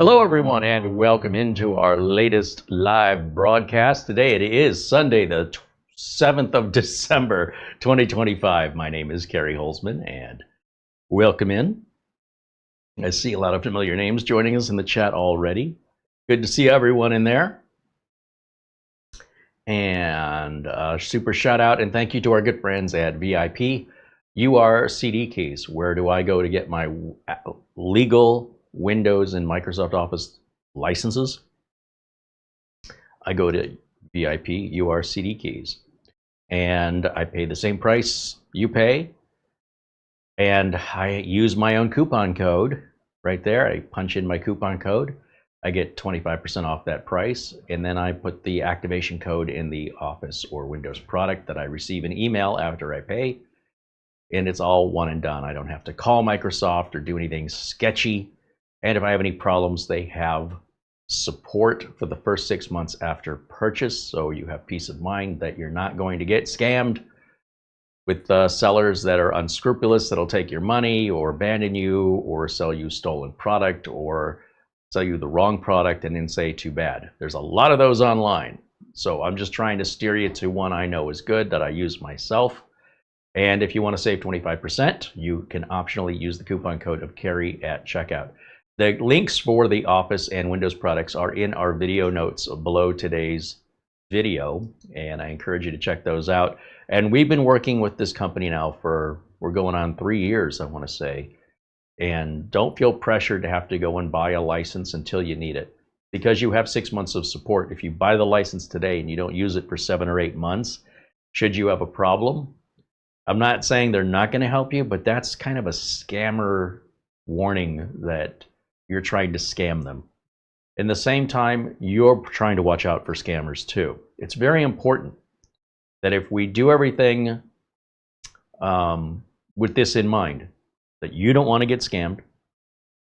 Hello, everyone, and welcome into our latest live broadcast. Today it is Sunday, the 7th of December, 2025. My name is CareyHolzman, and welcome in. I see a lot of familiar names joining us in the chat already. Good to see everyone in there. And super shout out and thank you to our good friends at VIP-URCDKEys. Where do I go to get my legal Windows and Microsoft Office licenses? I go to VIP-URCDKEys, and I pay the same price you pay, and I use my own coupon code right there. I punch in my coupon code, I get 25% off that price, and then I put the activation code in the Office or Windows product that I receive an email after I pay, and it's all one and done. I don't have to call Microsoft or do anything sketchy. And if I have any problems, they have support for the first 6 months after purchase. So you have peace of mind that you're not going to get scammed with sellers that are unscrupulous, that'll take your money or abandon you or sell you stolen product or sell you the wrong product and then say too bad. There's a lot of those online. So I'm just trying to steer you to one I know is good that I use myself. And if you want to save 25%, you can optionally use the coupon code of Carey at checkout. The links for the Office and Windows products are in our video notes below today's video, and I encourage you to check those out. And we've been working with this company now we're going on 3 years, I want to say. And don't feel pressured to have to go and buy a license until you need it, because you have 6 months of support. If you buy the license today and you don't use it for 7 or 8 months, should you have a problem, I'm not saying they're not going to help you, but that's kind of a scammer warning that you're trying to scam them. In the same time, you're trying to watch out for scammers too. It's very important that if we do everything with this in mind, that you don't want to get scammed,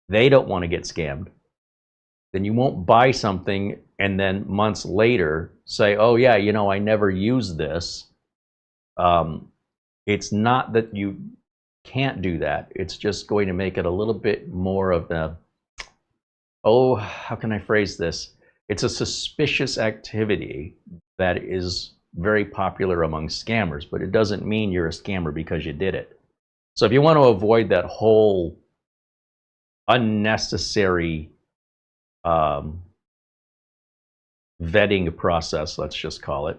they don't want to get scammed, then you won't buy something and then months later say, oh yeah, you know, I never used this. It's not that you can't do that. It's just going to make it a little bit more of a, oh, how can I phrase this? It's a suspicious activity that is very popular among scammers, but it doesn't mean you're a scammer because you did it. So if you want to avoid that whole unnecessary vetting process, let's just call it,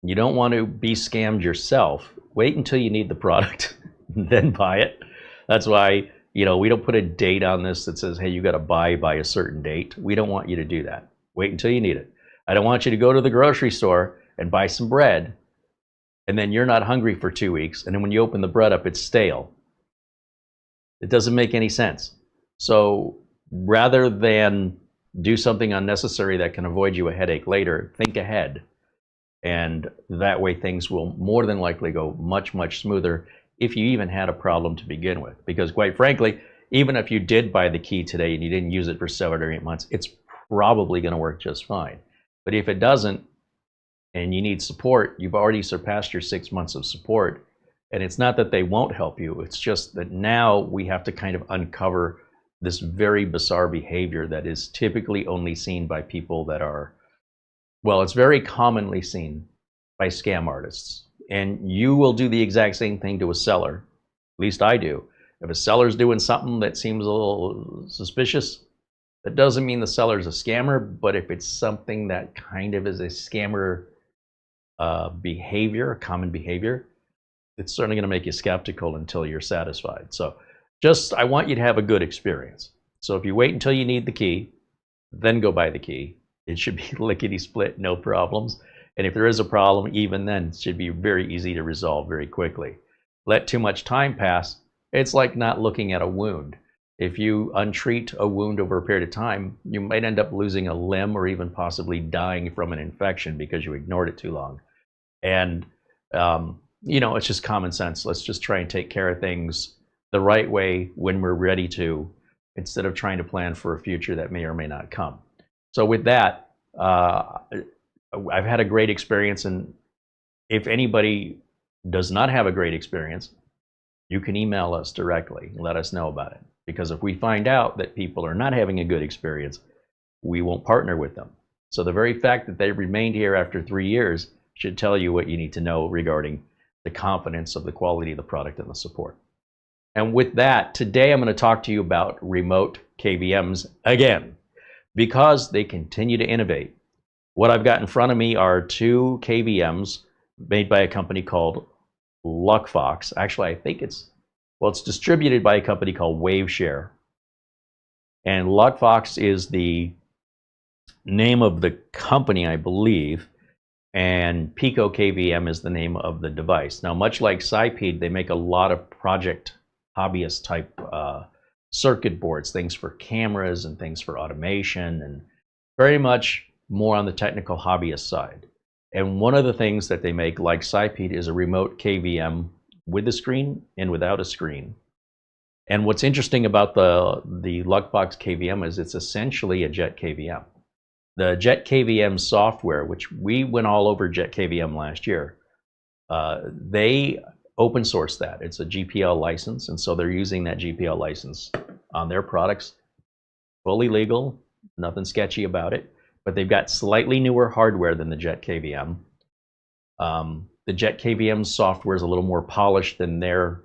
you don't want to be scammed yourself, wait until you need the product, then buy it. That's why, you know, we don't put a date on this that says, hey, you got to buy by a certain date. We don't want you to do that. Wait until you need it. I don't want you to go to the grocery store and buy some bread, and then you're not hungry for 2 weeks, and then when you open the bread up, it's stale. It doesn't make any sense. So rather than do something unnecessary that can avoid you a headache later, think ahead. And that way things will more than likely go much, much smoother if you even had a problem to begin with. Because quite frankly, even if you did buy the key today and you didn't use it for 7 or 8 months, it's probably going to work just fine. But if it doesn't, and you need support, you've already surpassed your 6 months of support. And it's not that they won't help you, it's just that now we have to kind of uncover this very bizarre behavior that is typically only seen by people that are, well, it's very commonly seen by scam artists. And you will do the exact same thing to a seller, at least I do. If a seller's doing something that seems a little suspicious, that doesn't mean the seller's a scammer, but if it's something that kind of is a scammer behavior, a common behavior, it's certainly going to make you skeptical until you're satisfied. So I want you to have a good experience. So if you wait until you need the key, then go buy the key. It should be lickety-split, no problems. And if there is a problem, even then, it should be very easy to resolve very quickly. Let too much time pass, it's like not looking at a wound. If you untreat a wound over a period of time, you might end up losing a limb or even possibly dying from an infection because you ignored it too long. And, you know, it's just common sense. Let's just try and take care of things the right way when we're ready to, instead of trying to plan for a future that may or may not come. So with that, I've had a great experience, and if anybody does not have a great experience, you can email us directly and let us know about it. because if we find out that people are not having a good experience, we won't partner with them. So the very fact that they remained here after 3 years should tell you what you need to know regarding the confidence of the quality of the product and the support. And with that, today I'm going to talk to you about remote KVMs again, because they continue to innovate. What I've got in front of me are 2 KVMs made by a company called Luckfox. Actually, I think it's distributed by a company called Waveshare. And Luckfox is the name of the company, I believe, and Pico KVM is the name of the device. Now, much like SiPed, they make a lot of project hobbyist type circuit boards, things for cameras and things for automation, and very much more on the technical hobbyist side. And one of the things that they make, like SiPed, is a remote KVM with a screen and without a screen. And what's interesting about the Luckfox KVM is it's essentially a Jet KVM. The Jet KVM software, which we went all over Jet KVM last year, they open source that. It's a GPL license, and so they're using that GPL license on their products. Fully legal, nothing sketchy about it, but they've got slightly newer hardware than the Jet KVM. The Jet KVM software is a little more polished than their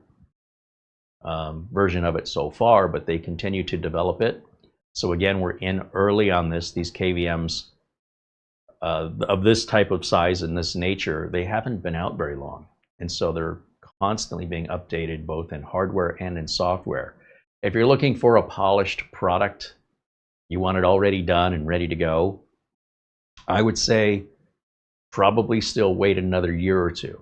version of it so far, but they continue to develop it. So again, we're in early on this. These KVMs of this type of size and this nature, they haven't been out very long. And so they're constantly being updated both in hardware and in software. If you're looking for a polished product, you want it already done and ready to go, I would say probably still wait another year or two.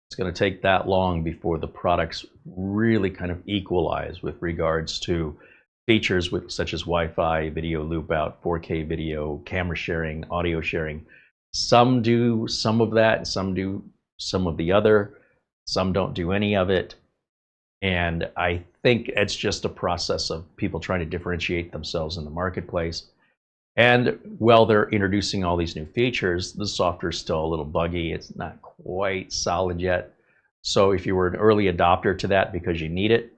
It's going to take that long before the products really kind of equalize with regards to features such as Wi-Fi, video loop out, 4K video, camera sharing, audio sharing. Some do some of that, some do some of the other, some don't do any of it. And I think it's just a process of people trying to differentiate themselves in the marketplace. And while they're introducing all these new features, the software is still a little buggy. It's not quite solid yet. So if you were an early adopter to that because you need it,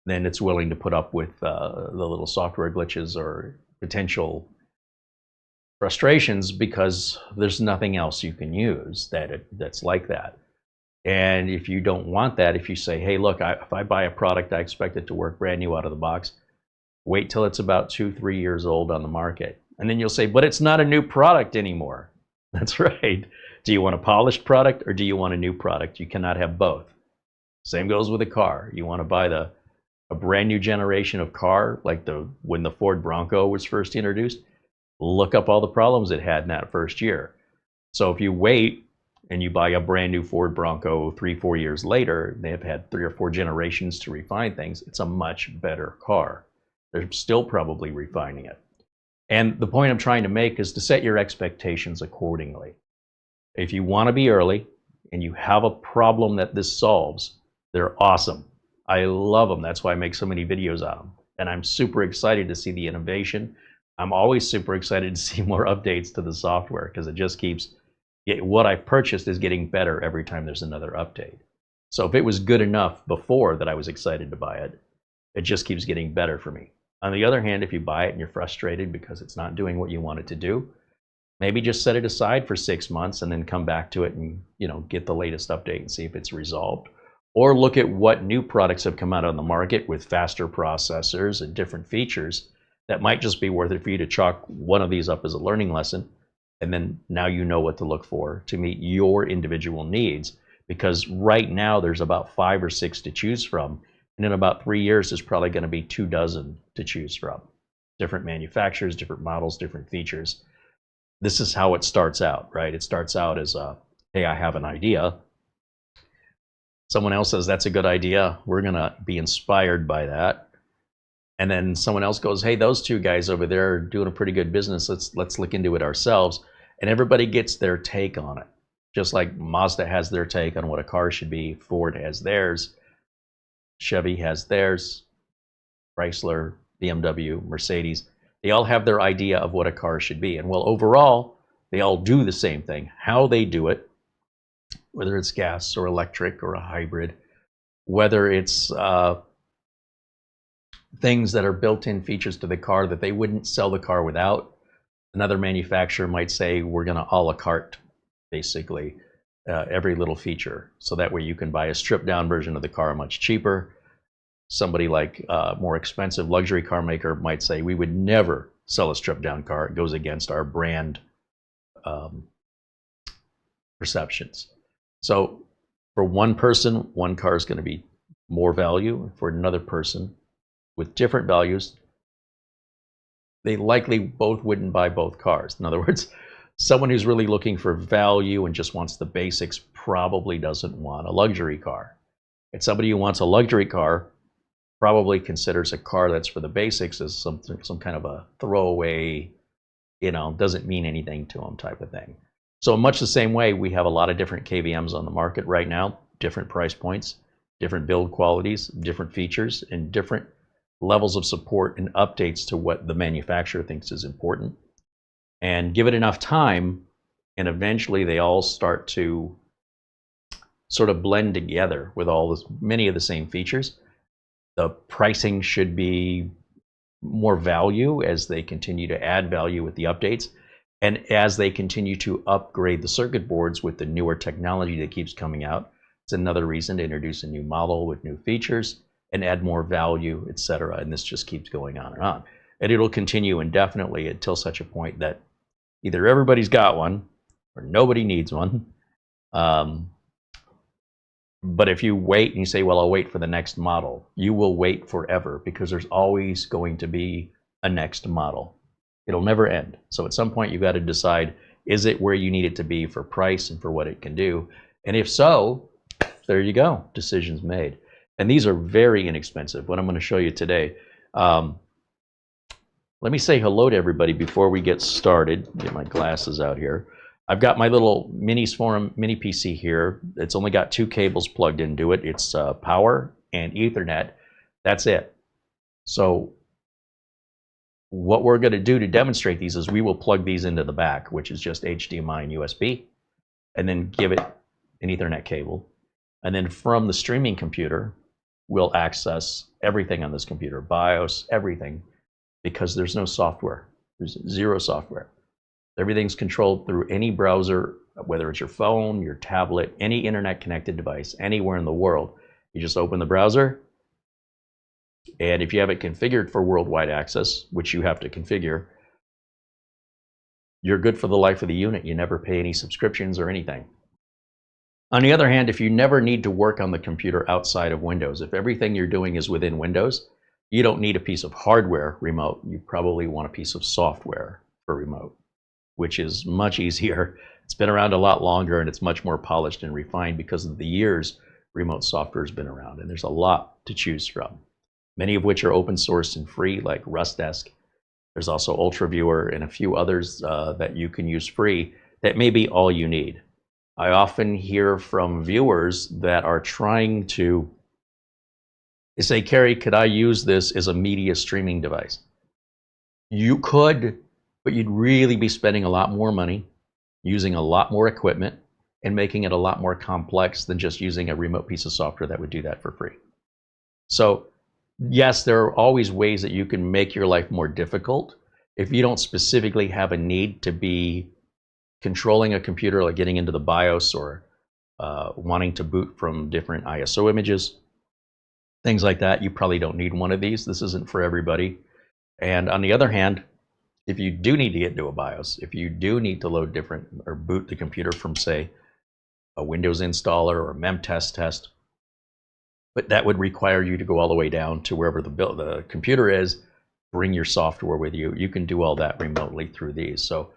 then it's willing to put up with the little software glitches or potential frustrations because there's nothing else you can use that's like that. And if you don't want that, if you say, hey, look, if I buy a product, I expect it to work brand new out of the box, wait till it's about 2-3 years old on the market. And then you'll say, but it's not a new product anymore. That's right. Do you want a polished product or do you want a new product? You cannot have both. Same goes with a car. You want to buy a brand new generation of car, like when the Ford Bronco was first introduced, look up all the problems it had in that first year. So if you wait and you buy a brand new Ford Bronco 3-4 years later, they have had 3 or 4 generations to refine things. It's a much better car. They're still probably refining it. And the point I'm trying to make is to set your expectations accordingly. If you want to be early and you have a problem that this solves, they're awesome. I love them. That's why I make so many videos on them. And I'm super excited to see the innovation. I'm always super excited to see more updates to the software because it just keeps, what I've purchased is getting better every time there's another update. So if it was good enough before that I was excited to buy it, it just keeps getting better for me. On the other hand, if you buy it and you're frustrated because it's not doing what you want it to do, maybe just set it aside for 6 months and then come back to it and get the latest update and see if it's resolved. Or look at what new products have come out on the market with faster processors and different features that might just be worth it for you to chalk one of these up as a learning lesson. And then now you know what to look for to meet your individual needs. Because right now there's about 5 or 6 to choose from. And in about 3 years, there's probably going to be 24 to choose from. Different manufacturers, different models, different features. This is how it starts out, right? It starts out as hey, I have an idea. Someone else says, that's a good idea. We're going to be inspired by that. And then someone else goes, hey, those 2 guys over there are doing a pretty good business. Let's look into it ourselves. And everybody gets their take on it. Just like Mazda has their take on what a car should be, Ford has theirs, Chevy has theirs, Chrysler, BMW, Mercedes. They all have their idea of what a car should be. And well, overall, they all do the same thing. How they do it, whether it's gas or electric or a hybrid, whether it's things that are built-in features to the car that they wouldn't sell the car without. Another manufacturer might say, we're going to a la carte, basically, every little feature. So that way you can buy a stripped-down version of the car much cheaper. Somebody like a more expensive luxury car maker might say, we would never sell a stripped-down car. It goes against our brand perceptions. So for one person, one car is going to be more value. For another person with different values, they likely both wouldn't buy both cars. In other words, someone who's really looking for value and just wants the basics probably doesn't want a luxury car. And somebody who wants a luxury car probably considers a car that's for the basics as some kind of a throwaway, doesn't mean anything to them type of thing. So in much the same way, we have a lot of different KVMs on the market right now, different price points, different build qualities, different features, and different levels of support and updates to what the manufacturer thinks is important. And give it enough time, and eventually they all start to sort of blend together with many of the same features. The pricing should be more value as they continue to add value with the updates, and as they continue to upgrade the circuit boards with the newer technology that keeps coming out. It's another reason to introduce a new model with new features and add more value, etc. And this just keeps going on and on. And it'll continue indefinitely until such a point that either everybody's got one or nobody needs one. But if you wait and you say, well, I'll wait for the next model, you will wait forever because there's always going to be a next model. It'll never end. So at some point, you've got to decide, is it where you need it to be for price and for what it can do? And if so, there you go, decisions made. And these are very inexpensive, what I'm going to show you today. Let me say hello to everybody before we get started. Get my glasses out here. I've got my little mini PC here. It's only got 2 cables plugged into it. It's power and Ethernet. That's it. So what we're going to do to demonstrate these is we will plug these into the back, which is just HDMI and USB, and then give it an Ethernet cable. And then from the streaming computer, we'll access everything on this computer, BIOS, everything, because there's no software. There's zero software. Everything's controlled through any browser, whether it's your phone, your tablet, any internet-connected device, anywhere in the world. You just open the browser, and if you have it configured for worldwide access, which you have to configure, you're good for the life of the unit. You never pay any subscriptions or anything. On the other hand, if you never need to work on the computer outside of Windows, if everything you're doing is within Windows, you don't need a piece of hardware remote. You probably want a piece of software for remote, which is much easier. It's been around a lot longer, and it's much more polished and refined because of the years remote software has been around. And there's a lot to choose from, many of which are open source and free, like Rustdesk. There's also UltraViewer and a few others that you can use free that may be all you need. I often hear from viewers that are trying to say, Carey, could I use this as a media streaming device? You could, but you'd really be spending a lot more money, using a lot more equipment, and making it a lot more complex than just using a remote piece of software that would do that for free. So yes, there are always ways that you can make your life more difficult. If you don't specifically have a need to be controlling a computer, like getting into the BIOS or wanting to boot from different ISO images, things like that, you probably don't need one of these. This isn't for everybody. And on the other hand, if you do need to get into a BIOS, if you do need to load different or boot the computer from, say, a Windows installer or a memtest test, but that would require you to go all the way down to wherever the computer is, bring your software with you. You can do all that remotely through these. So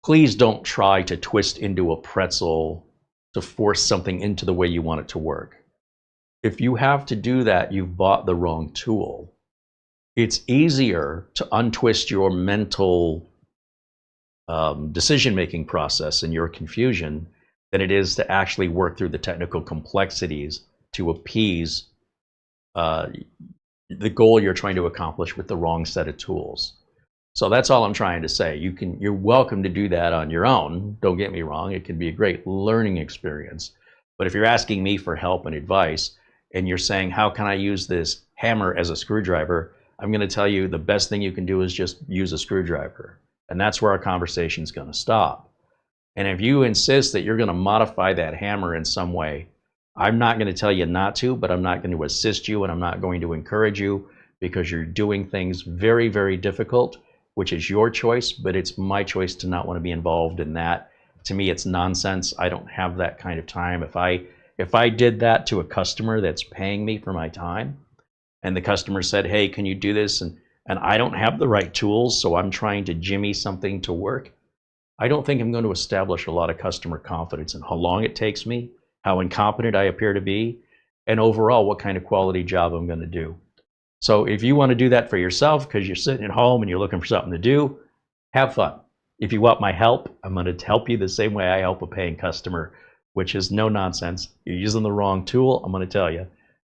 please don't try to twist into a pretzel to force something into the way you want it to work. If you have to do that, you've bought the wrong tool. It's easier to untwist your mental decision-making process and your confusion than it is to actually work through the technical complexities to appease the goal you're trying to accomplish with the wrong set of tools. So that's all I'm trying to say. You're welcome to do that on your own. Don't get me wrong. It can be a great learning experience. But if you're asking me for help and advice, and you're saying, how can I use this hammer as a screwdriver, I'm going to tell you the best thing you can do is just use a screwdriver. And that's where our conversation is going to stop. And if you insist that you're going to modify that hammer in some way, I'm not going to tell you not to, but I'm not going to assist you, and I'm not going to encourage you, because you're doing things very, very difficult, which is your choice, but it's my choice to not want to be involved in that. To me, it's nonsense. I don't have that kind of time. If I did that to a customer that's paying me for my time, and the customer said, hey, can you do this? And I don't have the right tools, so I'm trying to jimmy something to work, I don't think I'm going to establish a lot of customer confidence in how long it takes me, how incompetent I appear to be, and overall what kind of quality job I'm going to do. So if you want to do that for yourself because you're sitting at home and you're looking for something to do, have fun. If you want my help, I'm going to help you the same way I help a paying customer, which is no nonsense. You're using the wrong tool, I'm going to tell you,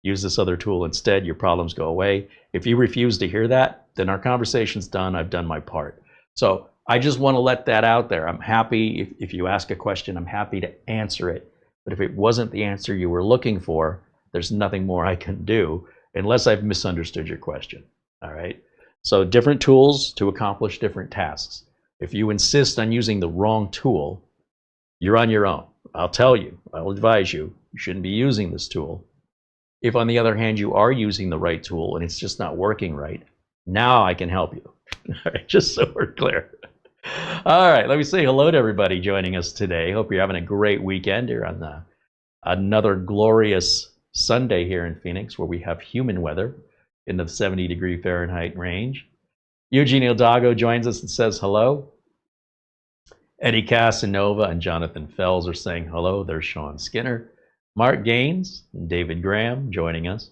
use this other tool instead, your problems go away. If you refuse to hear that, then our conversation's done. I've done my part. So I just want to let that out there. I'm happy if you ask a question, I'm happy to answer it. But if it wasn't the answer you were looking for, there's nothing more I can do unless I've misunderstood your question. All right? So different tools to accomplish different tasks. If you insist on using the wrong tool, you're on your own. I'll tell you, I'll advise you, you shouldn't be using this tool. If on the other hand you are using the right tool and it's just not working right, now I can help you. All right, just so we're clear. All right, let me say hello to everybody joining us today. Hope you're having a great weekend here on another glorious Sunday here in Phoenix, where we have human weather in the 70-degree Fahrenheit range. Eugene Ildago joins us and says hello. Eddie Casanova and Jonathan Fells are saying hello. There's Sean Skinner. Mark Gaines and David Graham joining us.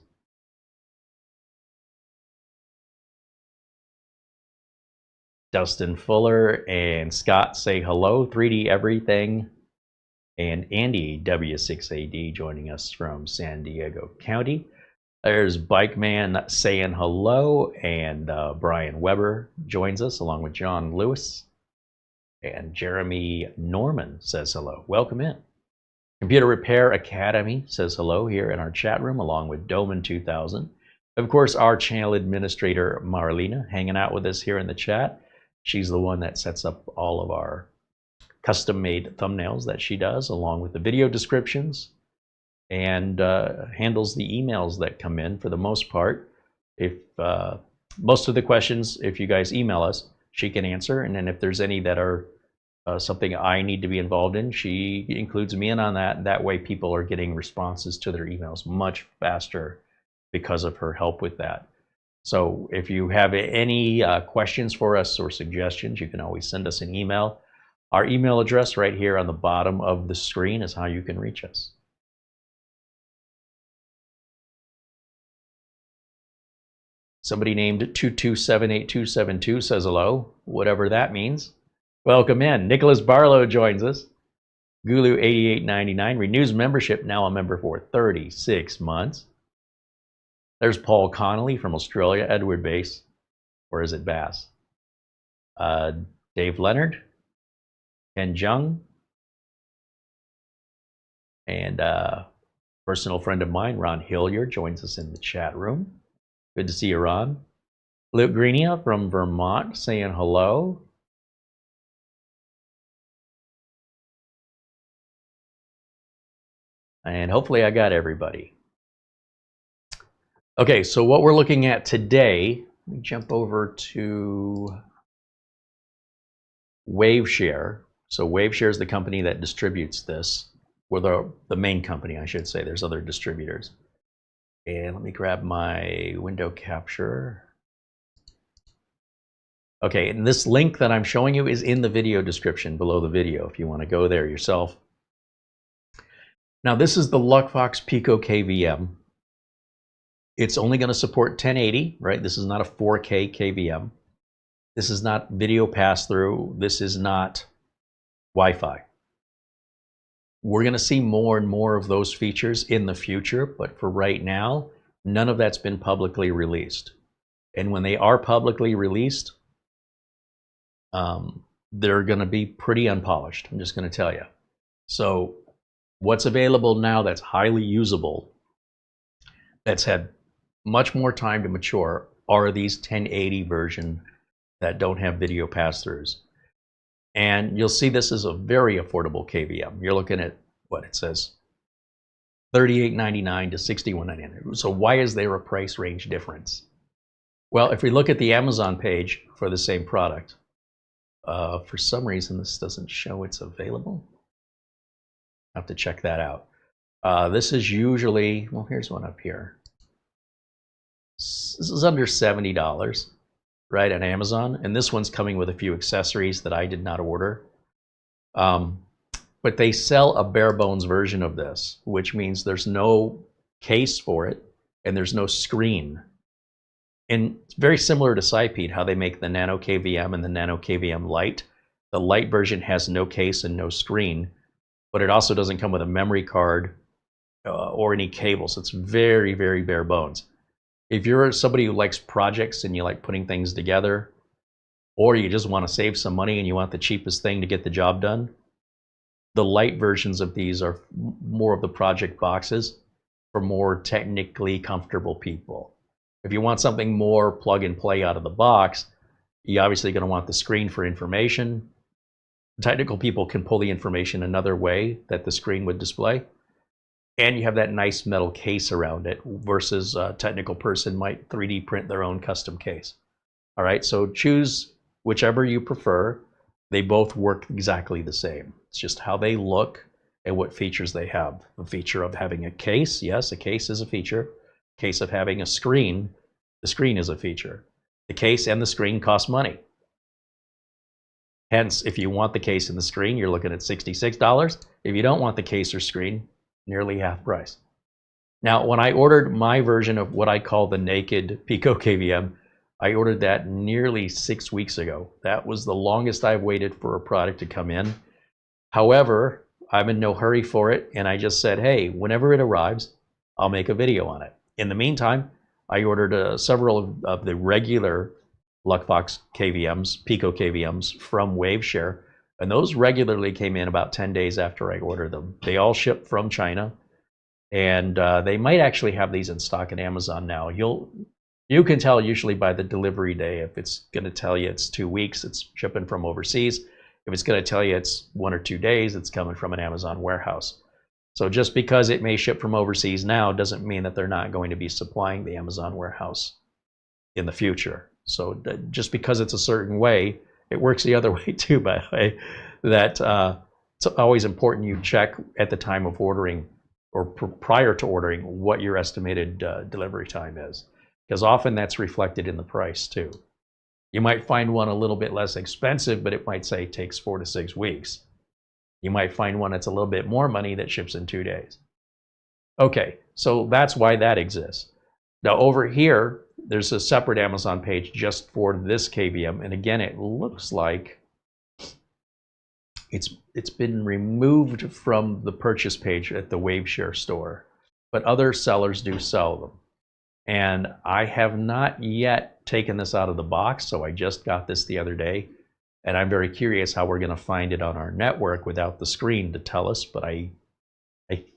Dustin Fuller and Scott say hello. 3D Everything and Andy W6AD joining us from San Diego County. There's Bike Man saying hello, and Brian Weber joins us along with John Lewis. And Jeremy Norman says hello. Welcome in. Computer Repair Academy says hello here in our chat room along with Doman 2000. Of course, our channel administrator Marlena hanging out with us here in the chat. She's the one that sets up all of our custom-made thumbnails that she does, along with the video descriptions, and handles the emails that come in for the most part. If most of the questions, if you guys email us, she can answer, and then if there's any that are something I need to be involved in, she includes me in on that. That way people are getting responses to their emails much faster because of her help with that. So if you have any questions for us or suggestions, you can always send us an email. Our email address right here on the bottom of the screen is how you can reach us. Somebody named 2278272 says hello, whatever that means. Welcome in. Nicholas Barlow joins us. Gulu8899 renews membership, now a member for 36 months. There's Paul Connolly from Australia, Edward Base, or is it Bass? Dave Leonard, Ken Jung, and personal friend of mine, Ron Hilliard, joins us in the chat room. Good to see you, Ron. Luke Greenia from Vermont saying hello. And hopefully I got everybody. Okay, so what we're looking at today, let me jump over to Waveshare. So Waveshare is the company that distributes this, or the main company, I should say. There's other distributors. And let me grab my window capture. Okay, and this link that I'm showing you is in the video description below the video if you want to go there yourself. Now this is the Luckfox Pico KVM. It's only going to support 1080, right? This is not a 4K KVM. This is not video pass-through. This is not Wi-Fi. We're going to see more and more of those features in the future, but for right now, none of that's been publicly released. And when they are publicly released, they're going to be pretty unpolished, I'm just going to tell you. So what's available now that's highly usable, that's had much more time to mature are these 1080 version that don't have video pass-throughs. And you'll see this is a very affordable KVM. You're looking at what it says, $38.99 to $61.99. So why is there a price range difference? Well, if we look at the Amazon page for the same product, for some reason this doesn't show it's available. I have to check that out. This is usually, well, here's one up here. This is under $70, right, on Amazon, and this one's coming with a few accessories that I did not order. But they sell a bare bones version of this, which means there's no case for it and there's no screen. And it's very similar to Cypede, how they make the Nano KVM and the Nano KVM Lite. The Lite version has no case and no screen, but it also doesn't come with a memory card or any cables. It's very, very bare bones. If you're somebody who likes projects and you like putting things together, or you just want to save some money and you want the cheapest thing to get the job done, the Lite versions of these are more of the project boxes for more technically comfortable people. If you want something more plug and play out of the box, you're obviously going to want the screen for information. Technical people can pull the information another way that the screen would display. And you have that nice metal case around it versus a technical person might 3D print their own custom case. All right, so choose whichever you prefer. They both work exactly the same. It's just how they look and what features they have. The feature of having a case, yes, a case is a feature. Case of having a screen, the screen is a feature. The case and the screen cost money. Hence, if you want the case and the screen, you're looking at $66. If you don't want the case or screen, nearly half price. Now, when I ordered my version of what I call the naked Pico KVM, I ordered that nearly 6 weeks ago. That was the longest I've waited for a product to come in. However, I'm in no hurry for it, and I just said, hey, whenever it arrives, I'll make a video on it. In the meantime, I ordered several of the regular Luckfox KVMs, Pico KVMs from Waveshare, and those regularly came in about 10 days after I ordered them. They all ship from China, and they might actually have these in stock at Amazon now. You can tell usually by the delivery day. If it's going to tell you it's 2 weeks, it's shipping from overseas. If it's going to tell you it's 1 or 2 days, it's coming from an Amazon warehouse. So just because it may ship from overseas now doesn't mean that they're not going to be supplying the Amazon warehouse in the future. So just because it's a certain way, it works the other way too, by the way, that it's always important you check at the time of ordering or prior to ordering what your estimated delivery time is, because often that's reflected in the price too. You might find one a little bit less expensive, but it might say it takes 4 to 6 weeks. You might find one that's a little bit more money that ships in 2 days. Okay, so that's why that exists. Now over here, there's a separate Amazon page just for this KVM, and again, it looks like it's been removed from the purchase page at the Waveshare store, but other sellers do sell them. And I have not yet taken this out of the box, so I just got this the other day, and I'm very curious how we're going to find it on our network without the screen to tell us, but I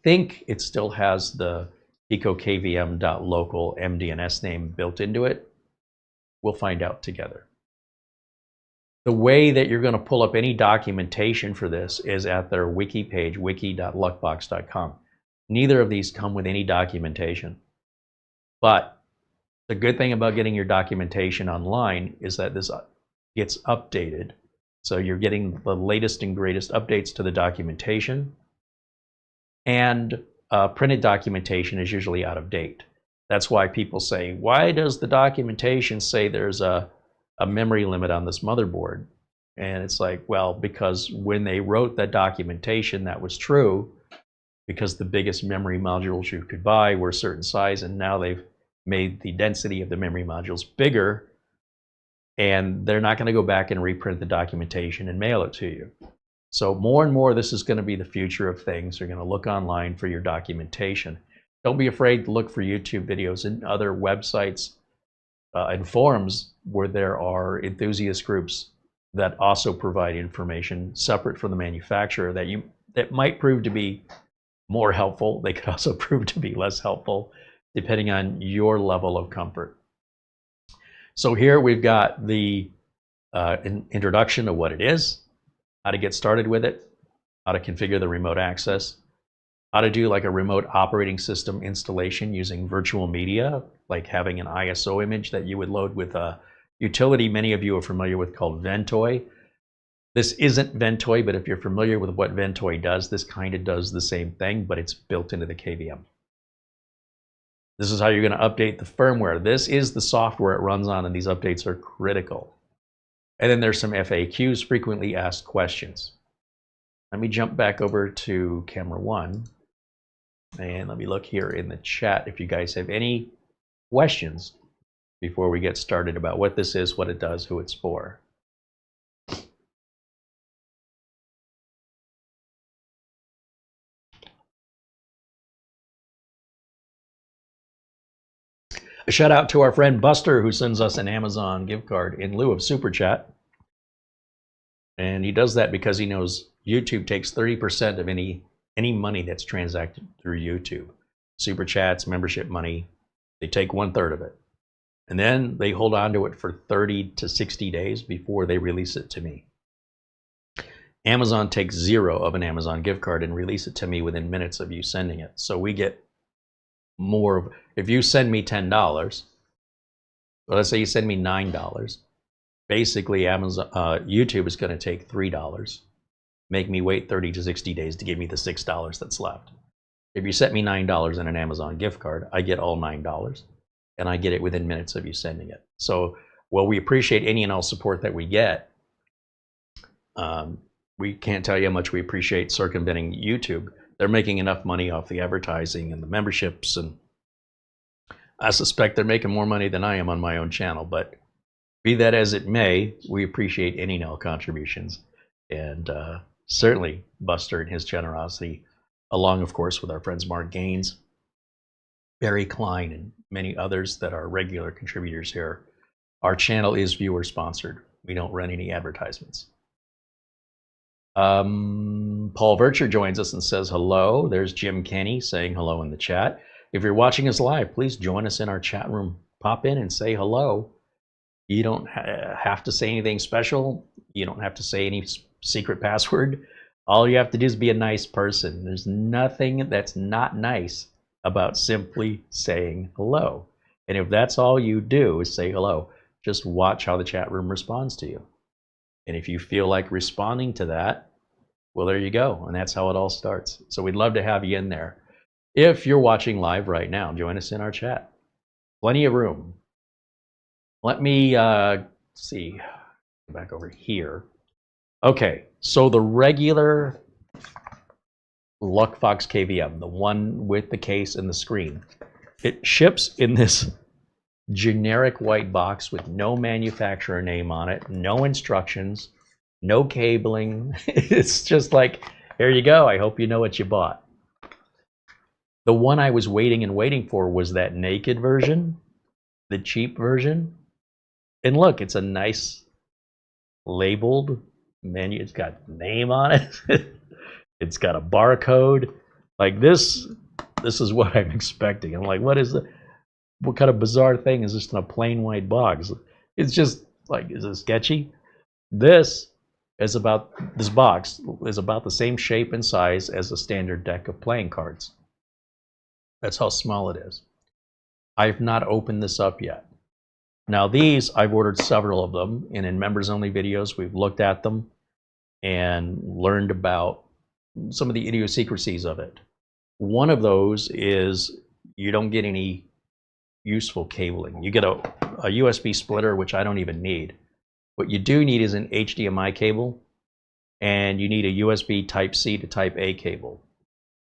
think it still has the PicoKVM.local MDNS name built into it. We'll find out together. The way that you're going to pull up any documentation for this is at their wiki page, wiki.luckfox.com. Neither of these come with any documentation. But the good thing about getting your documentation online is that this gets updated. So you're getting the latest and greatest updates to the documentation. And printed documentation is usually out of date. That's why people say, why does the documentation say there's a memory limit on this motherboard? And it's like, well, because when they wrote that documentation, that was true, because the biggest memory modules you could buy were a certain size, and now they've made the density of the memory modules bigger, and they're not going to go back and reprint the documentation and mail it to you. So more and more, this is going to be the future of things. You're going to look online for your documentation. Don't be afraid to look for YouTube videos and other websites and forums where there are enthusiast groups that also provide information separate from the manufacturer that might prove to be more helpful. They could also prove to be less helpful, depending on your level of comfort. So here we've got the introduction of what it is, how to get started with it, how to configure the remote access, how to do like a remote operating system installation using virtual media, like having an ISO image that you would load with a utility many of you are familiar with called Ventoy. This isn't Ventoy, but if you're familiar with what Ventoy does, this kind of does the same thing, but it's built into the KVM. This is how you're going to update the firmware. This is the software it runs on, and these updates are critical. And then there's some FAQs, frequently asked questions. Let me jump back over to camera 1, and let me look here in the chat if you guys have any questions before we get started about what this is, what it does, who it's for. A shout out to our friend Buster, who sends us an Amazon gift card in lieu of Super Chat. And he does that because he knows YouTube takes 30% of any money that's transacted through YouTube. Super Chats, membership money, they take 1/3 of it. And then they hold on to it for 30 to 60 days before they release it to me. Amazon takes 0 of an Amazon gift card and release it to me within minutes of you sending it. So we get more of, if you send me $10, well, let's say you send me $9, basically Amazon, YouTube is going to take $3, make me wait 30 to 60 days to give me the $6 that's left. If you sent me $9 in an Amazon gift card, I get all $9, and I get it within minutes of you sending it. So, well, we appreciate any and all support that we get. We can't tell you how much we appreciate circumventing YouTube. They're making enough money off the advertising and the memberships, and I suspect they're making more money than I am on my own channel. But be that as it may, we appreciate any and all contributions, and certainly Buster and his generosity, along, of course, with our friends Mark Gaines, Barry Klein, and many others that are regular contributors here. Our channel is viewer sponsored. We don't run any advertisements. Paul Vircher joins us and says hello. There's Jim Kenny saying hello in the chat. If you're watching us live, please join us in our chat room. Pop in and say hello. You don't have to say anything special. You don't have to say any secret password. All you have to do is be a nice person. There's nothing that's not nice about simply saying hello. And if that's all you do is say hello, just watch how the chat room responds to you. And if you feel like responding to that, well, there you go. And that's how it all starts. So we'd love to have you in there. If you're watching live right now, join us in our chat. Plenty of room. Let me see, back over here. Okay, so the regular Luckfox KVM, the one with the case and the screen, it ships in this generic white box with no manufacturer name on it, no instructions, no cabling. It's just like, here you go. I hope you know what you bought. The one I was waiting for was that naked version, the cheap version. And look, it's a nice labeled menu. It's got name on it. It's got a barcode. Like this is what I'm expecting. I'm like, what kind of bizarre thing is this in a plain white box? It's just like, is it sketchy? This box is about the same shape and size as a standard deck of playing cards. That's how small it is. I've not opened this up yet. Now these, I've ordered several of them, and in members only videos, we've looked at them and learned about some of the idiosyncrasies of it. One of those is you don't get any useful cabling. You get a USB splitter, which I don't even need. What you do need is an HDMI cable, and you need a USB Type-C to Type-A cable.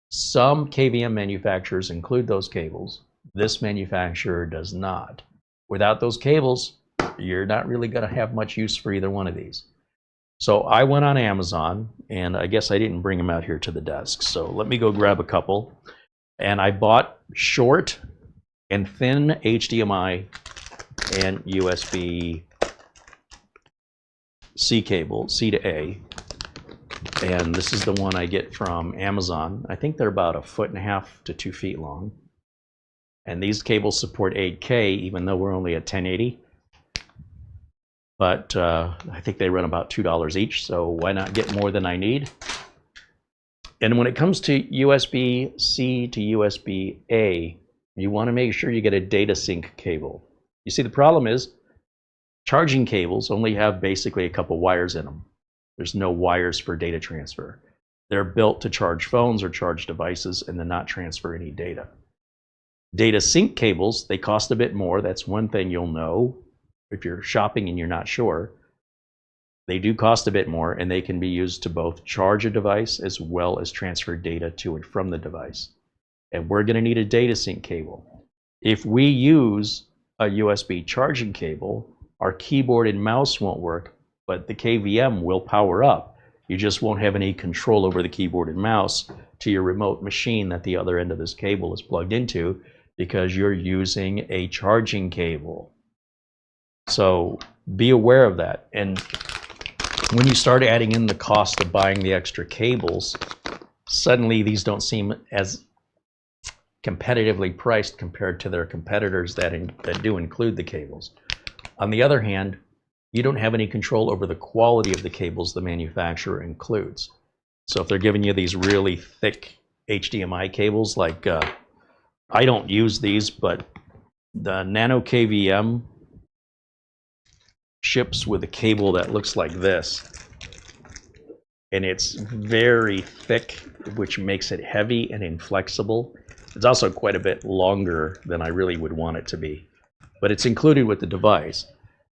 Some KVM manufacturers include those cables. This manufacturer does not. Without those cables, you're not really going to have much use for either one of these. So I went on Amazon, and I guess I didn't bring them out here to the desk. So let me go grab a couple. And I bought short and thin HDMI and USB C cable, C to A. And this is the one I get from Amazon. I think they're about 1.5 to 2 feet long. And these cables support 8K, even though we're only at 1080. But I think they run about $2 each, so why not get more than I need? And when it comes to USB-C to USB-A, you want to make sure you get a data sync cable. You see, the problem is charging cables only have basically a couple wires in them. There's no wires for data transfer. They're built to charge phones or charge devices and then not transfer any data. Data sync cables, they cost a bit more. That's one thing you'll know if you're shopping and you're not sure. They do cost a bit more, and they can be used to both charge a device as well as transfer data to and from the device. And we're going to need a data sync cable. If we use a USB charging cable, our keyboard and mouse won't work, but the KVM will power up. You just won't have any control over the keyboard and mouse to your remote machine that the other end of this cable is plugged into, because you're using a charging cable. So be aware of that. And when you start adding in the cost of buying the extra cables, suddenly these don't seem as competitively priced compared to their competitors that do include the cables. On the other hand, you don't have any control over the quality of the cables the manufacturer includes. So if they're giving you these really thick HDMI cables, like I don't use these, but the Nano KVM ships with a cable that looks like this, and it's very thick, which makes it heavy and inflexible. It's also quite a bit longer than I really would want it to be, but it's included with the device.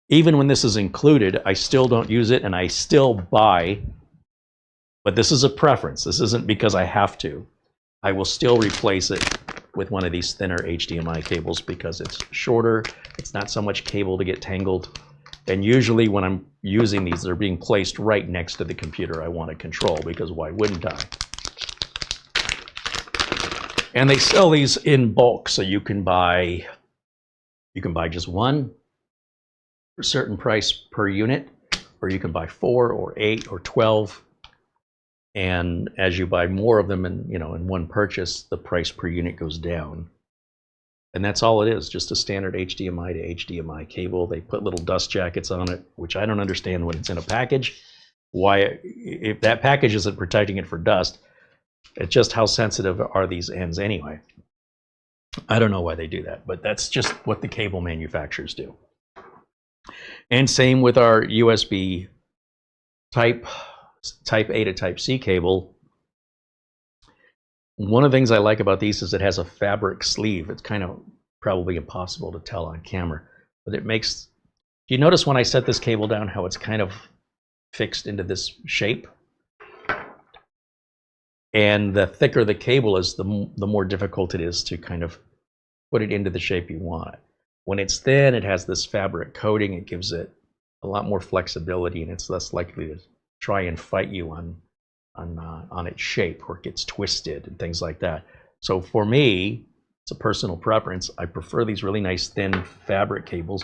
Even when this is included, I still don't use it, and I still buy, but this is a preference. This isn't because I have to. I will still replace it with one of these thinner HDMI cables because it's shorter. It's not so much cable to get tangled. And usually when I'm using these, they're being placed right next to the computer I want to control, because why wouldn't I? And they sell these in bulk, so you can buy just one for a certain price per unit, or you can buy 4 or 8 or 12. And as you buy more of them in one purchase, the price per unit goes down. And that's all it is, just a standard HDMI to HDMI cable. They put little dust jackets on it, which I don't understand when it's in a package. Why, if that package isn't protecting it for dust, it's just how sensitive are these ends anyway? I don't know why they do that, but that's just what the cable manufacturers do. And same with our USB type A to type C cable. One of the things I like about these is it has a fabric sleeve. It's kind of probably impossible to tell on camera, but it makes, do you notice when I set this cable down how it's kind of fixed into this shape? And the thicker the cable is, the more difficult it is to kind of put it into the shape you want it. When it's thin, it has this fabric coating. It gives it a lot more flexibility, and it's less likely to try and fight you on its shape, or it gets twisted and things like that. So for me, it's a personal preference. I prefer these really nice thin fabric cables.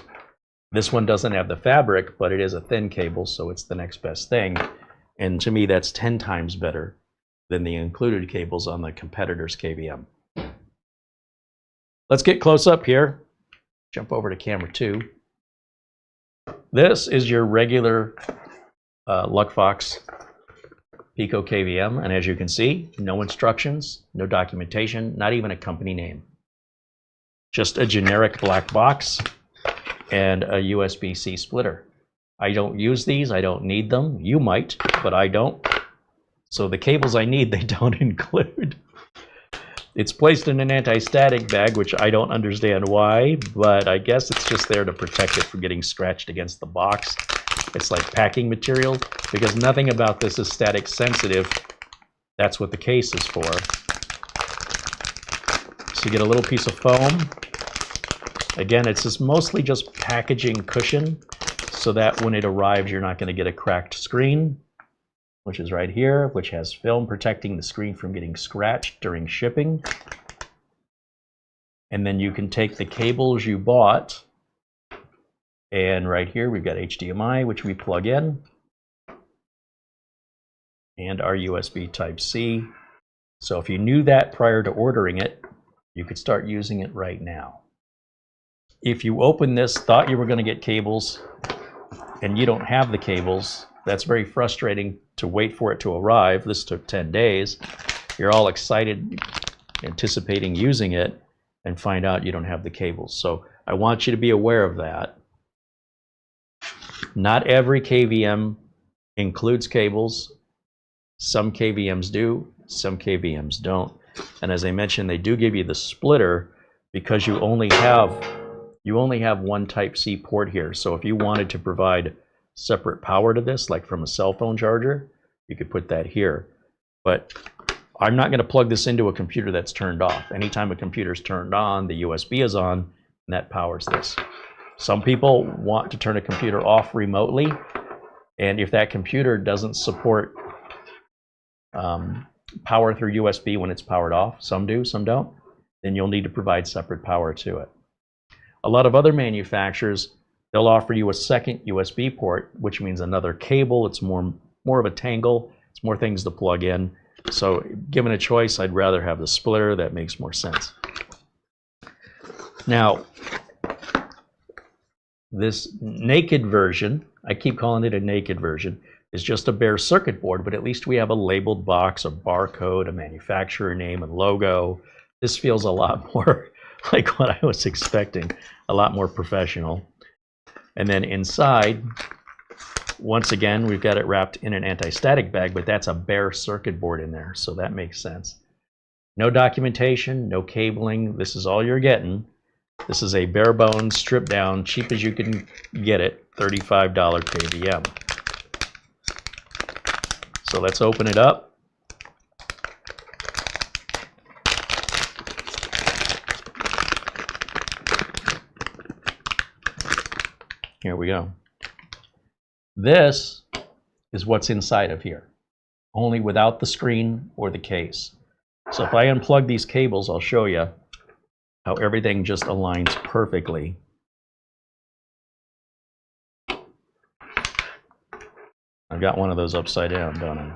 This one doesn't have the fabric, but it is a thin cable, so it's the next best thing. And to me, that's 10 times better than the included cables on the competitor's KVM. Let's get close up here. Jump over to camera 2. This is your regular Luckfox Pico KVM, and as you can see, no instructions, no documentation, not even a company name. Just a generic black box and a USB-C splitter. I don't use these, I don't need them. You might, but I don't. So the cables I need, they don't include. It's placed in an anti-static bag, which I don't understand why, but I guess it's just there to protect it from getting scratched against the box. It's like packing material, because nothing about this is static sensitive. That's what the case is for. So you get a little piece of foam. Again, it's just mostly just packaging cushion, so that when it arrives, you're not going to get a cracked screen, which is right here, which has film protecting the screen from getting scratched during shipping. And then you can take the cables you bought, and right here we've got HDMI, which we plug in, and our USB Type-C. So if you knew that prior to ordering it, You could start using it right now. If you open this, thought you were going to get cables, and you don't have the cables, that's very frustrating to wait for it to arrive. This took 10 days. You're all excited, anticipating using it, and find out you don't have the cables. So I want you to be aware of that. Not every KVM includes cables. Some KVMs do, some KVMs don't. And as I mentioned, they do give you the splitter because you only have one Type-C port here. So if you wanted to provide separate power to this, like from a cell phone charger, you could put that here. But I'm not going to plug this into a computer that's turned off. Anytime a computer's turned on, the USB is on, and that powers this. Some people want to turn a computer off remotely, and if that computer doesn't support power through USB when it's powered off, some do, some don't, then you'll need to provide separate power to it. A lot of other manufacturers, they'll offer you a second USB port, which means another cable. It's more of a tangle. It's more things to plug in. So given a choice, I'd rather have the splitter. That makes more sense. Now, this naked version, I keep calling it a naked version, is just a bare circuit board, but at least we have a labeled box, a barcode, a manufacturer name and logo. This feels a lot more like what I was expecting, a lot more professional. And then inside, once again, we've got it wrapped in an anti-static bag, but that's a bare circuit board in there, so that makes sense. No documentation, no cabling, this is all you're getting. This is a bare bones, stripped down, cheap as you can get it, $35 KVM. So let's open it up. Here we go. This is what's inside of here, only without the screen or the case. So if I unplug these cables, I'll show you how everything just aligns perfectly. I've got one of those upside down, don't I?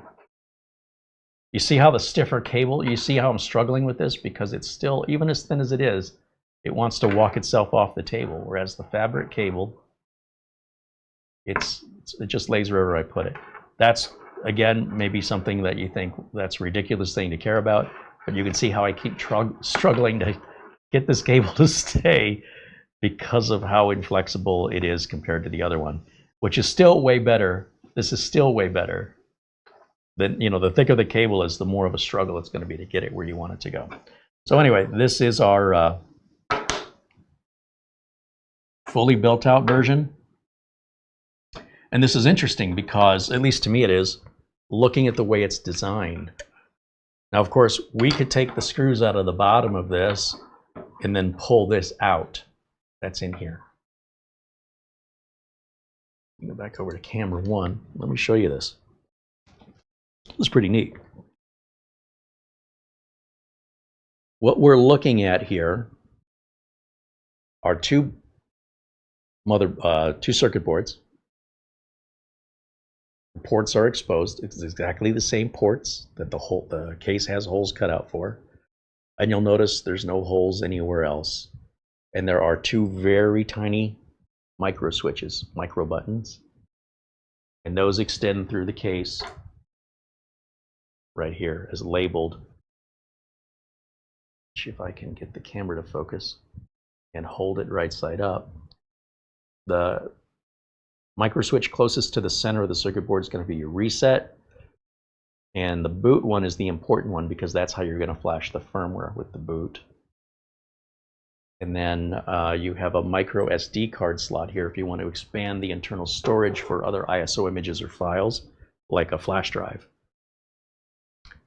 You see how the stiffer cable, you see how I'm struggling with this? Because it's still, even as thin as it is, it wants to walk itself off the table, whereas the fabric cable, it just lays wherever I put it. That's, again, maybe something that you think that's a ridiculous thing to care about, but you can see how I keep struggling to get this cable to stay because of how inflexible it is compared to the other one, which is still way better. This is still way better. Then, you know, the thicker the cable is, the more of a struggle it's going to be to get it where you want it to go. So anyway, this is our fully built out version. And this is interesting because, at least to me it is, looking at the way it's designed. Now, of course, we could take the screws out of the bottom of this and then pull this out. That's in here. Go back over to camera one. Let me show you this. This is pretty neat. What we're looking at here are two circuit boards. The ports are exposed. It's exactly the same ports that the case has holes cut out for. And you'll notice there's no holes anywhere else. And there are two very tiny micro switches, micro buttons. And those extend through the case right here as labeled. See if I can get the camera to focus and hold it right side up. The micro switch closest to the center of the circuit board is going to be your reset. And the boot one is the important one because that's how you're going to flash the firmware with the boot. And then you have a micro SD card slot here if you want to expand the internal storage for other ISO images or files, like a flash drive.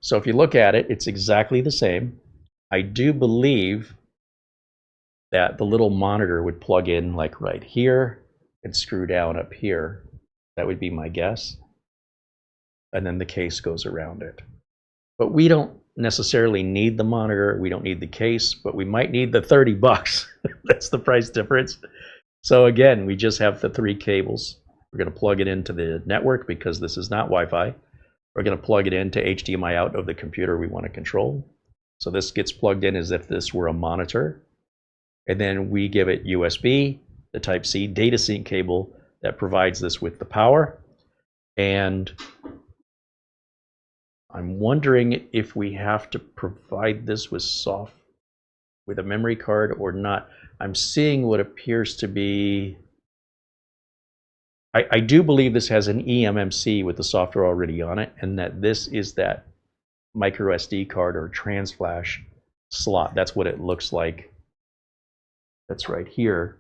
So if you look at it, it's exactly the same. I do believe that the little monitor would plug in like right here and screw down up here. That would be my guess. And then the case goes around it. But we don't necessarily need the monitor, we don't need the case, but we might need the 30 bucks. That's the price difference. So again, we just have the 3 cables. We're going to plug it into the network because this is not Wi-Fi. We're going to plug it into HDMI out of the computer we want to control. So this gets plugged in as if this were a monitor. And then we give it USB, the Type-C data sync cable that provides this with the power. And I'm wondering if we have to provide this with a memory card or not. I'm seeing what appears to be, I do believe this has an eMMC with the software already on it, and that this is that micro SD card or trans flash slot. That's what it looks like. That's right here.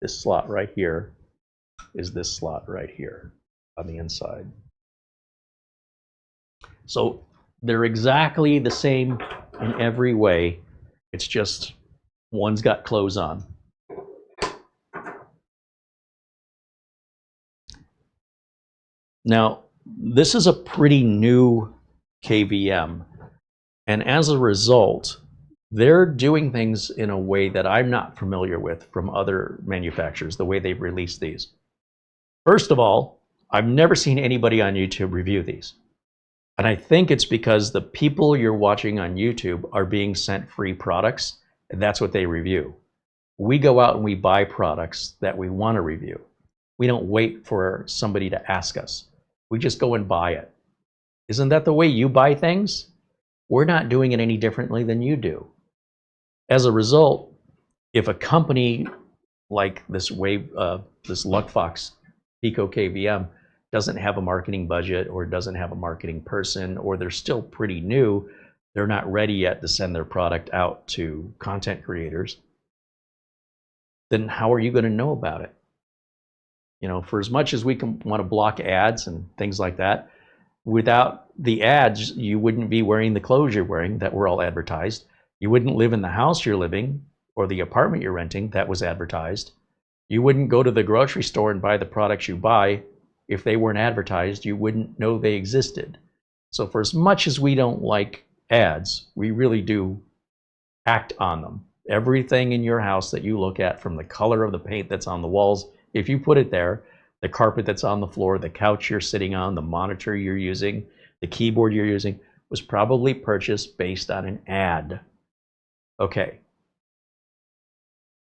This slot right here is this slot right here on the inside. So they're exactly the same in every way. It's just one's got clothes on. Now, this is a pretty new KVM, and as a result, they're doing things in a way that I'm not familiar with from other manufacturers, the way they've released these. First of all, I've never seen anybody on YouTube review these. And I think it's because the people you're watching on YouTube are being sent free products, and that's what they review. We go out and we buy products that we want to review. We don't wait for somebody to ask us. We just go and buy it. Isn't that the way you buy things? We're not doing it any differently than you do. As a result, if a company like this Luckfox Pico KVM doesn't have a marketing budget or doesn't have a marketing person, or they're still pretty new, they're not ready yet to send their product out to content creators, then how are you going to know about it? You know, for as much as we can want to block ads and things like that, without the ads, you wouldn't be wearing the clothes you're wearing that were all advertised. You wouldn't live in the house you're living or the apartment you're renting that was advertised. You wouldn't go to the grocery store and buy the products you buy. If they weren't advertised, you wouldn't know they existed. So for as much as we don't like ads, we really do act on them. Everything in your house that you look at, from the color of the paint that's on the walls, if you put it there, the carpet that's on the floor, the couch you're sitting on, the monitor you're using, the keyboard you're using, was probably purchased based on an ad. Okay.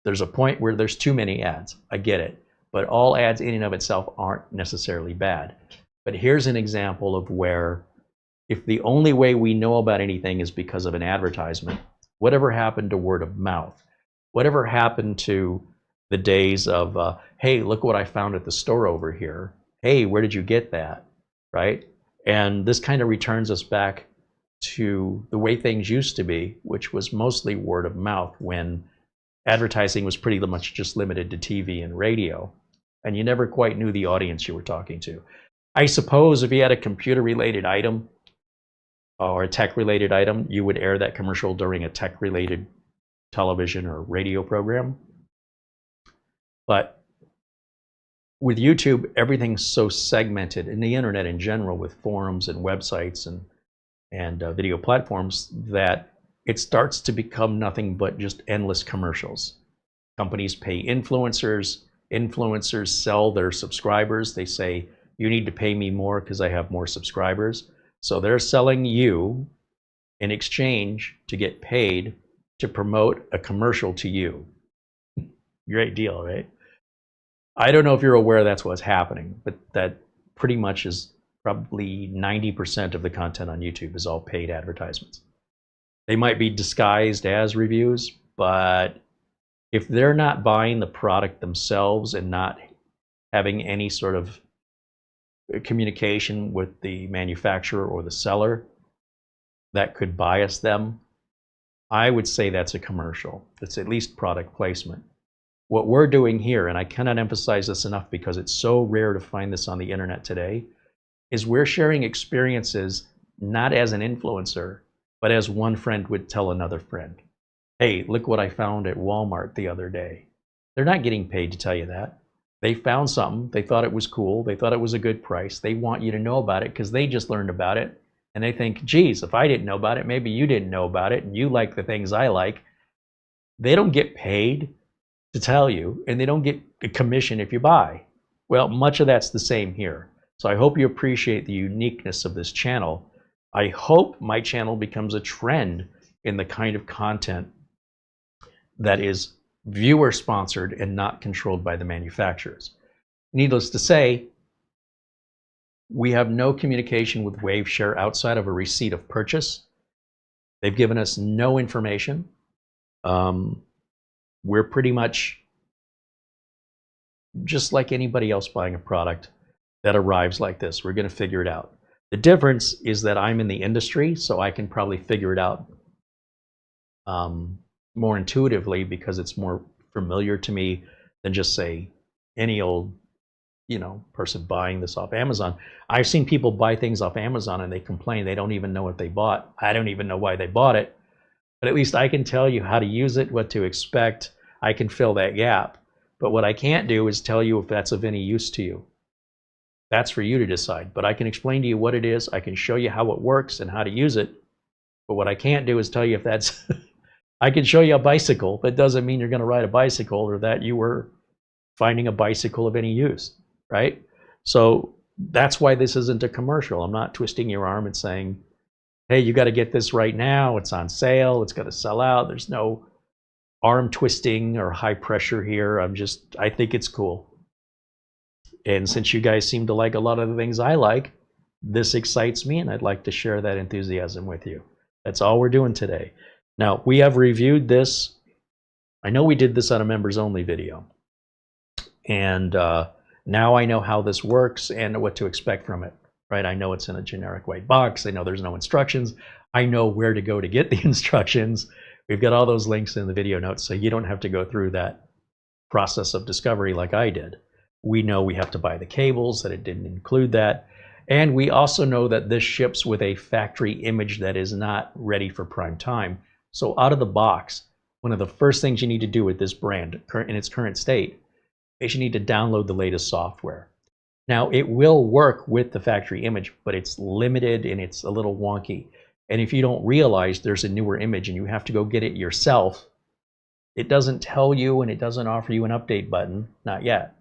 There's a point where there's too many ads. I get it. But all ads in and of itself aren't necessarily bad. But here's an example of where, if the only way we know about anything is because of an advertisement, whatever happened to word of mouth? Whatever happened to the days of, hey, look what I found at the store over here. Hey, where did you get that? Right? And this kind of returns us back to the way things used to be, which was mostly word of mouth, when advertising was pretty much just limited to TV and radio, and you never quite knew the audience you were talking to. I suppose if you had a computer-related item or a tech-related item, you would air that commercial during a tech-related television or radio program. But with YouTube, everything's so segmented, and the internet in general, with forums and websites and video platforms, that it starts to become nothing but just endless commercials. Companies pay influencers. Influencers sell their subscribers. They say, you need to pay me more because I have more subscribers. So they're selling you in exchange to get paid to promote a commercial to you. Great deal, right? I don't know if you're aware that's what's happening, but that pretty much is probably 90% of the content on YouTube is all paid advertisements. They might be disguised as reviews, but if they're not buying the product themselves and not having any sort of communication with the manufacturer or the seller that could bias them, I would say that's a commercial. It's at least product placement. What we're doing here, and I cannot emphasize this enough because it's so rare to find this on the internet today, is we're sharing experiences not as an influencer, but as one friend would tell another friend. Hey, look what I found at Walmart the other day. They're not getting paid to tell you that. They found something, they thought it was cool, they thought it was a good price. They want you to know about it because they just learned about it. And they think, geez, if I didn't know about it, maybe you didn't know about it, and you like the things I like. They don't get paid to tell you, and they don't get a commission if you buy. Well, much of that's the same here. So I hope you appreciate the uniqueness of this channel. I hope my channel becomes a trend in the kind of content that is viewer sponsored and not controlled by the manufacturers. Needless to say, we have no communication with Waveshare outside of a receipt of purchase. They've given us no information. We're pretty much just like anybody else buying a product that arrives like this. We're going to figure it out. The difference is that I'm in the industry, so I can probably figure it out more intuitively because it's more familiar to me than just say any old, person buying this off Amazon. I've seen people buy things off Amazon and they complain they don't even know what they bought. I don't even know why they bought it, but at least I can tell you how to use it, what to expect. I can fill that gap. But what I can't do is tell you if that's of any use to you. That's for you to decide. But I can explain to you what it is. I can show you how it works and how to use it. But what I can't do is tell you if that's... I can show you a bicycle, but it doesn't mean you're going to ride a bicycle or that you were finding a bicycle of any use, right? So that's why this isn't a commercial. I'm not twisting your arm and saying, hey, you got to get this right now. It's on sale. It's going to sell out. There's no arm twisting or high pressure here. I think it's cool. And since you guys seem to like a lot of the things I like, this excites me and I'd like to share that enthusiasm with you. That's all we're doing today. Now, we have reviewed this. I know we did this on a members only video. And now I know how this works and what to expect from it, right? I know it's in a generic white box. I know there's no instructions. I know where to go to get the instructions. We've got all those links in the video notes, so you don't have to go through that process of discovery like I did. We know we have to buy the cables, that it didn't include that. And we also know that this ships with a factory image that is not ready for prime time. So out of the box, one of the first things you need to do with this brand in its current state is you need to download the latest software. Now, it will work with the factory image, but it's limited and it's a little wonky. And if you don't realize there's a newer image and you have to go get it yourself, it doesn't tell you and it doesn't offer you an update button, not yet.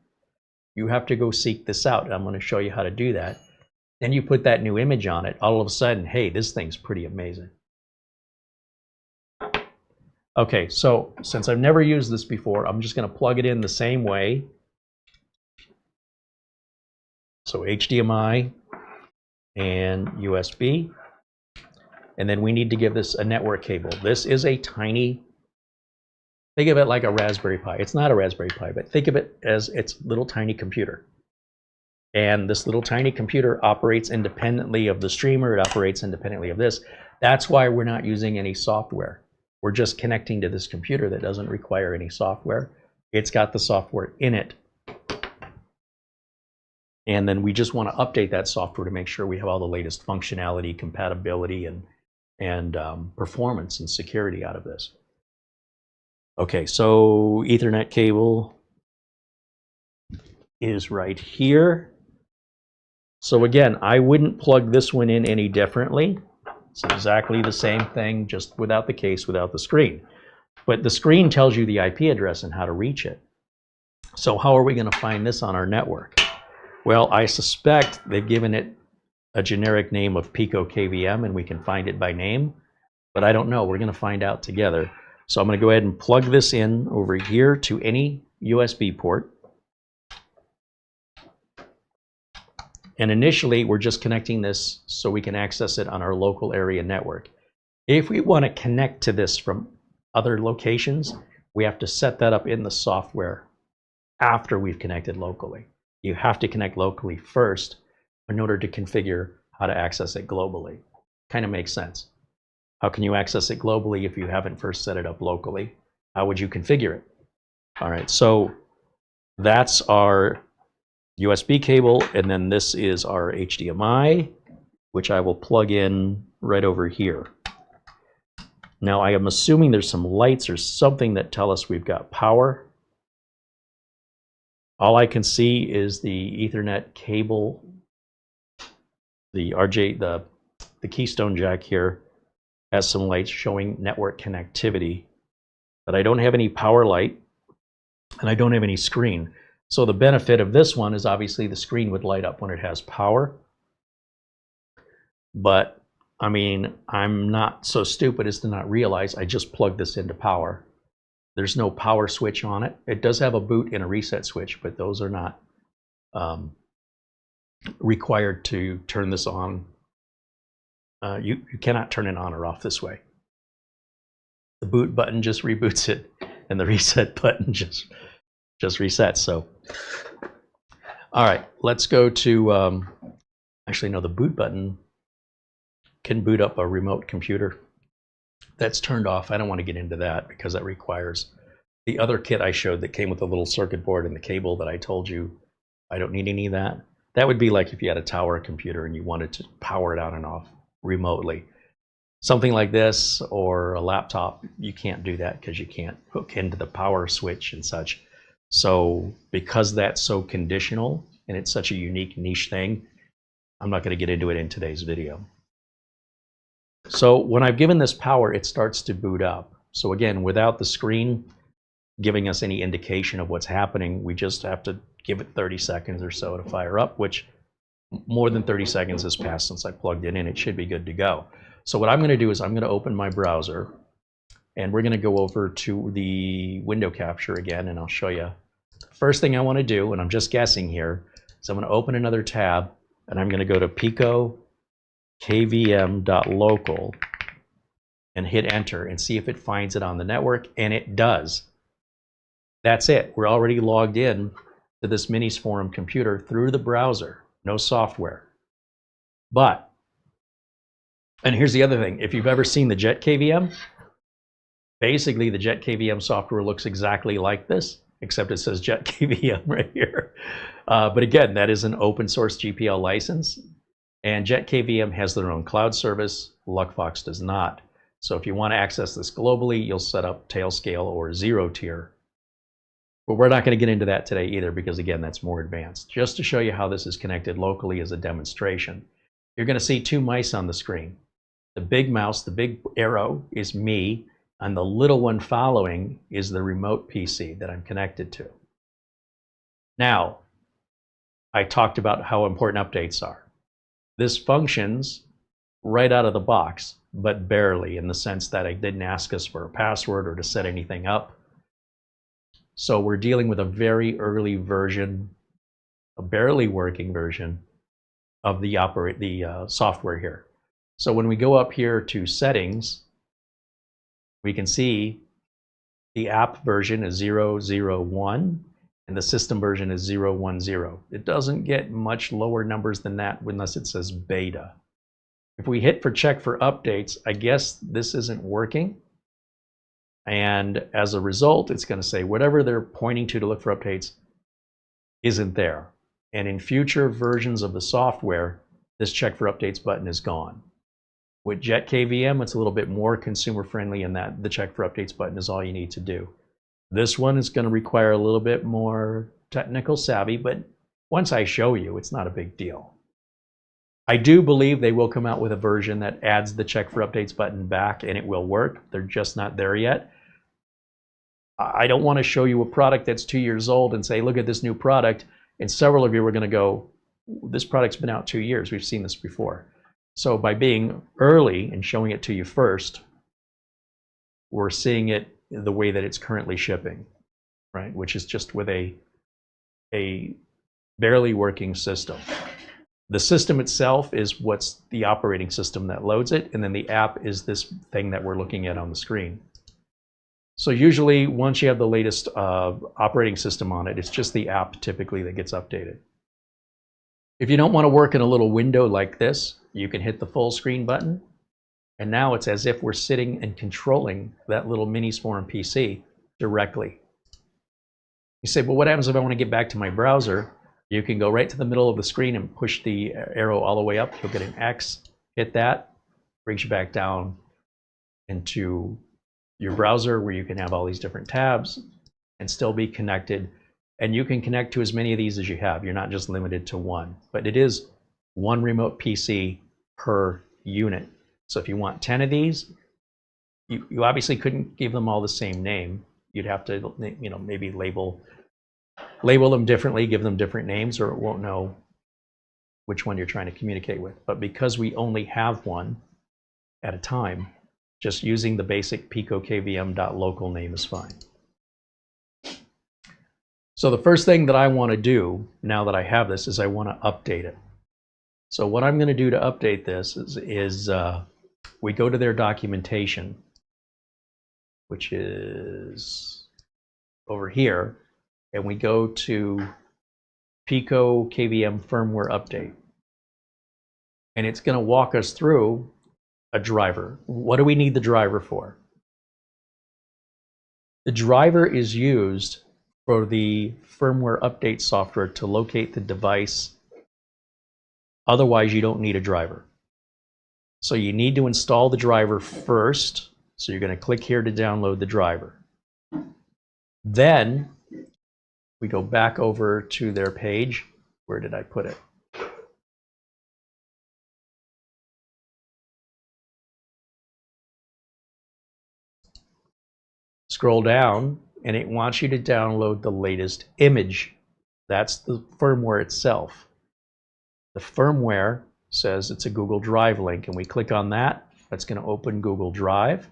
You have to go seek this out. I'm going to show you how to do that. Then you put that new image on it, all of a sudden, hey, this thing's pretty amazing. Okay, so since I've never used this before, I'm just going to plug it in the same way. So HDMI and USB. And then we need to give this a network cable. This is a tiny, think of it like a Raspberry Pi. It's not a Raspberry Pi, but think of it as its little tiny computer. And this little tiny computer operates independently of the streamer. It operates independently of this. That's why we're not using any software. We're just connecting to this computer that doesn't require any software. It's got the software in it. And then we just want to update that software to make sure we have all the latest functionality, compatibility, and performance and security out of this. Okay, so Ethernet cable is right here. So again, I wouldn't plug this one in any differently. It's exactly the same thing, just without the case, without the screen. But the screen tells you the IP address and how to reach it. So how are we going to find this on our network? Well, I suspect they've given it a generic name of Pico KVM and we can find it by name, but I don't know. We're going to find out together. So I'm going to go ahead and plug this in over here to any USB port. And initially, we're just connecting this so we can access it on our local area network. If we want to connect to this from other locations, we have to set that up in the software after we've connected locally. You have to connect locally first in order to configure how to access it globally. Kind of makes sense. How can you access it globally if you haven't first set it up locally? How would you configure it? All right, so that's our USB cable, and then this is our HDMI, which I will plug in right over here. Now, I am assuming there's some lights or something that tell us we've got power. All I can see is the Ethernet cable, the the Keystone jack here has some lights showing network connectivity, but I don't have any power light and I don't have any screen. So the benefit of this one is obviously the screen would light up when it has power, but I mean, I'm not so stupid as to not realize I just plugged this into power. There's no power switch on it. It does have a boot and a reset switch, but those are not required to turn this on. You cannot turn it on or off this way. The boot button just reboots it, and the reset button just resets. So, all right, let's go to, actually no, the boot button can boot up a remote computer. That's turned off. I don't want to get into that because that requires the other kit I showed that came with a little circuit board and the cable that I told you I don't need any of that. That would be like if you had a tower computer and you wanted to power it on and off remotely. Something like this or a laptop, you can't do that because you can't hook into the power switch and such. So because that's so conditional and it's such a unique niche thing, I'm not going to get into it in today's video. So when I've given this power, it starts to boot up. So again, without the screen giving us any indication of what's happening, we just have to give it 30 seconds or so to fire up, which more than 30 seconds has passed since I plugged it in. It should be good to go. So what I'm going to do is I'm going to open my browser and we're going to go over to the window capture again, and I'll show you. First thing I want to do, and I'm just guessing here, is I'm going to open another tab and I'm going to go to PicoKVM.local and hit enter and see if it finds it on the network, and it does. That's it. We're already logged in to this Minis Forum computer through the browser. No software. But, and here's the other thing. If you've ever seen the Jet KVM, basically the Jet KVM software looks exactly like this, except it says Jet KVM right here. But again, that is an open source GPL license. And Jet KVM has their own cloud service. Luckfox does not. So if you want to access this globally, you'll set up Tailscale or zero tier. But we're not going to get into that today either because, again, that's more advanced. Just to show you how this is connected locally as a demonstration, you're going to see two mice on the screen. The big mouse, the big arrow, is me, and the little one following is the remote PC that I'm connected to. Now, I talked about how important updates are. This functions right out of the box, but barely, in the sense that it didn't ask us for a password or to set anything up. So we're dealing with a very early version, a barely working version of the software here. So when we go up here to settings, we can see the app version is 001 and the system version is 010. It doesn't get much lower numbers than that unless it says beta. If we hit for check for updates, I guess this isn't working. And as a result, it's going to say whatever they're pointing to look for updates isn't there. And in future versions of the software, this check for updates button is gone. With Jet KVM, it's a little bit more consumer friendly in that the check for updates button is all you need to do. This one is going to require a little bit more technical savvy, but once I show you, it's not a big deal. I do believe they will come out with a version that adds the check for updates button back and it will work. They're just not there yet. I don't want to show you a product that's 2 years old and say, look at this new product. And several of you are going to go, this product's been out 2 years. We've seen this before. So by being early and showing it to you first, we're seeing it the way that it's currently shipping, right? Which is just with a barely working system. The system itself is what's the operating system that loads it, and then the app is this thing that we're looking at on the screen. So usually once you have the latest operating system on it, it's just the app typically that gets updated. If you don't want to work in a little window like this, you can hit the full screen button, and now it's as if we're sitting and controlling that little Minis Forum PC directly. You say, well, what happens if I want to get back to my browser? You can go right to the middle of the screen and push the arrow all the way up. You'll get an X, hit that, brings you back down into your browser where you can have all these different tabs and still be connected. And you can connect to as many of these as you have. You're not just limited to one, but it is one remote PC per unit. So if you want 10 of these, you obviously couldn't give them all the same name. You'd have to, you know, maybe label them differently, give them different names, or it won't know which one you're trying to communicate with. But because we only have one, at a time. Just using the basic PicoKVM.local name is fine. So the first thing that I want to do now that I have this is I want to update it. So what I'm going to do to update this is we go to their documentation, which is over here, and we go to Pico KVM firmware update. And it's going to walk us through a driver. What do we need the driver for? The driver is used for the firmware update software to locate the device. Otherwise, you don't need a driver. So you need to install the driver first. So you're going to click here to download the driver. Then we go back over to their page. Where did I put it? Scroll down, and it wants you to download the latest image. That's the firmware itself. The firmware says it's a Google Drive link, and we click on that. That's going to open Google Drive.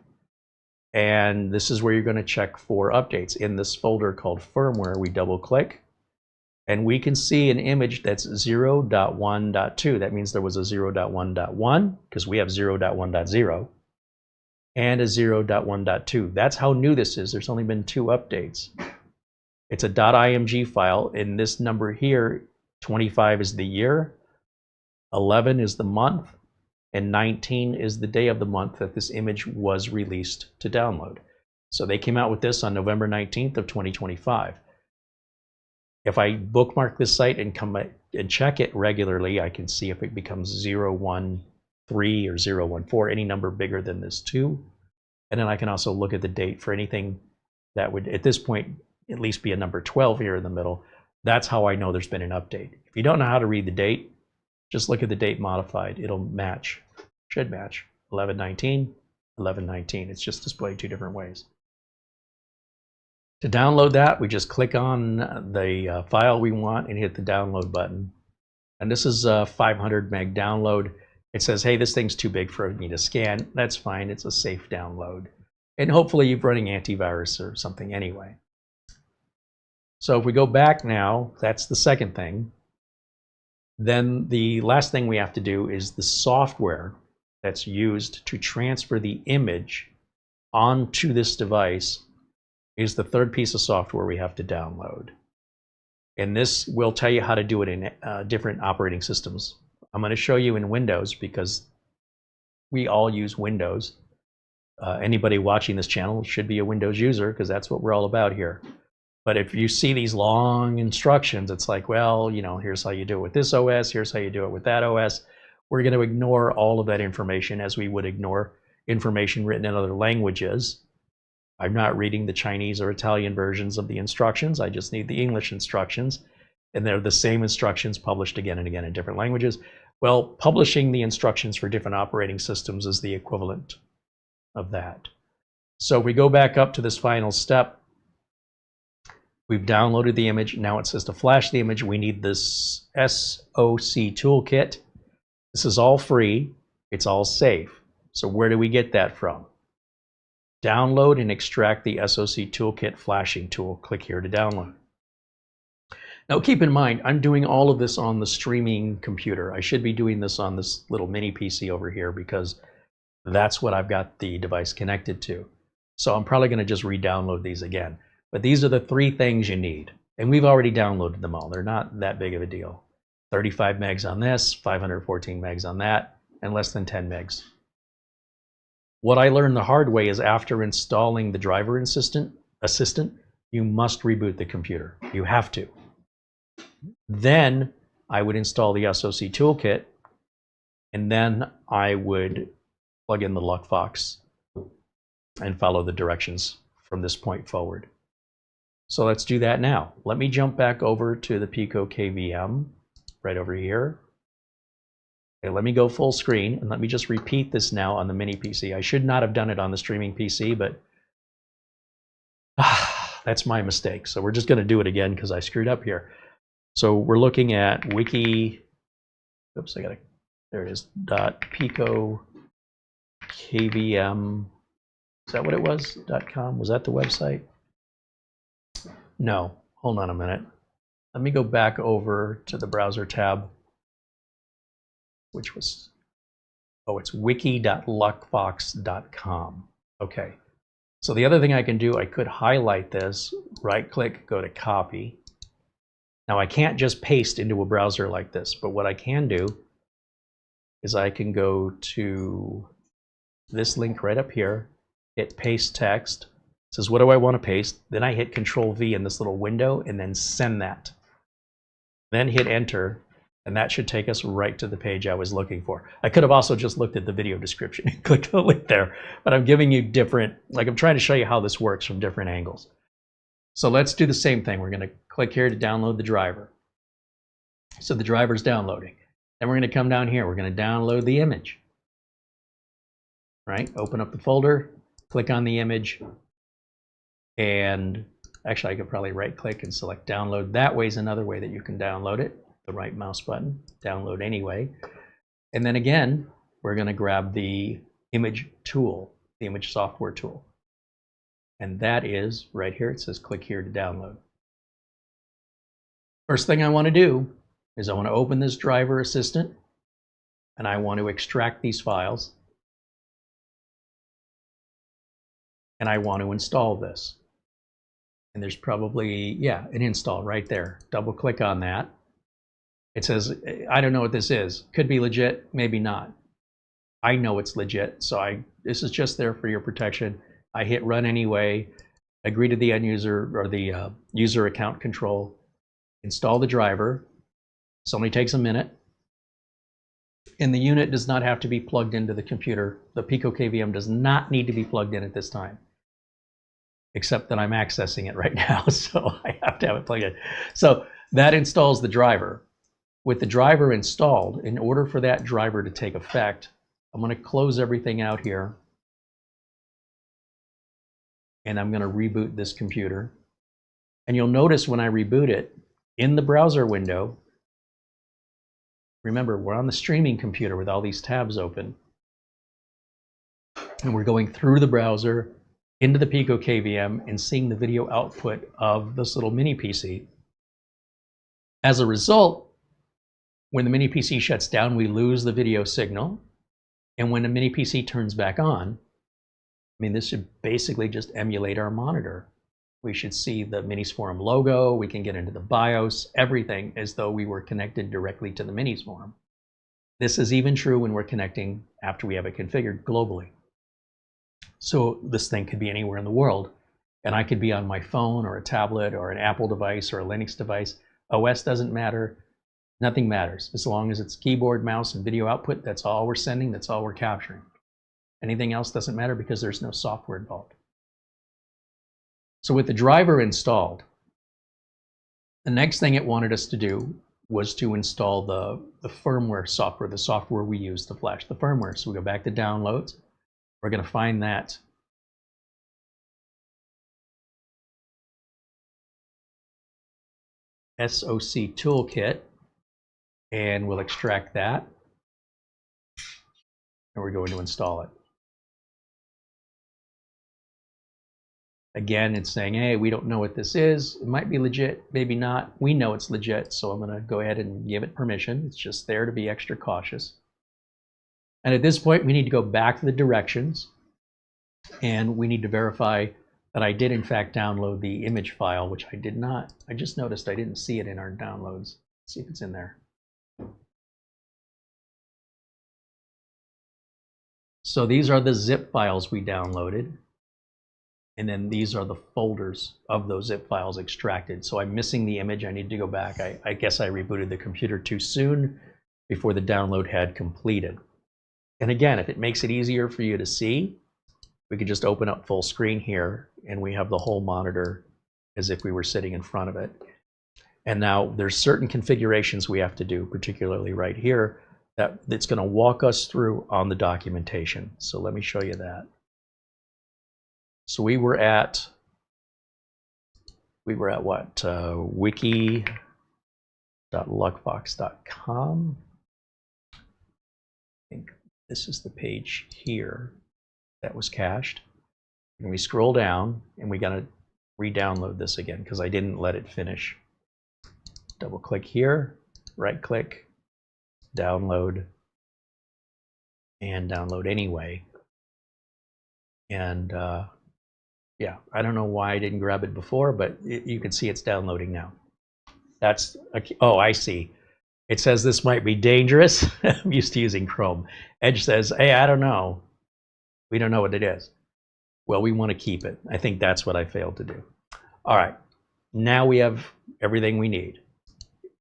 And this is where you're going to check for updates. In this folder called firmware, we double click, and we can see an image that's 0.1.2. That means there was a 0.1.1 because we have 0.1.0 and a 0.1.2. That's how new this is. There's only been 2 updates. It's a .img file, and this number here, 25 is the year, 11 is the month, and 19 is the day of the month that this image was released to download. So they came out with this on November 19th of 2025. If I bookmark this site and come and check it regularly, I can see if it becomes 0.1.3 or 0.1.4, any number bigger than this 2. And then I can also look at the date for anything that would, at this point, at least be a number 12 here in the middle. That's how I know there's been an update. If you don't know how to read the date, just look at the date modified. It'll match, should match, 11/19, 11/19. It's just displayed 2 different ways. To download that, we just click on the file we want and hit the download button. And this is a 500 meg download. It says, hey, this thing's too big for me to scan. That's fine, it's a safe download. And hopefully you're running antivirus or something anyway. So if we go back now, that's the second thing. Then the last thing we have to do is the software that's used to transfer the image onto this device is the third piece of software we have to download. And this will tell you how to do it in different operating systems. I'm going to show you in Windows because we all use Windows. Anybody watching this channel should be a Windows user because that's what we're all about here. But if you see these long instructions, it's like, well, you know, here's how you do it with this OS, here's how you do it with that OS. We're going to ignore all of that information as we would ignore information written in other languages. I'm not reading the Chinese or Italian versions of the instructions. I just need the English instructions. And they're the same instructions published again and again in different languages. Well, publishing the instructions for different operating systems is the equivalent of that. So if we go back up to this final step, we've downloaded the image. Now it says to flash the image, we need this SoC toolkit. This is all free. It's all safe. So where do we get that from? Download and extract the SoC toolkit flashing tool. Click here to download. Now keep in mind, I'm doing all of this on the streaming computer. I should be doing this on this little mini PC over here because that's what I've got the device connected to. So I'm probably going to just re-download these again. But these are the 3 things you need. And we've already downloaded them all. They're not that big of a deal. 35 megs on this, 514 megs on that, and less than 10 megs. What I learned the hard way is after installing the driver assistant, you must reboot the computer. You have to. Then I would install the SoC toolkit, and then I would plug in the Luckfox and follow the directions from this point forward. So let's do that now. Let me jump back over to the Pico KVM right over here. Okay, let me go full screen and let me just repeat this now on the mini PC. I should not have done it on the streaming PC, but that's my mistake. So we're just going to do it again because I screwed up here. So we're looking at wiki, oops, there it is, .pico KVM. Is that what it was? .com? Was that the website? No. Hold on a minute. Let me go back over to the browser tab, which was, oh, it's wiki.luckfox.com. Okay. So the other thing I can do, I could highlight this, right-click, go to copy. Now I can't just paste into a browser like this, but what I can do is I can go to this link right up here, hit paste text. It says, what do I want to paste? Then I hit Control V in this little window and then send that. Then hit enter, and that should take us right to the page I was looking for. I could have also just looked at the video description and clicked the link there, but I'm giving you different, like I'm trying to show you how this works from different angles. So let's do the same thing. We're going to click here to download the driver. So the driver's downloading. Then we're going to come down here. We're going to download the image. Right? Open up the folder, click on the image, and actually I could probably right-click and select download. That way is another way that you can download it. The right mouse button, download anyway. And then again, we're going to grab the image tool, the image software tool. And that is right here. It says click here to download. First thing I want to do is I want to open this driver assistant and I want to extract these files. And I want to install this. And there's probably, yeah, an install right there. Double click on that. It says, I don't know what this is. Could be legit, maybe not. I know it's legit, so this is just there for your protection. I hit run anyway, agree to the end user or the user account control, install the driver. This only takes a minute. And the unit does not have to be plugged into the computer. The Pico KVM does not need to be plugged in at this time, except that I'm accessing it right now, so I have to have it plugged in. So that installs the driver. With the driver installed, in order for that driver to take effect, I'm going to close everything out here. And I'm going to reboot this computer. And you'll notice when I reboot it, in the browser window, remember, we're on the streaming computer with all these tabs open. And we're going through the browser, into the Pico KVM, and seeing the video output of this little mini PC. As a result, when the mini PC shuts down, we lose the video signal. And when the mini PC turns back on, I mean, this should basically just emulate our monitor. We should see the Minis Forum logo. We can get into the BIOS, everything as though we were connected directly to the Minis Forum. This is even true when we're connecting after we have it configured globally. So this thing could be anywhere in the world. And I could be on my phone or a tablet or an Apple device or a Linux device. OS doesn't matter. Nothing matters. As long as it's keyboard, mouse, and video output, that's all we're sending, that's all we're capturing. Anything else doesn't matter because there's no software involved. So with the driver installed, the next thing it wanted us to do was to install the firmware software, the software we use to flash the firmware. So we go back to downloads. We're going to find that SoC toolkit, and we'll extract that. And we're going to install it. Again, it's saying, hey, we don't know what this is. It might be legit, maybe not. We know it's legit, so I'm going to go ahead and give it permission. It's just there to be extra cautious. And at this point, we need to go back to the directions, and we need to verify that I did, in fact, download the image file, which I did not. I just noticed I didn't see it in our downloads. Let's see if it's in there. So these are the zip files we downloaded. And then these are the folders of those zip files extracted. So I'm missing the image. I need to go back. I guess I rebooted the computer too soon before the download had completed. And again, if it makes it easier for you to see, we could just open up full screen here and we have the whole monitor as if we were sitting in front of it. And now there's certain configurations we have to do, particularly right here, that's going to walk us through on the documentation. So let me show you that. So we were at what? Wiki.luckfox.com. I think this is the page here that was cached. And we scroll down, and we got to re-download this again because I didn't let it finish. Double click here, right click, download, and download anyway. And yeah, I don't know why I didn't grab it before, but you can see it's downloading now. That's oh, I see. It says this might be dangerous. I'm used to using Chrome. Edge says, hey, I don't know. We don't know what it is. Well, we want to keep it. I think that's what I failed to do. All right, now we have everything we need.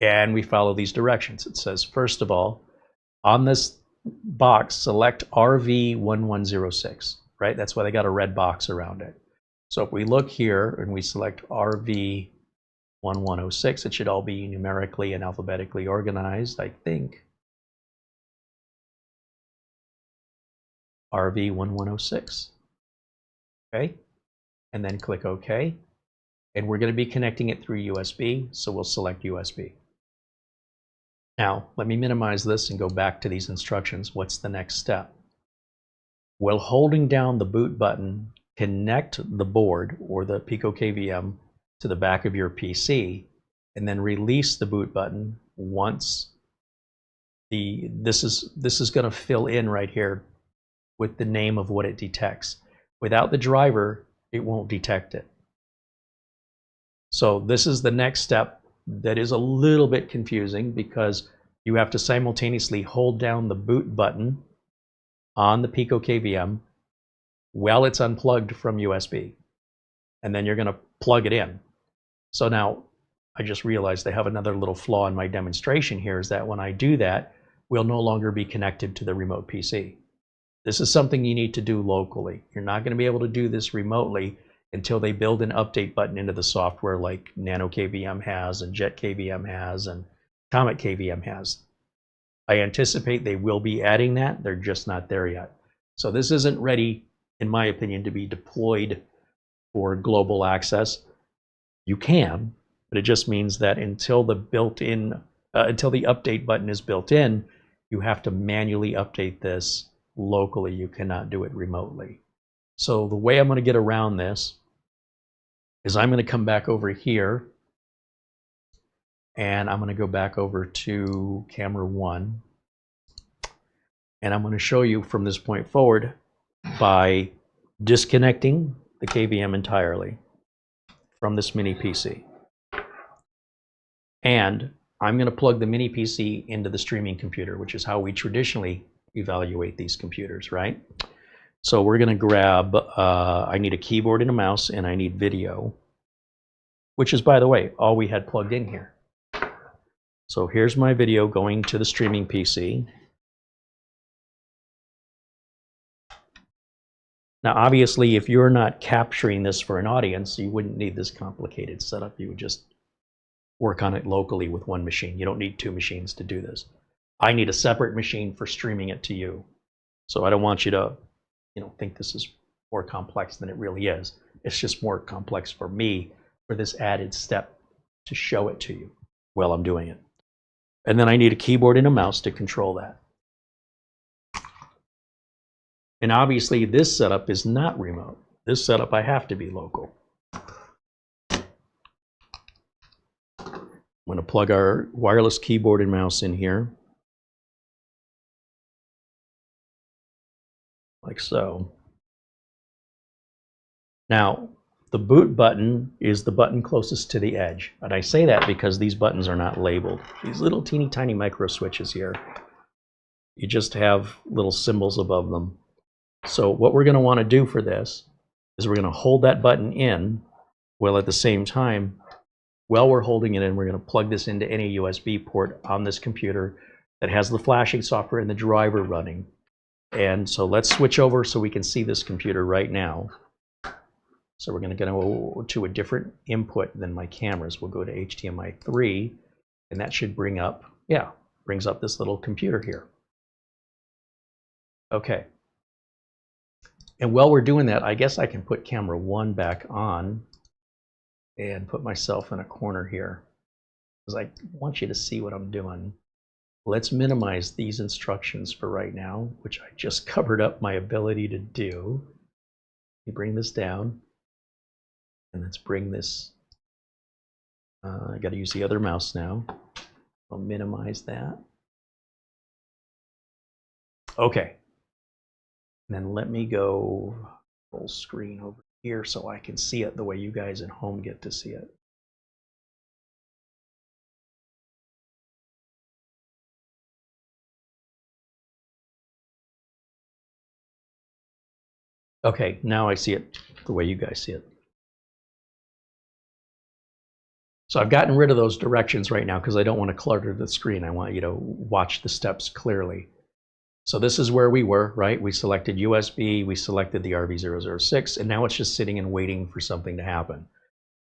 And we follow these directions. It says, first of all, on this box, select RV1106, right? That's why they got a red box around it. So if we look here and we select RV1106, it should all be numerically and alphabetically organized, I think. RV1106. Okay, and then click OK. And we're going to be connecting it through USB, so we'll select USB. Now, let me minimize this and go back to these instructions. What's the next step? While holding down the boot button, connect the board or the Pico KVM to the back of your PC, and then release the boot button once this is going to fill in right here with the name of what it detects. Without the driver, it won't detect it. So this is the next step that is a little bit confusing because you have to simultaneously hold down the boot button on the Pico KVM while it's unplugged from USB. And then you're going to plug it in. So now I just realized I have another little flaw in my demonstration here, is that when I do that, we'll no longer be connected to the remote PC. This is something you need to do locally. You're not going to be able to do this remotely until they build an update button into the software like Nano KVM has and Jet KVM has and Comet KVM has. I anticipate they will be adding that. They're just not there yet. So this isn't ready, in my opinion, to be deployed for global access. You can, but it just means that until the until the update button is built in, you have to manually update this locally. You cannot do it remotely. So the way I'm going to get around this is I'm going to come back over here, and I'm going to go back over to camera 1, and I'm going to show you from this point forward by disconnecting the KVM entirely from this mini PC. And I'm going to plug the mini PC into the streaming computer, which is how we traditionally evaluate these computers, right? So we're going to grab, I need a keyboard and a mouse, and I need video, which is, by the way, all we had plugged in here. So here's my video going to the streaming PC. Now, obviously, if you're not capturing this for an audience, you wouldn't need this complicated setup. You would just work on it locally with one machine. You don't need 2 machines to do this. I need a separate machine for streaming it to you. So I don't want you to think this is more complex than it really is. It's just more complex for me for this added step to show it to you while I'm doing it. And then I need a keyboard and a mouse to control that. And obviously this setup is not remote. This setup I have to be local. I'm going to plug our wireless keyboard and mouse in here. Like so. Now, the boot button is the button closest to the edge. And I say that because these buttons are not labeled. These little teeny tiny micro switches here, you just have little symbols above them. So what we're going to want to do for this is we're going to hold that button in, while at the same time, while we're holding it in, we're going to plug this into any USB port on this computer that has the flashing software and the driver running. And so let's switch over so we can see this computer right now. So we're going to go to a different input than my cameras. We'll go to HDMI 3, and that should bring up, brings up this little computer here. Okay. And while we're doing that, I guess I can put camera 1 back on and put myself in a corner here, because I want you to see what I'm doing. Let's minimize these instructions for right now, which I just covered up my ability to do. You bring this down, and let's bring this. I got to use the other mouse now. I'll minimize that. Okay. And then let me go full screen over here so I can see it the way you guys at home get to see it. Okay, now I see it the way you guys see it. So I've gotten rid of those directions right now because I don't want to clutter the screen. I want you to watch the steps clearly. So this is where we were, right? We selected USB, we selected the RV006, and now it's just sitting and waiting for something to happen.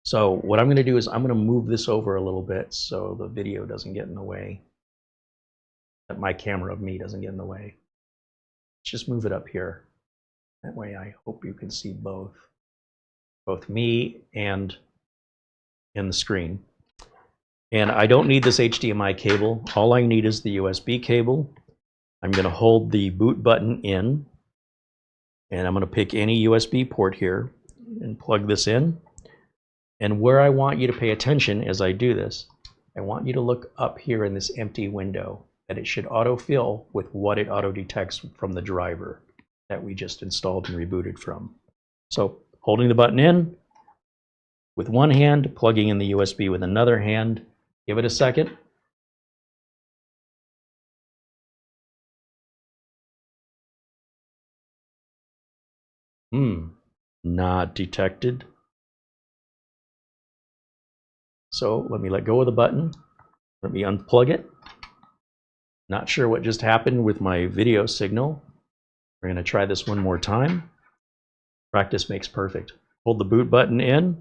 So what I'm going to do is I'm going to move this over a little bit so the video doesn't get in the way, that my camera of me doesn't get in the way. Let's just move it up here. That way I hope you can see both me and in the screen. And I don't need this HDMI cable. All I need is the USB cable. I'm going to hold the boot button in, and I'm going to pick any USB port here and plug this in. And where I want you to pay attention as I do this, I want you to look up here in this empty window, that it should autofill with what it auto detects from the driver that we just installed and rebooted from. So holding the button in with one hand, plugging in the USB with another hand. Give it a second. Not detected. So let me let go of the button. Let me unplug it. Not sure what just happened with my video signal. We're going to try this one more time. Practice makes perfect. Hold the boot button in.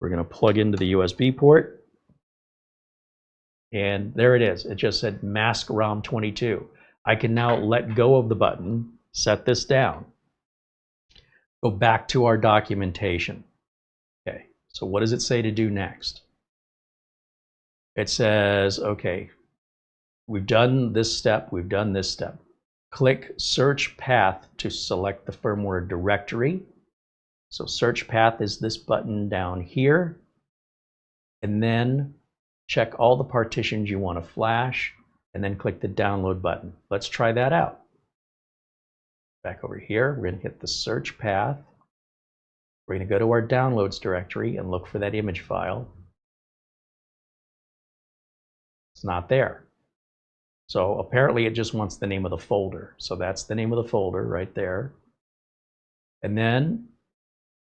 We're going to plug into the USB port. And there it is. It just said mask ROM 22. I can now let go of the button, set this down. Go back to our documentation. Okay, so what does it say to do next? It says, okay, we've done this step, we've done this step. Click search path to select the firmware directory. So search path is this button down here. And then check all the partitions you want to flash, and then click the download button. Let's try that out. Back over here, we're going to hit the search path. We're going to go to our downloads directory and look for that image file. It's not there. So apparently it just wants the name of the folder. So that's the name of the folder right there. And then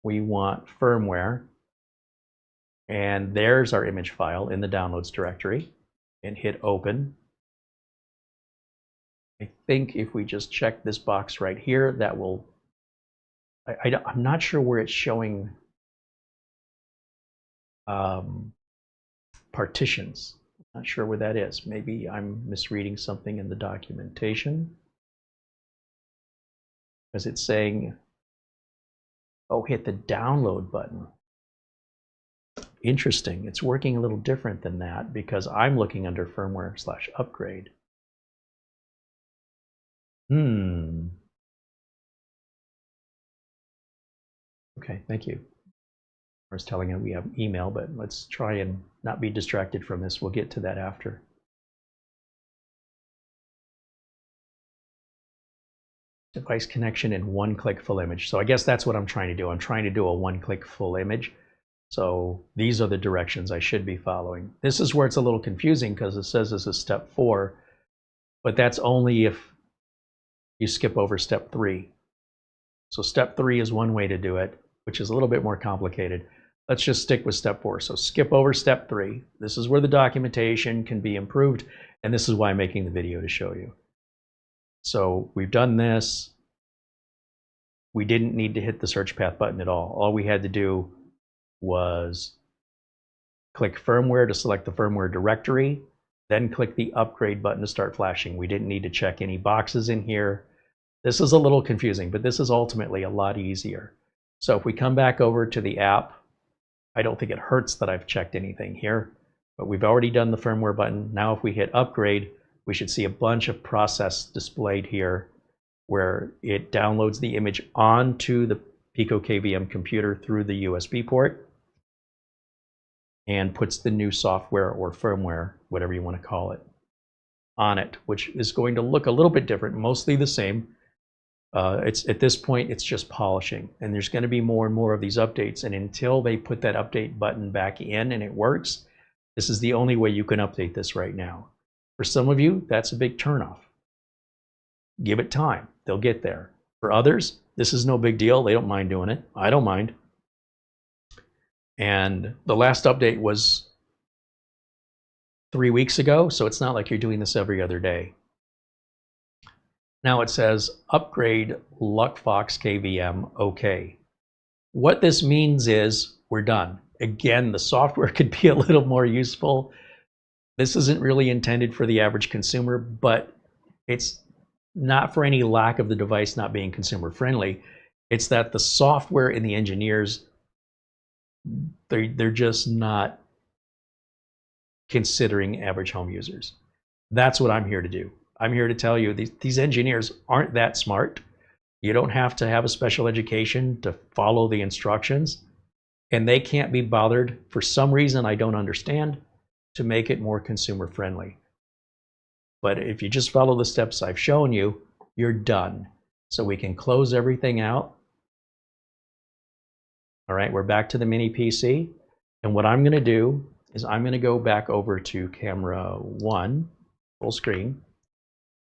we want firmware. And there's our image file in the downloads directory. And hit open. I think if we just check this box right here, that will... I'm not sure where it's showing partitions. Not sure where that is. Maybe I'm misreading something in the documentation. Because it's saying, oh, hit the download button. Interesting. It's working a little different than that because I'm looking under firmware/upgrade. Okay, thank you. I was telling him we have email, but let's try and not be distracted from this. We'll get to that after. Device connection and one-click full image. So I guess that's what I'm trying to do. I'm trying to do a one-click full image. So these are the directions I should be following. This is where it's a little confusing because it says this is step 4, but that's only if you skip over step 3. So step 3 is one way to do it, which is a little bit more complicated. Let's just stick with step 4. So skip over step 3. This is where the documentation can be improved, and this is why I'm making the video to show you. So we've done this. We didn't need to hit the search path button at all. All we had to do was click firmware to select the firmware directory, then click the upgrade button to start flashing. We didn't need to check any boxes in here. This is a little confusing, but this is ultimately a lot easier. So if we come back over to the app, I don't think it hurts that I've checked anything here, but we've already done the firmware button. Now if we hit upgrade, we should see a bunch of process displayed here where it downloads the image onto the Pico KVM computer through the USB port and puts the new software or firmware, whatever you want to call it, on it, which is going to look a little bit different, mostly the same. It's at this point, it's just polishing, and there's going to be more and more of these updates. And until they put that update button back in and it works, this is the only way you can update this right now. For some of you, that's a big turnoff. Give it time. They'll get there. For others, this is no big deal. They don't mind doing it. I don't mind. And the last update was 3 weeks ago, so it's not like you're doing this every other day. Now it says upgrade Luckfox KVM OK. What this means is we're done. Again, the software could be a little more useful. This isn't really intended for the average consumer, but it's not for any lack of the device not being consumer friendly. It's that the software and the engineers, they're just not considering average home users. That's what I'm here to do. I'm here to tell you these engineers aren't that smart. You don't have to have a special education to follow the instructions, and they can't be bothered, for some reason I don't understand, to make it more consumer friendly. But if you just follow the steps I've shown you, you're done. So we can close everything out. All right, we're back to the mini PC. And what I'm going to do is I'm going to go back over to camera 1, full screen.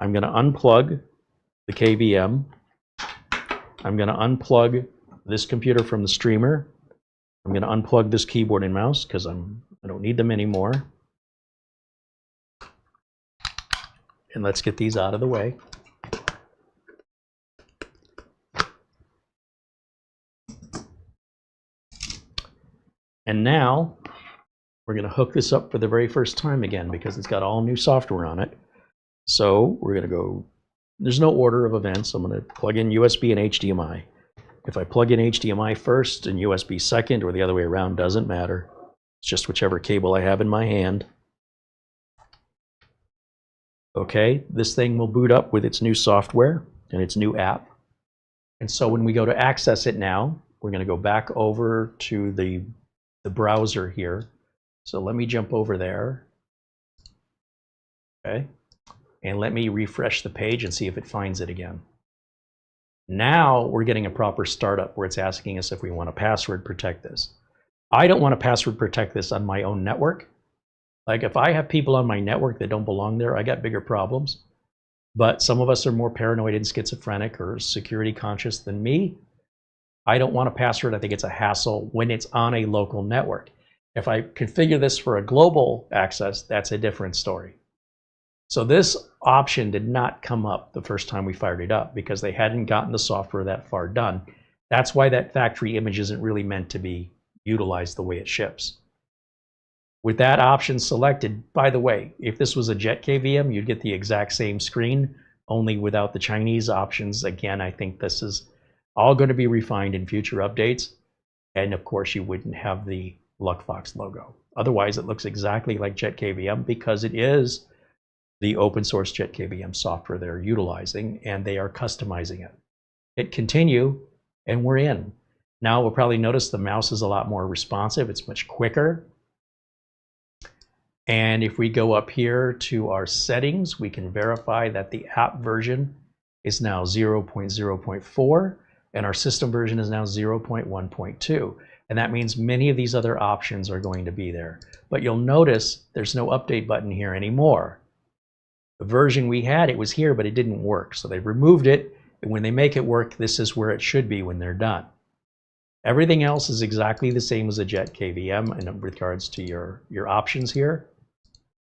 I'm going to unplug the KVM. I'm going to unplug this computer from the streamer. I'm going to unplug this keyboard and mouse because I don't need them anymore. And let's get these out of the way. And now we're going to hook this up for the very first time again because it's got all new software on it. So we're going to go, there's no order of events. I'm going to plug in USB and HDMI. If I plug in HDMI first and USB second or the other way around, doesn't matter. It's just whichever cable I have in my hand. Okay, this thing will boot up with its new software and its new app. And so when we go to access it now, we're going to go back over to the browser here. So let me jump over there. Okay. And let me refresh the page and see if it finds it again. Now we're getting a proper startup where it's asking us if we want to password protect this. I don't want to password protect this on my own network. Like if I have people on my network that don't belong there, I got bigger problems. But some of us are more paranoid and schizophrenic or security conscious than me. I don't want a password. I think it's a hassle when it's on a local network. If I configure this for a global access, that's a different story. So this option did not come up the first time we fired it up because they hadn't gotten the software that far done. That's why that factory image isn't really meant to be utilized the way it ships. With that option selected, by the way, if this was a Jet KVM, you'd get the exact same screen, only without the Chinese options. Again, I think this is all going to be refined in future updates. And of course, you wouldn't have the Luckfox logo. Otherwise, it looks exactly like Jet KVM because it is the open source Jet KVM software they're utilizing, and they are customizing it. Hit continue, and we're in. Now we'll probably notice the mouse is a lot more responsive. It's much quicker. And if we go up here to our settings, we can verify that the app version is now 0.0.4, and our system version is now 0.1.2. And that means many of these other options are going to be there. But you'll notice there's no update button here anymore. The version we had, it was here, but it didn't work. So they removed it, and when they make it work, this is where it should be when they're done. Everything else is exactly the same as a Jet KVM in regards to your options here.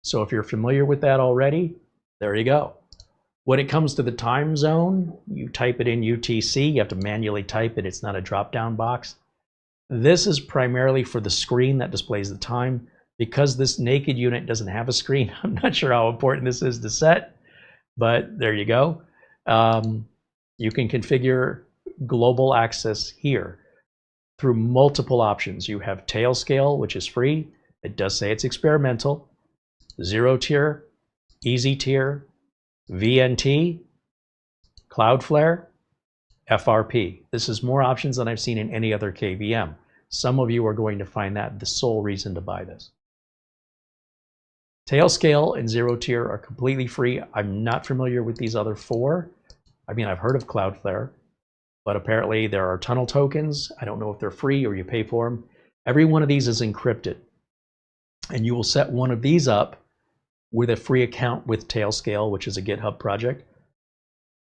So if you're familiar with that already, there you go. When it comes to the time zone, you type it in UTC. You have to manually type it. It's not a drop-down box. This is primarily for the screen that displays the time. Because this naked unit doesn't have a screen, I'm not sure how important this is to set, but there you go. You can configure global access here through multiple options. You have tail scale, which is free. It does say it's experimental. 0 tier, Easy Tier, VNT, Cloudflare, FRP. This is more options than I've seen in any other KVM. Some of you are going to find that the sole reason to buy this. Tailscale and Zero Tier are completely free. I'm not familiar with these other four. I mean, I've heard of Cloudflare, but apparently there are tunnel tokens. I don't know if they're free or you pay for them. Every one of these is encrypted. And you will set one of these up with a free account with Tailscale, which is a GitHub project.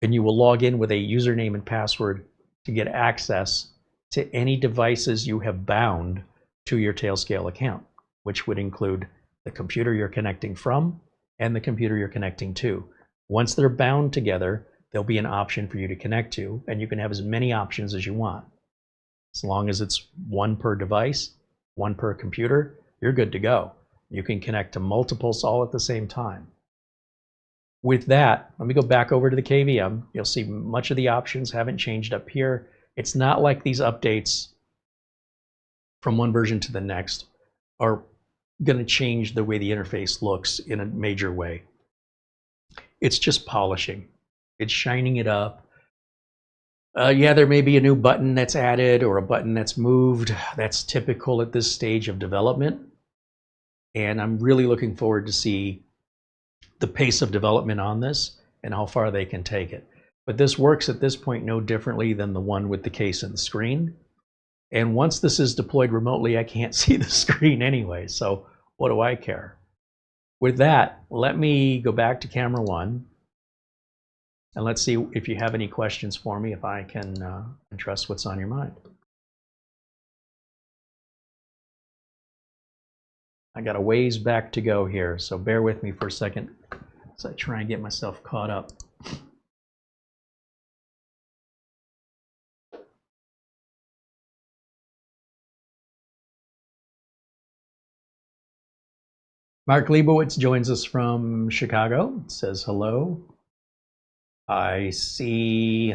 And you will log in with a username and password to get access to any devices you have bound to your Tailscale account, which would include the computer you're connecting from and the computer you're connecting to. Once they're bound together, there'll be an option for you to connect to, and you can have as many options as you want. As long as it's one per device, one per computer, you're good to go. You can connect to multiples all at the same time. With that, let me go back over to the KVM. You'll see much of the options haven't changed up here. It's not like these updates from one version to the next are going to change the way the interface looks in a major way. It's just polishing. It's shining it up. Yeah, there may be a new button that's added or a button that's moved. That's typical at this stage of development. And I'm really looking forward to see the pace of development on this and how far they can take it. But this works at this point no differently than the one with the case and the screen. And once this is deployed remotely, I can't see the screen anyway, so what do I care? With that, let me go back to camera one, and let's see if you have any questions for me, if I can address what's on your mind. I got a ways back to go here, so bear with me for a second as I try and get myself caught up. Mark Leibowitz joins us from Chicago, says hello. I see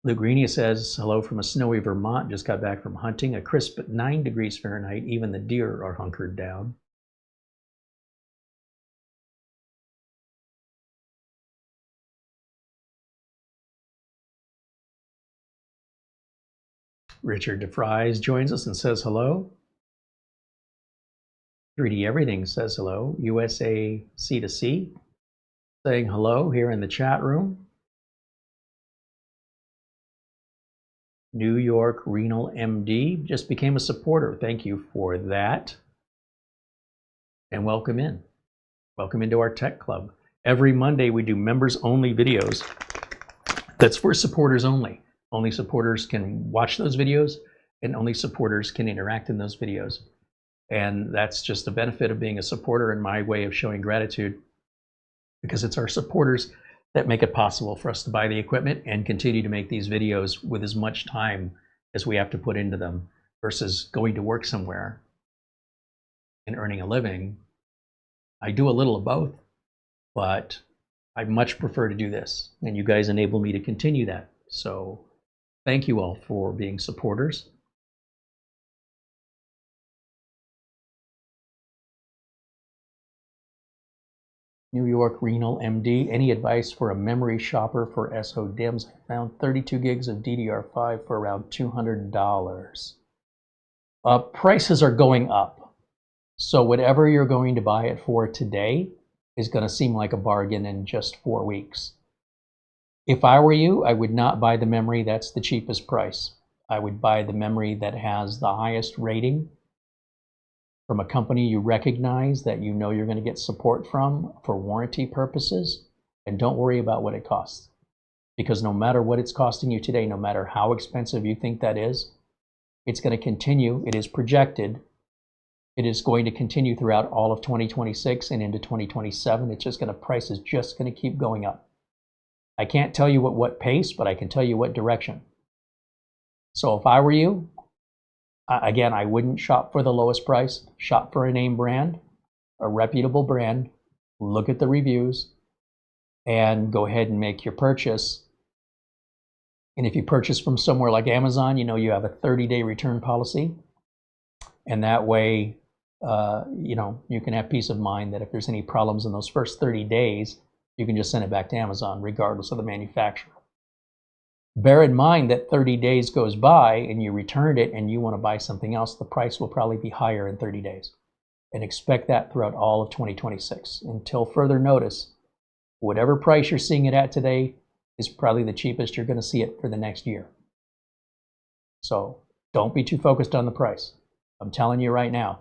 Lou Greenia says hello from a snowy Vermont, just got back from hunting, a crisp 9 degrees Fahrenheit, even the deer are hunkered down. Richard DeFries joins us and says hello. 3D Everything says hello. USA C2C saying hello here in the chat room. New York Renal MD just became a supporter. Thank you for that. And welcome in. Welcome into our tech club. Every Monday we do members only videos. That's for supporters only. Only supporters can watch those videos and only supporters can interact in those videos. And that's just the benefit of being a supporter and my way of showing gratitude, because it's our supporters that make it possible for us to buy the equipment and continue to make these videos with as much time as we have to put into them versus going to work somewhere and earning a living. I do a little of both, but I much prefer to do this, and you guys enable me to continue that. So thank you all for being supporters. New York Renal MD, any advice for a memory shopper for SODIMMs? I found 32 gigs of DDR5 for around $200. Prices are going up. So whatever you're going to buy it for today is going to seem like a bargain in just 4 weeks. If I were you, I would not buy the memory that's the cheapest price. I would buy the memory that has the highest rating from a company you recognize, that you know you're going to get support from for warranty purposes, and don't worry about what it costs. Because no matter what it's costing you today, no matter how expensive you think that is, it's going to continue. It is projected. It is going to continue throughout all of 2026 and into 2027. It's just going to, price is just going to keep going up. I can't tell you what pace, but I can tell you what direction. So if I were you, again, I wouldn't shop for the lowest price. Shop for a name brand, a reputable brand. Look at the reviews and go ahead and make your purchase. And if you purchase from somewhere like Amazon, you know you have a 30-day return policy. And that way, you know, you can have peace of mind that if there's any problems in those first 30 days, you can just send it back to Amazon regardless of the manufacturer. Bear in mind that 30 days goes by and you returned it and you want to buy something else, the price will probably be higher in 30 days. And expect that throughout all of 2026. Until further notice, whatever price you're seeing it at today is probably the cheapest you're going to see it for the next year. So don't be too focused on the price. I'm telling you right now.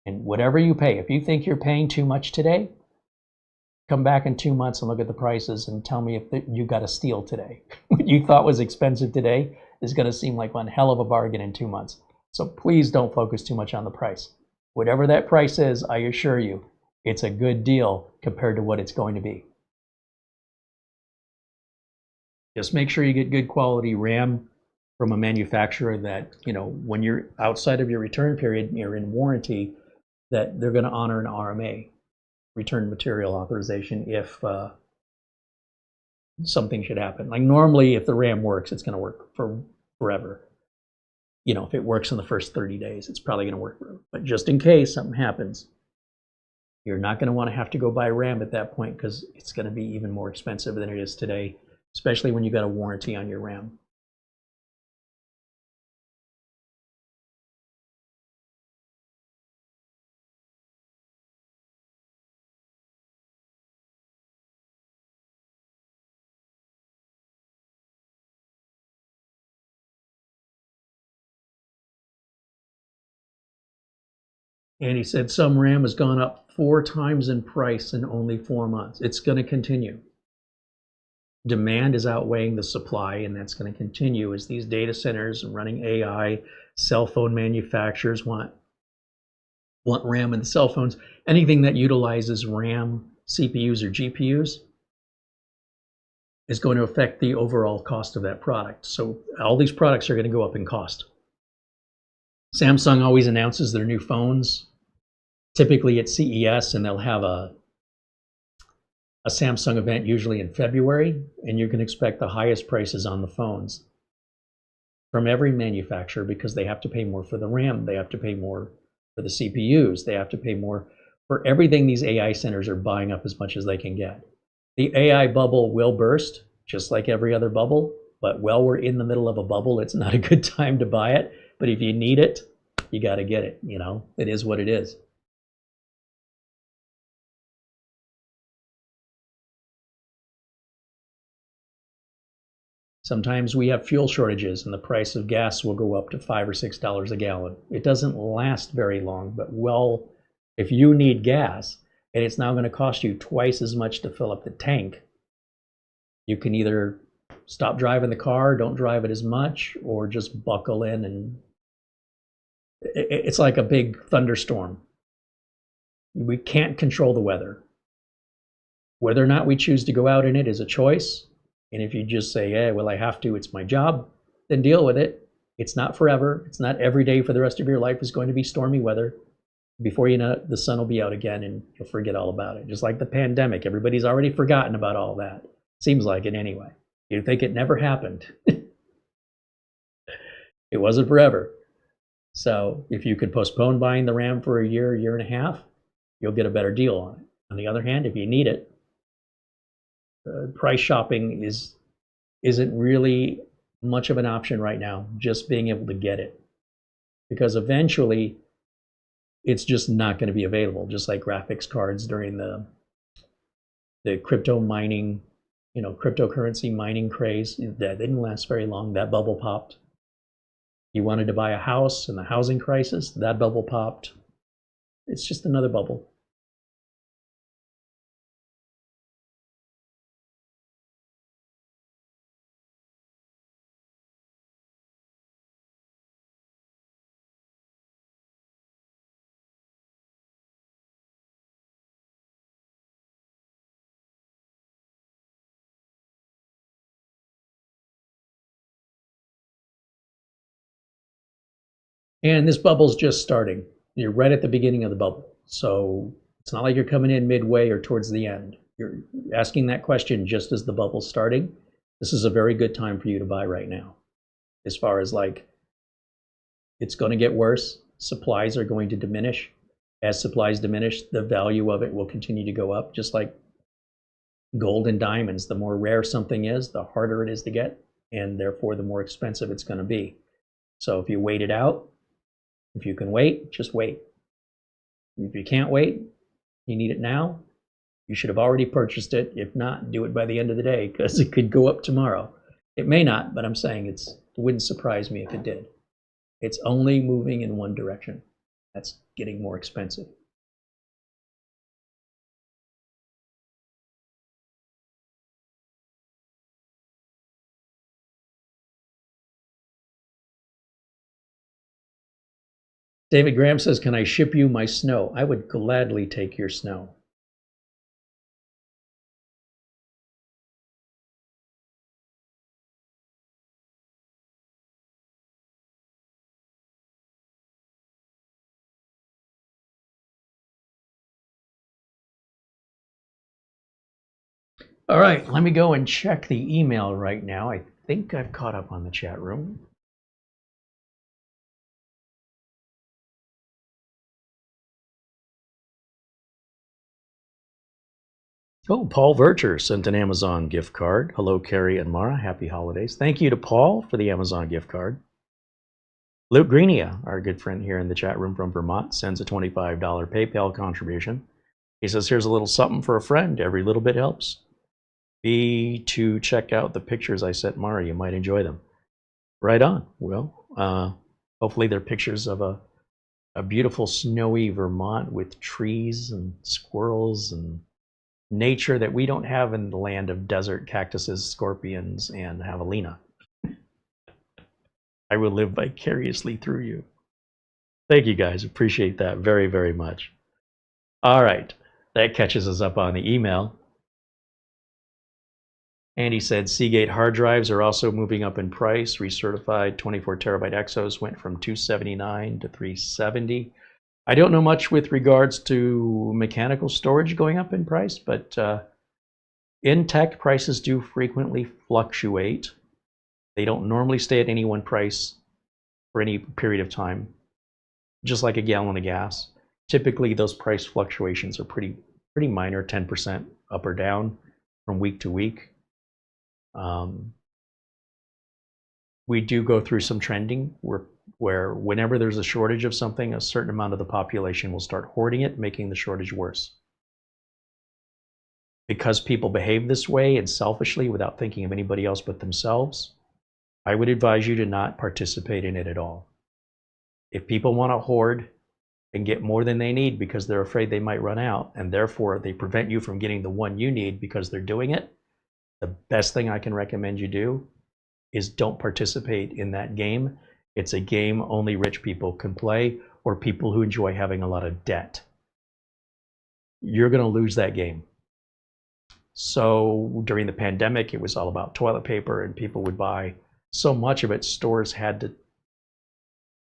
And whatever you pay, if you think you're paying too much today, come back in 2 months and look at the prices and tell me if you got a steal today. What you thought was expensive today is going to seem like one hell of a bargain in 2 months. So please don't focus too much on the price. Whatever that price is, I assure you, it's a good deal compared to what it's going to be. Just make sure you get good quality RAM from a manufacturer that, you know, when you're outside of your return period, you're in warranty, that they're going to honor an RMA, return material authorization, if something should happen. Like normally, if the RAM works, it's going to work for forever. You know, if it works in the first 30 days, it's probably going to work forever. But just in case something happens, you're not going to want to have to go buy RAM at that point because it's going to be even more expensive than it is today, especially when you got a warranty on your RAM. And he said some RAM has gone up 4 times in price in only 4 months. It's going to continue. Demand is outweighing the supply, and that's going to continue as these data centers running AI, cell phone manufacturers want RAM in the cell phones. Anything that utilizes RAM, CPUs, or GPUs is going to affect the overall cost of that product. So all these products are going to go up in cost. Samsung always announces their new phones, typically at CES, and they'll have a Samsung event usually in February, and you can expect the highest prices on the phones from every manufacturer because they have to pay more for the RAM, they have to pay more for the CPUs, they have to pay more for everything these AI centers are buying up as much as they can get. The AI bubble will burst, just like every other bubble, but while we're in the middle of a bubble, it's not a good time to buy it. But if you need it, you got to get it. You know, it is what it is. Sometimes we have fuel shortages and the price of gas will go up to $5 or $6 a gallon. It doesn't last very long, but well, if you need gas and it's now going to cost you twice as much to fill up the tank, you can either stop driving the car, don't drive it as much, or just buckle in. And it's like a big thunderstorm. We can't control the weather. Whether or not we choose to go out in it is a choice. And if you just say, yeah, well, I have to, it's my job, then deal with it. It's not forever. It's not every day for the rest of your life is going to be stormy weather. Before you know it, the sun will be out again and you'll forget all about it. Just like the pandemic, everybody's already forgotten about all that. Seems like it anyway. You'd think it never happened. It wasn't forever. So if you could postpone buying the RAM for a year and a half, you'll get a better deal on it. On the other hand, if you need it, price shopping isn't really much of an option right now, just being able to get it. Because eventually, it's just not going to be available, just like graphics cards during the crypto mining, cryptocurrency mining craze. That didn't last very long. That bubble popped. You wanted to buy a house in the housing crisis, that bubble popped. It's just another bubble. And this bubble's just starting. You're right at the beginning of the bubble. So it's not like you're coming in midway or towards the end. You're asking that question just as the bubble's starting. This is a very good time for you to buy right now. As far as like, it's going to get worse. Supplies are going to diminish. As supplies diminish, the value of it will continue to go up, just like gold and diamonds. The more rare something is, the harder it is to get, and therefore the more expensive it's going to be. So if you wait it out, if you can wait, just wait. If you can't wait, you need it now, you should have already purchased it. If not, do it by the end of the day, because it could go up tomorrow. It may not, but I'm saying it wouldn't surprise me if it did. It's only moving in one direction. That's getting more expensive. David Graham says, can I ship you my snow? I would gladly take your snow. All right, let me go and check the email right now. I think I've caught up on the chat room. Oh, Paul Vercher sent an Amazon gift card. Hello, Carey and Mara. Happy holidays. Thank you to Paul for the Amazon gift card. Luke Greenia, our good friend here in the chat room from Vermont, sends a $25 PayPal contribution. He says, here's a little something for a friend. Every little bit helps. Be to check out the pictures I sent Mara. You might enjoy them. Right on. Well, hopefully they're pictures of a beautiful snowy Vermont with trees and squirrels and nature that we don't have in the land of desert cactuses, scorpions, and javelina. I will live vicariously through you. Thank you guys. Appreciate that very, very much. All right. That catches us up on the email. Andy said Seagate hard drives are also moving up in price. Recertified 24 terabyte Exos went from $279 to $370. I don't know much with regards to mechanical storage going up in price, but in tech, prices do frequently fluctuate. They don't normally stay at any one price for any period of time, just like a gallon of gas. Typically, those price fluctuations are pretty minor, 10% up or down from week to week. We do go through some trending where whenever there's a shortage of something, a certain amount of the population will start hoarding it, making the shortage worse. Because people behave this way and selfishly without thinking of anybody else but themselves, I would advise you to not participate in it at all. If people want to hoard and get more than they need because they're afraid they might run out, and therefore they prevent you from getting the one you need because they're doing it, the best thing I can recommend you do is don't participate in that game. It's a game only rich people can play, or people who enjoy having a lot of debt. You're going to lose that game. So during the pandemic, it was all about toilet paper, and people would buy so much of it. Stores had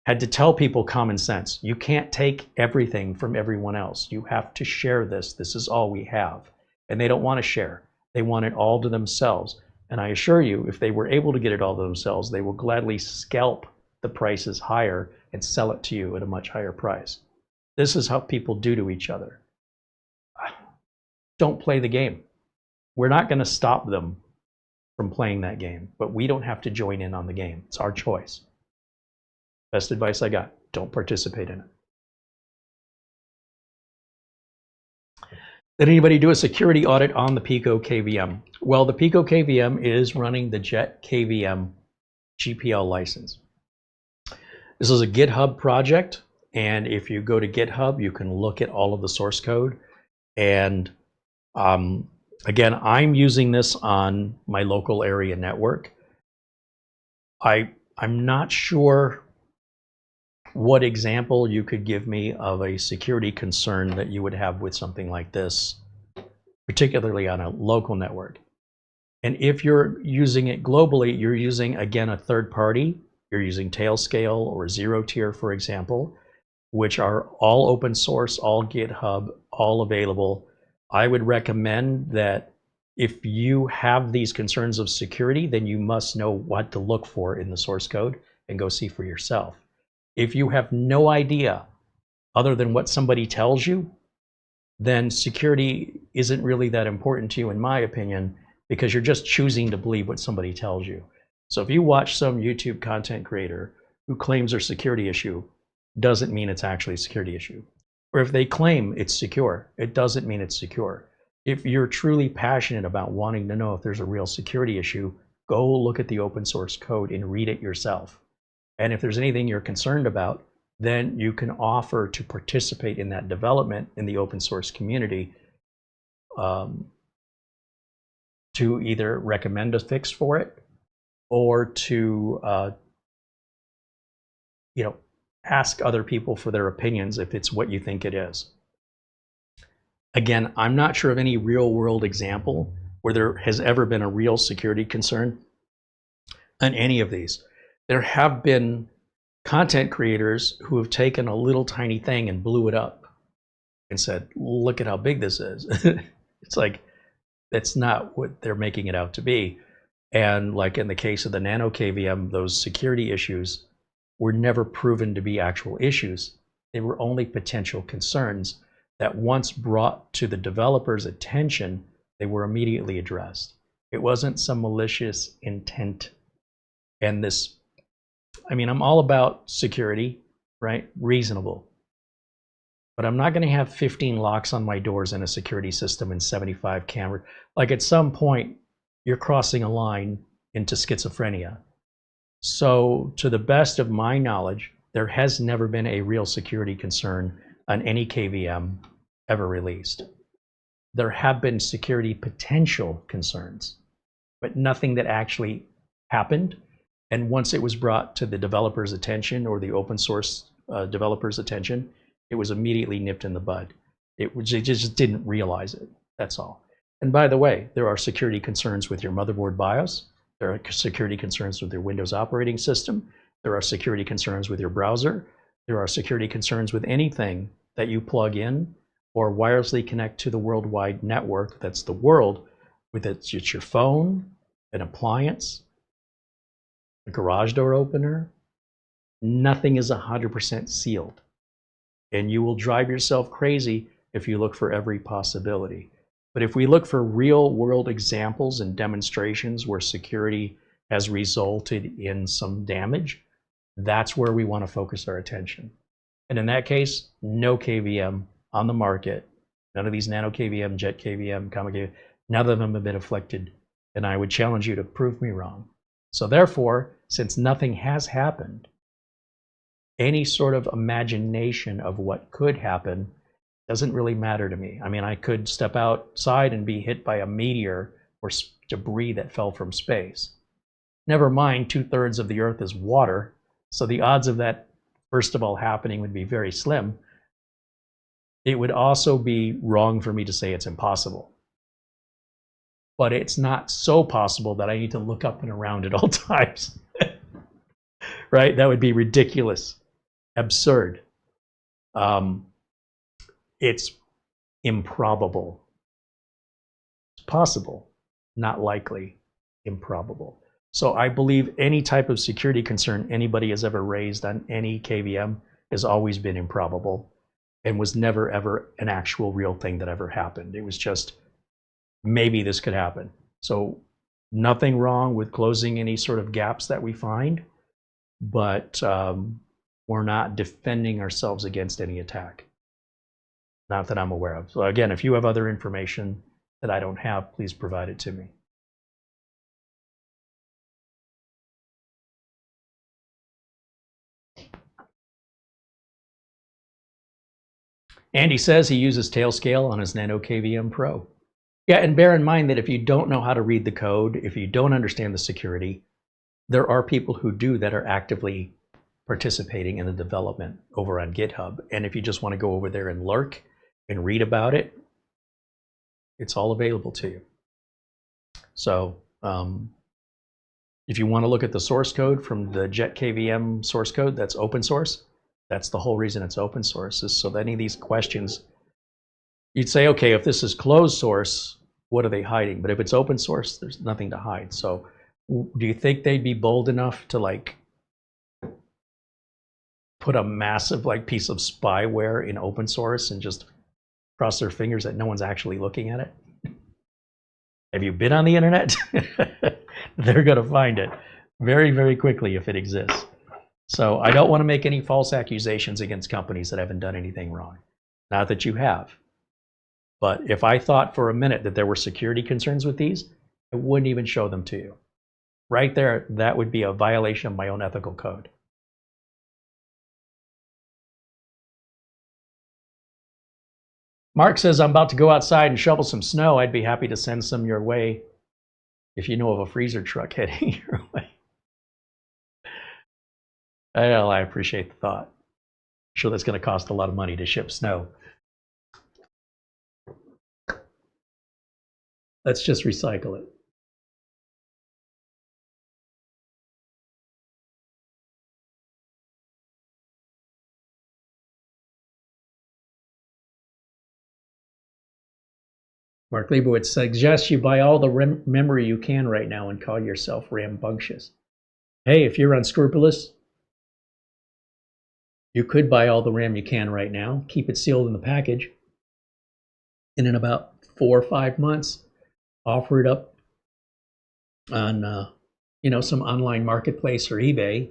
to tell people common sense. You can't take everything from everyone else. You have to share this. This is all we have. And they don't want to share. They want it all to themselves. And I assure you, if they were able to get it all to themselves, they will gladly scalp the prices higher and sell it to you at a much higher price. This is how people do to each other. Don't play the game. We're not going to stop them from playing that game, but we don't have to join in on the game. It's our choice. Best advice I got, don't participate in it. Did anybody do a security audit on the Pico KVM? Well, the Pico KVM is running the Jet KVM GPL license. This is a GitHub project, and if you go to GitHub, you can look at all of the source code. And again, I'm using this on my local area network. I'm not sure what example you could give me of a security concern that you would have with something like this, particularly on a local network. And if you're using it globally, you're using, again, a third party. You're using Tailscale or Zero Tier, for example, which are all open source, all GitHub, all available. I would recommend that if you have these concerns of security, then you must know what to look for in the source code and go see for yourself. If you have no idea other than what somebody tells you, then security isn't really that important to you, in my opinion, because you're just choosing to believe what somebody tells you. So if you watch some YouTube content creator who claims their security issue, doesn't mean it's actually a security issue. Or if they claim it's secure, it doesn't mean it's secure. If you're truly passionate about wanting to know if there's a real security issue, go look at the open source code and read it yourself. And if there's anything you're concerned about, then you can offer to participate in that development in the open source community, to either recommend a fix for it or to ask other people for their opinions if it's what you think it is. Again, I'm not sure of any real world example where there has ever been a real security concern on any of these. There have been content creators who have taken a little tiny thing and blew it up and said, look at how big this is. It's like, that's not what they're making it out to be. And like in the case of the nano KVM, those security issues were never proven to be actual issues. They were only potential concerns that once brought to the developer's attention, they were immediately addressed. It wasn't some malicious intent. And this, I mean, I'm all about security, right? Reasonable. But I'm not going to have 15 locks on my doors in a security system and 75 cameras. Like at some point, you're crossing a line into schizophrenia. So to the best of my knowledge, there has never been a real security concern on any KVM ever released. There have been security potential concerns, but nothing that actually happened. And once it was brought to the developer's attention or the open source developer's attention, it was immediately nipped in the bud. It just didn't realize it, that's all. And by the way, there are security concerns with your motherboard BIOS. There are security concerns with your Windows operating system. There are security concerns with your browser. There are security concerns with anything that you plug in or wirelessly connect to the worldwide network, that's the world, with it's your phone, an appliance, a garage door opener. Nothing is 100% sealed. And you will drive yourself crazy if you look for every possibility. But if we look for real world examples and demonstrations where security has resulted in some damage, that's where we want to focus our attention. And in that case, no KVM on the market, none of these nano KVM, jet KVM, comma KVM, none of them have been afflicted. And I would challenge you to prove me wrong. So therefore, since nothing has happened, any sort of imagination of what could happen doesn't really matter to me. I mean, I could step outside and be hit by a meteor or debris that fell from space. Never mind, 2/3 of the Earth is water, so the odds of that, first of all, happening would be very slim. It would also be wrong for me to say it's impossible. But it's not so possible that I need to look up and around at all times. Right? That would be ridiculous, absurd. It's improbable. It's possible, not likely, improbable. So I believe any type of security concern anybody has ever raised on any KVM has always been improbable and was never ever an actual real thing that ever happened. It was just, maybe this could happen. So nothing wrong with closing any sort of gaps that we find, but we're not defending ourselves against any attack. Not that I'm aware of. So again, if you have other information that I don't have, please provide it to me. Andy says he uses Tailscale on his Nano KVM Pro. Yeah, and bear in mind that if you don't know how to read the code, if you don't understand the security, there are people who do that are actively participating in the development over on GitHub. And if you just want to go over there and lurk and read about it, it's all available to you. So if you want to look at the source code from the Jet KVM source code, that's open source. That's the whole reason it's open source, is so that any of these questions, you'd say, okay, if this is closed source, what are they hiding? But if it's open source, there's nothing to hide. So do you think they'd be bold enough to like put a massive like piece of spyware in open source and just cross their fingers that no one's actually looking at it? Have you been on the internet? They're going to find it very, very quickly if it exists. So I don't want to make any false accusations against companies that haven't done anything wrong. Not that you have. But if I thought for a minute that there were security concerns with these, I wouldn't even show them to you. Right there, that would be a violation of my own ethical code. Mark says, I'm about to go outside and shovel some snow. I'd be happy to send some your way if you know of a freezer truck heading your way. Well, I appreciate the thought. I'm sure that's going to cost a lot of money to ship snow. Let's just recycle it. Mark Leibowitz suggests you buy all the memory you can right now and call yourself rambunctious. Hey, if you're unscrupulous, you could buy all the RAM you can right now, keep it sealed in the package, and in about 4 or 5 months, offer it up on some online marketplace or eBay,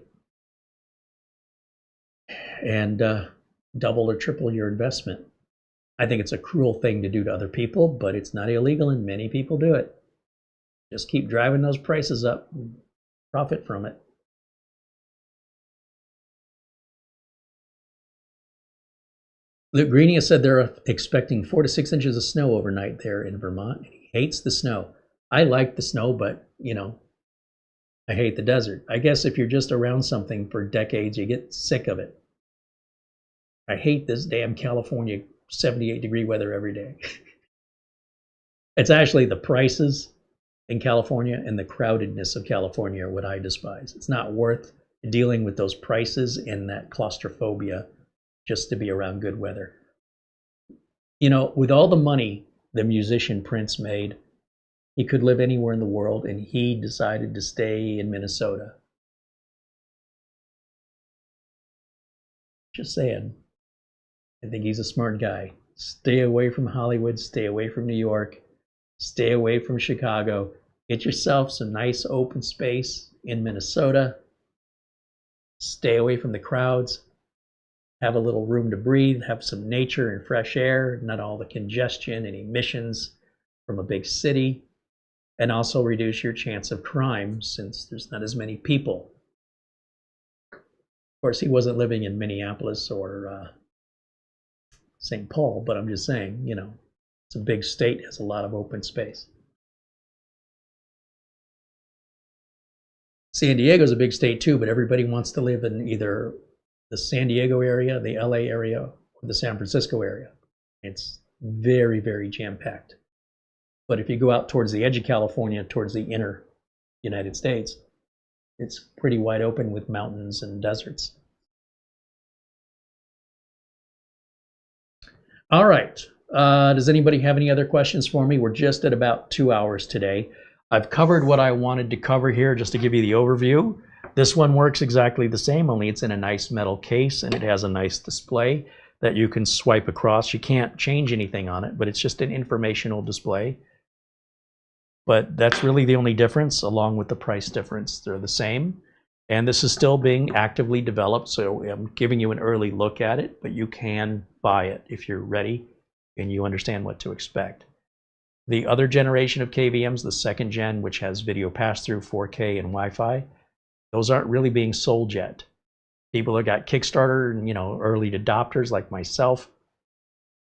and double or triple your investment. I think it's a cruel thing to do to other people, but it's not illegal and many people do it. Just keep driving those prices up and profit from it. Luke Greenia said they're expecting 4 to 6 inches of snow overnight there in Vermont. He hates the snow. I like the snow, but, I hate the desert. I guess if you're just around something for decades, you get sick of it. I hate this damn California 78-degree weather every day. It's actually the prices in California and the crowdedness of California are what I despise. It's not worth dealing with those prices and that claustrophobia just to be around good weather. With all the money the musician Prince made, he could live anywhere in the world, and he decided to stay in Minnesota. Just saying. I think he's a smart guy. Stay away from Hollywood, stay away from New York, stay away from Chicago. Get yourself some nice open space in Minnesota. Stay away from the crowds. Have a little room to breathe, have some nature and fresh air, not all the congestion and emissions from a big city, and also reduce your chance of crime since there's not as many people. Of course, he wasn't living in Minneapolis or St. Paul, but I'm just saying, it's a big state, has a lot of open space. San Diego's a big state too, but everybody wants to live in either the San Diego area, the LA area, or the San Francisco area. It's very, very jam-packed. But if you go out towards the edge of California, towards the inner United States, it's pretty wide open with mountains and deserts. All right. Does anybody have any other questions for me? We're just at about 2 hours today. I've covered what I wanted to cover here just to give you the overview. This one works exactly the same, only it's in a nice metal case and it has a nice display that you can swipe across. You can't change anything on it, but it's just an informational display. But that's really the only difference, along with the price difference. They're the same. And this is still being actively developed, so I'm giving you an early look at it, but you can buy it if you're ready and you understand what to expect. The other generation of KVMs, the second gen, which has video pass-through, 4K, and Wi-Fi, those aren't really being sold yet. People that got Kickstarter and early adopters like myself,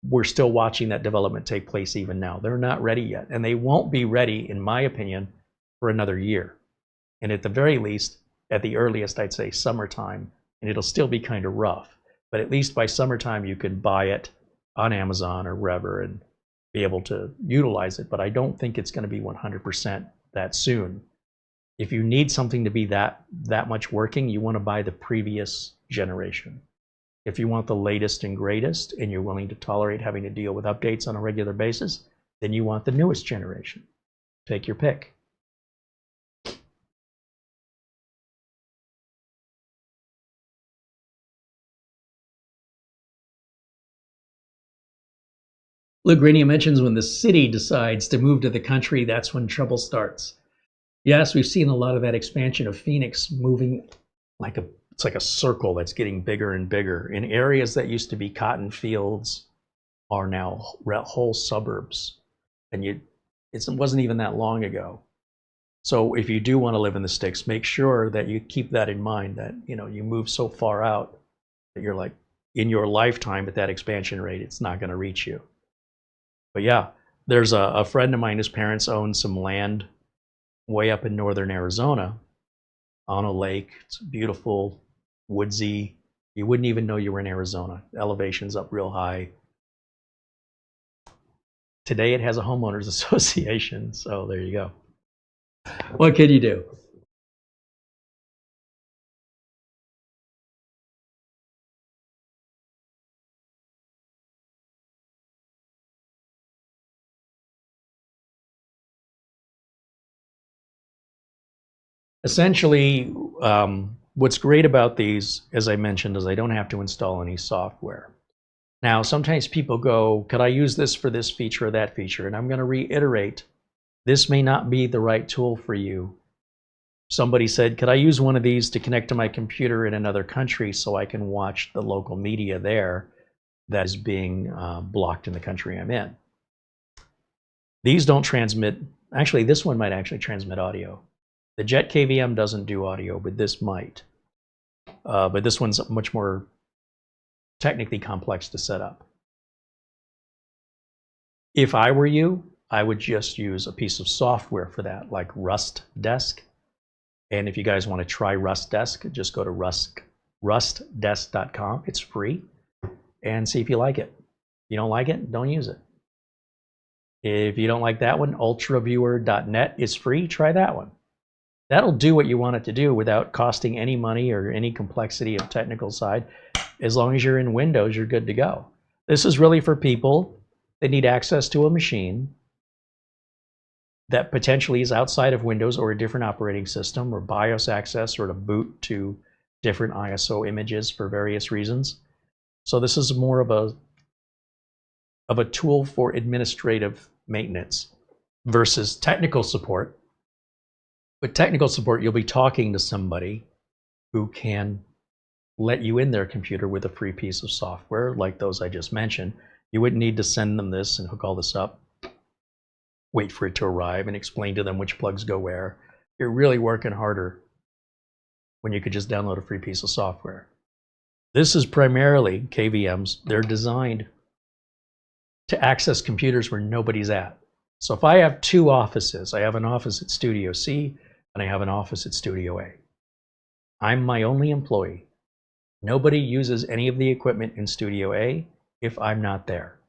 we're still watching that development take place even now. They're not ready yet, and they won't be ready, in my opinion, for another year. And at the very least, at the earliest, I'd say summertime, and it'll still be kind of rough. But at least by summertime, you can buy it on Amazon or wherever and be able to utilize it. But I don't think it's going to be 100% that soon. If you need something to be that much working, you want to buy the previous generation. If you want the latest and greatest and you're willing to tolerate having to deal with updates on a regular basis, then you want the newest generation. Take your pick. Look, Rainey mentions when the city decides to move to the country, that's when trouble starts. Yes, we've seen a lot of that expansion of Phoenix moving it's like a circle that's getting bigger and bigger. In areas that used to be cotton fields are now whole suburbs. And it wasn't even that long ago. So if you do want to live in the sticks, make sure that you keep that in mind, that you move so far out that you're like, in your lifetime at that expansion rate, it's not going to reach you. But yeah, there's a friend of mine, his parents own some land way up in northern Arizona on a lake. It's beautiful, woodsy. You wouldn't even know you were in Arizona. Elevation's up real high. Today it has a homeowners association, so there you go. What can you do? Essentially, what's great about these, as I mentioned, is I don't have to install any software. Now, sometimes people go, could I use this for this feature or that feature? And I'm going to reiterate, this may not be the right tool for you. Somebody said, could I use one of these to connect to my computer in another country so I can watch the local media there that is being blocked in the country I'm in? These don't transmit. Actually, this one might actually transmit audio. The Jet KVM doesn't do audio, but this might. But this one's much more technically complex to set up. If I were you, I would just use a piece of software for that, like Rust Desk. And if you guys want to try Rust Desk, just go to rustdesk.com. It's free. And see if you like it. If you don't like it, don't use it. If you don't like that one, ultraviewer.net is free. Try that one. That'll do what you want it to do without costing any money or any complexity of technical side. As long as you're in Windows, you're good to go. This is really for people that need access to a machine that potentially is outside of Windows or a different operating system, or BIOS access, or to boot to different ISO images for various reasons. So this is more of a tool for administrative maintenance versus technical support. With technical support, you'll be talking to somebody who can let you in their computer with a free piece of software like those I just mentioned. You wouldn't need to send them this and hook all this up, wait for it to arrive, and explain to them which plugs go where. You're really working harder when you could just download a free piece of software. This is primarily KVMs. They're designed to access computers where nobody's at. So if I have two offices, I have an office at Studio C and I have an office at Studio A. I'm my only employee. Nobody uses any of the equipment in Studio A if I'm not there.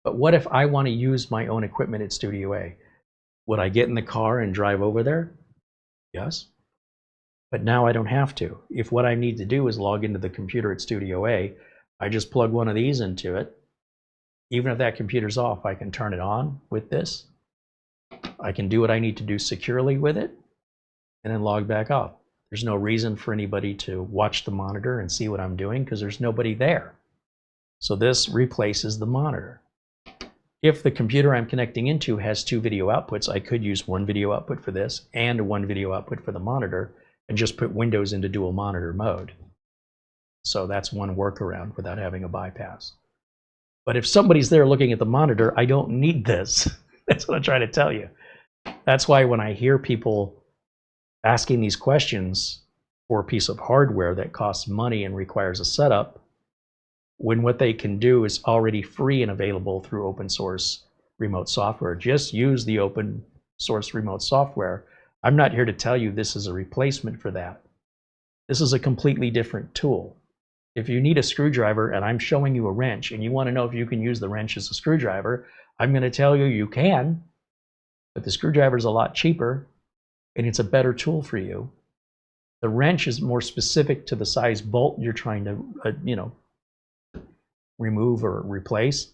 But what if I want to use my own equipment at Studio A? Would I get in the car and drive over there? Yes. But now I don't have to. If what I need to do is log into the computer at Studio A, I just plug one of these into it. Even if that computer's off, I can turn it on with this. I can do what I need to do securely with it and then log back off. There's no reason for anybody to watch the monitor and see what I'm doing because there's nobody there. So this replaces the monitor. If the computer I'm connecting into has two video outputs, I could use one video output for this and one video output for the monitor and just put Windows into dual monitor mode. So that's one workaround without having a bypass. But if somebody's there looking at the monitor, I don't need this. That's what I'm trying to tell you. That's why when I hear people asking these questions for a piece of hardware that costs money and requires a setup, when what they can do is already free and available through open source remote software, just use the open source remote software. I'm not here to tell you this is a replacement for that. This is a completely different tool. If you need a screwdriver and I'm showing you a wrench and you want to know if you can use the wrench as a screwdriver, I'm going to tell you you can, but the screwdriver is a lot cheaper and it's a better tool for you. The wrench is more specific to the size bolt you're trying to, remove or replace.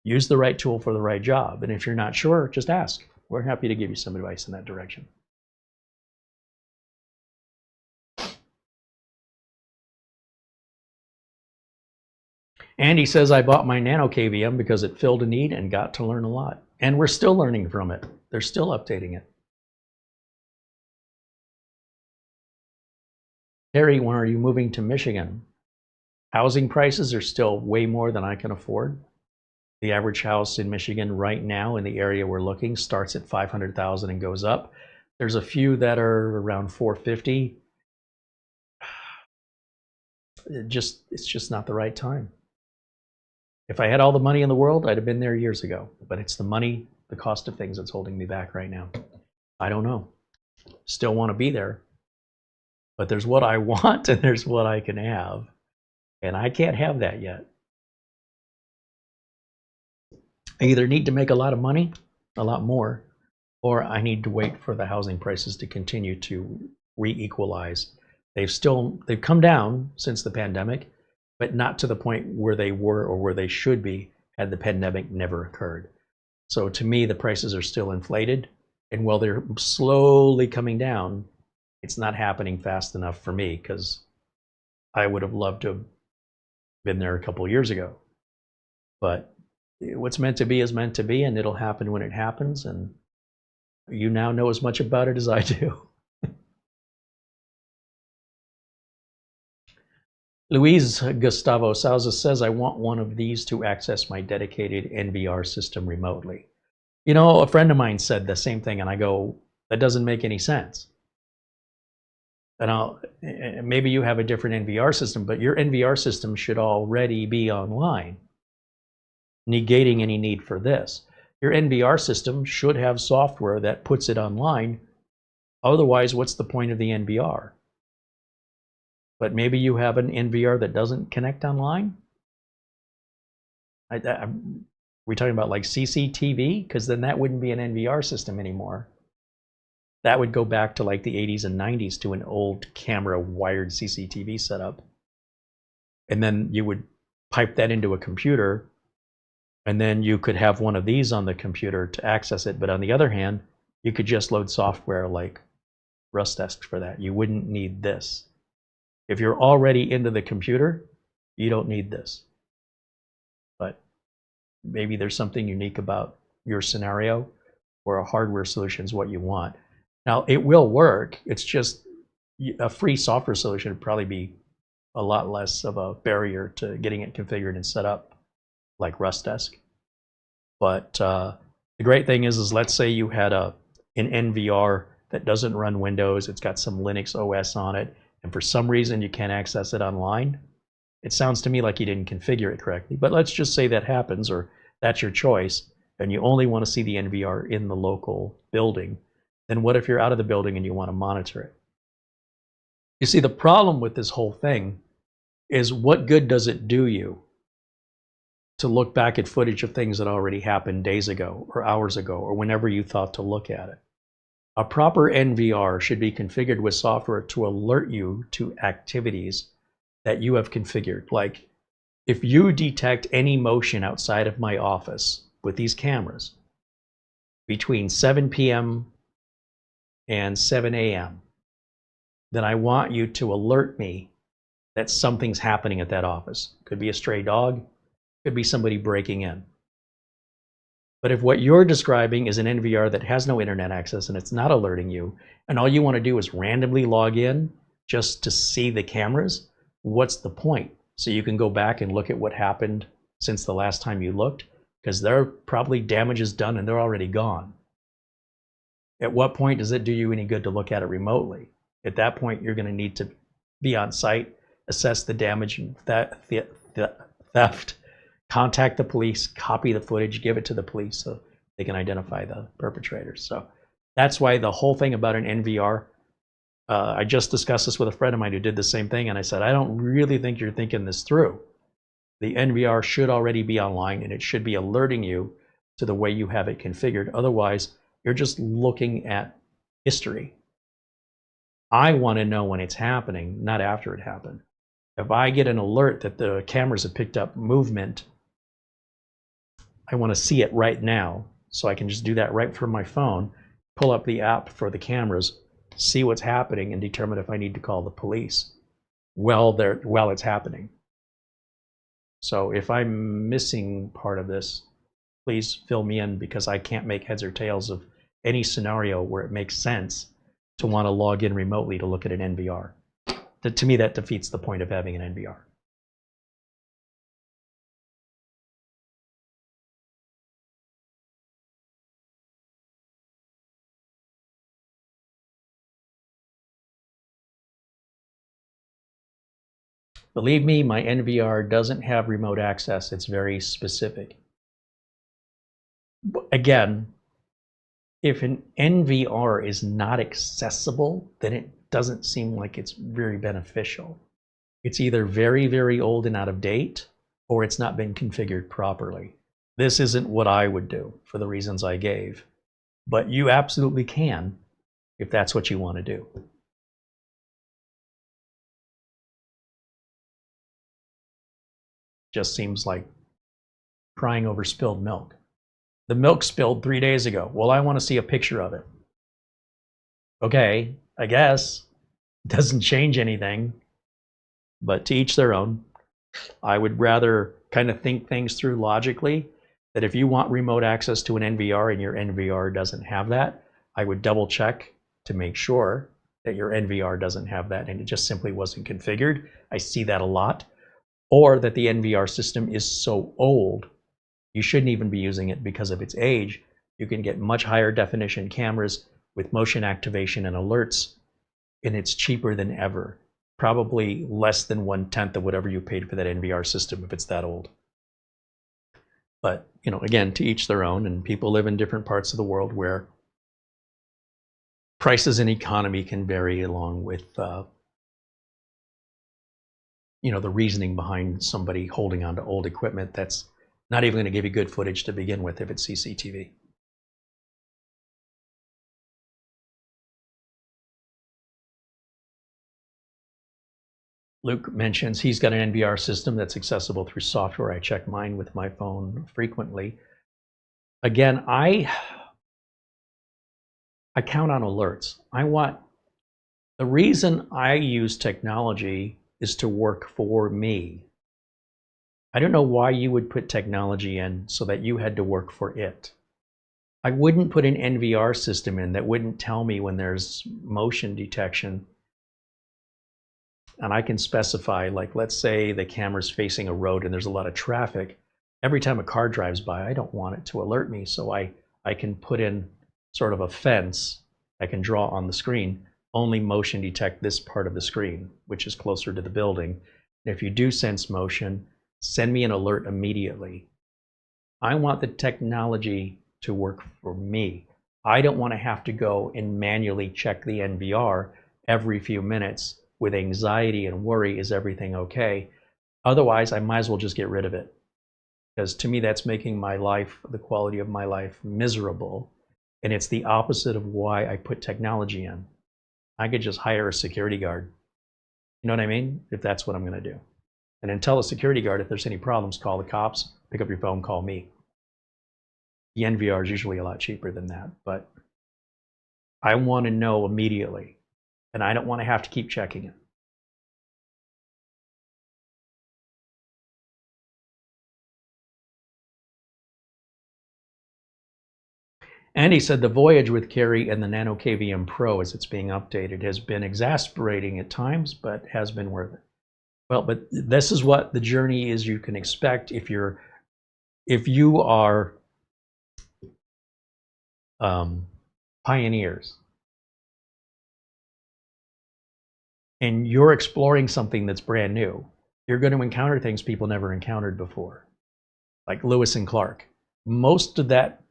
Use the right tool for the right job. And if you're not sure, just ask. We're happy to give you some advice in that direction. Andy says, I bought my Nano KVM because it filled a need and got to learn a lot. And we're still learning from it. They're still updating it. Terry, when are you moving to Michigan? Housing prices are still way more than I can afford. The average house in Michigan right now in the area we're looking starts at $500,000 and goes up. There's a few that are around $450,000. It's just not the right time. If I had all the money in the world, I'd have been there years ago. But it's the money, the cost of things that's holding me back right now. I don't know. Still want to be there. But there's what I want and there's what I can have. And I can't have that yet. I either need to make a lot of money, a lot more, or I need to wait for the housing prices to continue to re-equalize. They've come down since the pandemic, but not to the point where they were or where they should be had the pandemic never occurred. So to me, the prices are still inflated. And while they're slowly coming down, it's not happening fast enough for me because I would have loved to have been there a couple of years ago. But what's meant to be is meant to be, and it'll happen when it happens. And you now know as much about it as I do. Luis Gustavo Souza says, I want one of these to access my dedicated NVR system remotely. You know, a friend of mine said the same thing, and I go, that doesn't make any sense. And maybe you have a different NVR system, but your NVR system should already be online, negating any need for this. Your NVR system should have software that puts it online. Otherwise, what's the point of the NVR? But maybe you have an NVR that doesn't connect online? We're talking about like CCTV? Because then that wouldn't be an NVR system anymore. That would go back to like the 80s and 90s to an old camera wired CCTV setup. And then you would pipe that into a computer, and then you could have one of these on the computer to access it. But on the other hand, you could just load software like Rustdesk for that. You wouldn't need this. If you're already into the computer, you don't need this. But maybe there's something unique about your scenario where a hardware solution is what you want. Now, it will work. It's just a free software solution would probably be a lot less of a barrier to getting it configured and set up like Rustdesk. But the great thing is let's say you had an NVR that doesn't run Windows. It's got some Linux OS on it. And for some reason you can't access it online. It sounds to me like you didn't configure it correctly. But let's just say that happens, or that's your choice, and you only want to see the NVR in the local building. Then what if you're out of the building and you want to monitor it? You see, the problem with this whole thing is what good does it do you to look back at footage of things that already happened days ago or hours ago or whenever you thought to look at it? A proper NVR should be configured with software to alert you to activities that you have configured. Like if you detect any motion outside of my office with these cameras between 7 p.m. and 7 a.m., then I want you to alert me that something's happening at that office. Could be a stray dog, could be somebody breaking in. But if what you're describing is an NVR that has no internet access and it's not alerting you, and all you want to do is randomly log in just to see the cameras, what's the point? So you can go back and look at what happened since the last time you looked, because there probably damage is done and they're already gone. At what point does it do you any good to look at it remotely? At that point, you're going to need to be on site, assess the damage and theft, contact the police, copy the footage, give it to the police so they can identify the perpetrators. So that's why the whole thing about an NVR, I just discussed this with a friend of mine who did the same thing, and I said, I don't really think you're thinking this through. The NVR should already be online, and it should be alerting you to the way you have it configured. Otherwise, you're just looking at history. I want to know when it's happening, not after it happened. If I get an alert that the cameras have picked up movement, I want to see it right now, so I can just do that right from my phone, pull up the app for the cameras, see what's happening, and determine if I need to call the police while it's happening. So if I'm missing part of this, please fill me in, because I can't make heads or tails of any scenario where it makes sense to want to log in remotely to look at an NVR. To me, that defeats the point of having an NVR. Believe me, my NVR doesn't have remote access. It's very specific. Again, if an NVR is not accessible, then it doesn't seem like it's very beneficial. It's either very, very old and out of date, or it's not been configured properly. This isn't what I would do for the reasons I gave, but you absolutely can if that's what you want to do. Just seems like crying over spilled milk. The milk spilled 3 days ago. Well, I want to see a picture of it. Okay, I guess. It doesn't change anything, but to each their own. I would rather kind of think things through logically, that if you want remote access to an NVR and your NVR doesn't have that, I would double check to make sure that your NVR doesn't have that and it just simply wasn't configured. I see that a lot. Or that the NVR system is so old, you shouldn't even be using it because of its age. You can get much higher definition cameras with motion activation and alerts, and it's cheaper than ever. Probably less than 1/10 of whatever you paid for that NVR system if it's that old. But, you know, again, to each their own, and people live in different parts of the world where prices and economy can vary along with you know, the reasoning behind somebody holding on to old equipment that's not even going to give you good footage to begin with if it's CCTV. Luke mentions he's got an NVR system that's accessible through software. I check mine with my phone frequently. Again, I count on alerts. The reason I use technology is to work for me. I don't know why you would put technology in so that you had to work for it. I wouldn't put an NVR system in that wouldn't tell me when there's motion detection. And I can specify, like, let's say the camera's facing a road and there's a lot of traffic. Every time a car drives by, I don't want it to alert me. So I can put in sort of a fence I can draw on the screen, only motion detect this part of the screen, which is closer to the building. And if you do sense motion, send me an alert immediately. I want the technology to work for me. I don't want to have to go and manually check the NVR every few minutes with anxiety and worry, is everything okay? Otherwise, I might as well just get rid of it. Because to me, that's making my life, the quality of my life, miserable. And it's the opposite of why I put technology in. I could just hire a security guard. You know what I mean? If that's what I'm going to do. And then tell a security guard if there's any problems, call the cops, pick up your phone, call me. The NVR is usually a lot cheaper than that, but I want to know immediately, and I don't want to have to keep checking it. Andy said the voyage with Carey and the Nano KVM Pro as it's being updated has been exasperating at times, but has been worth it. Well, but this is what the journey is you can expect if you are pioneers and you're exploring something that's brand new. You're going to encounter things people never encountered before, like Lewis and Clark. Most of that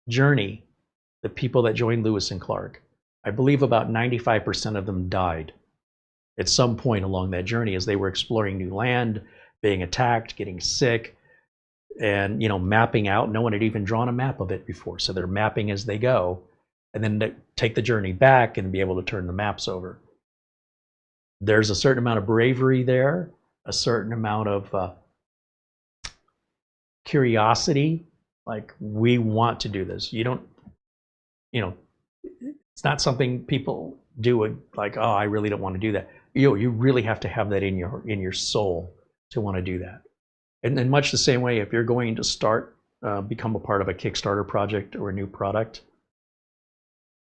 journey, the people that joined Lewis and Clark, I believe about 95% of them died at some point along that journey as they were exploring new land, being attacked, getting sick, and, you know, mapping out. No one had even drawn a map of it before, so they're mapping as they go, and then they take the journey back and be able to turn the maps over. There's a certain amount of bravery there, a certain amount of curiosity, like, we want to do this. You don't, you know, it's not something people do like, oh, I really don't want to do that. You really have to have that in your soul to want to do that. And in much the same way, if you're going to start, become a part of a Kickstarter project or a new product,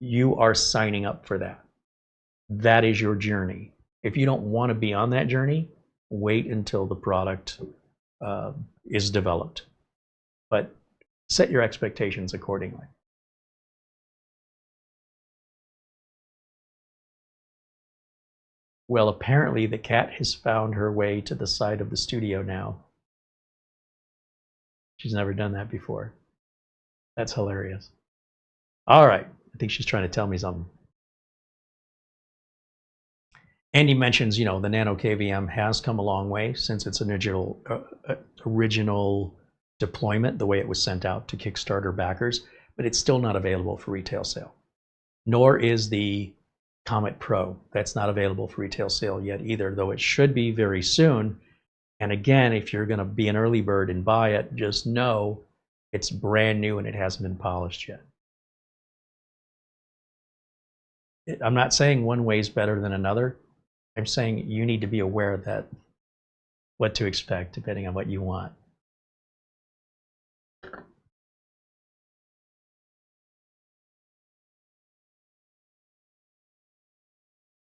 you are signing up for that. That is your journey. If you don't want to be on that journey, wait until the product is developed. But set your expectations accordingly. Well, apparently the cat has found her way to the side of the studio now. She's never done that before. That's hilarious. All right, I think she's trying to tell me something. Andy mentions, you know, the Nano KVM has come a long way since its original deployment, the way it was sent out to Kickstarter backers, but it's still not available for retail sale. Nor is the Comet Pro. That's not available for retail sale yet either, though it should be very soon. And again, if you're going to be an early bird and buy it, just know it's brand new and it hasn't been polished yet. I'm not saying one way is better than another. I'm saying you need to be aware that what to expect depending on what you want.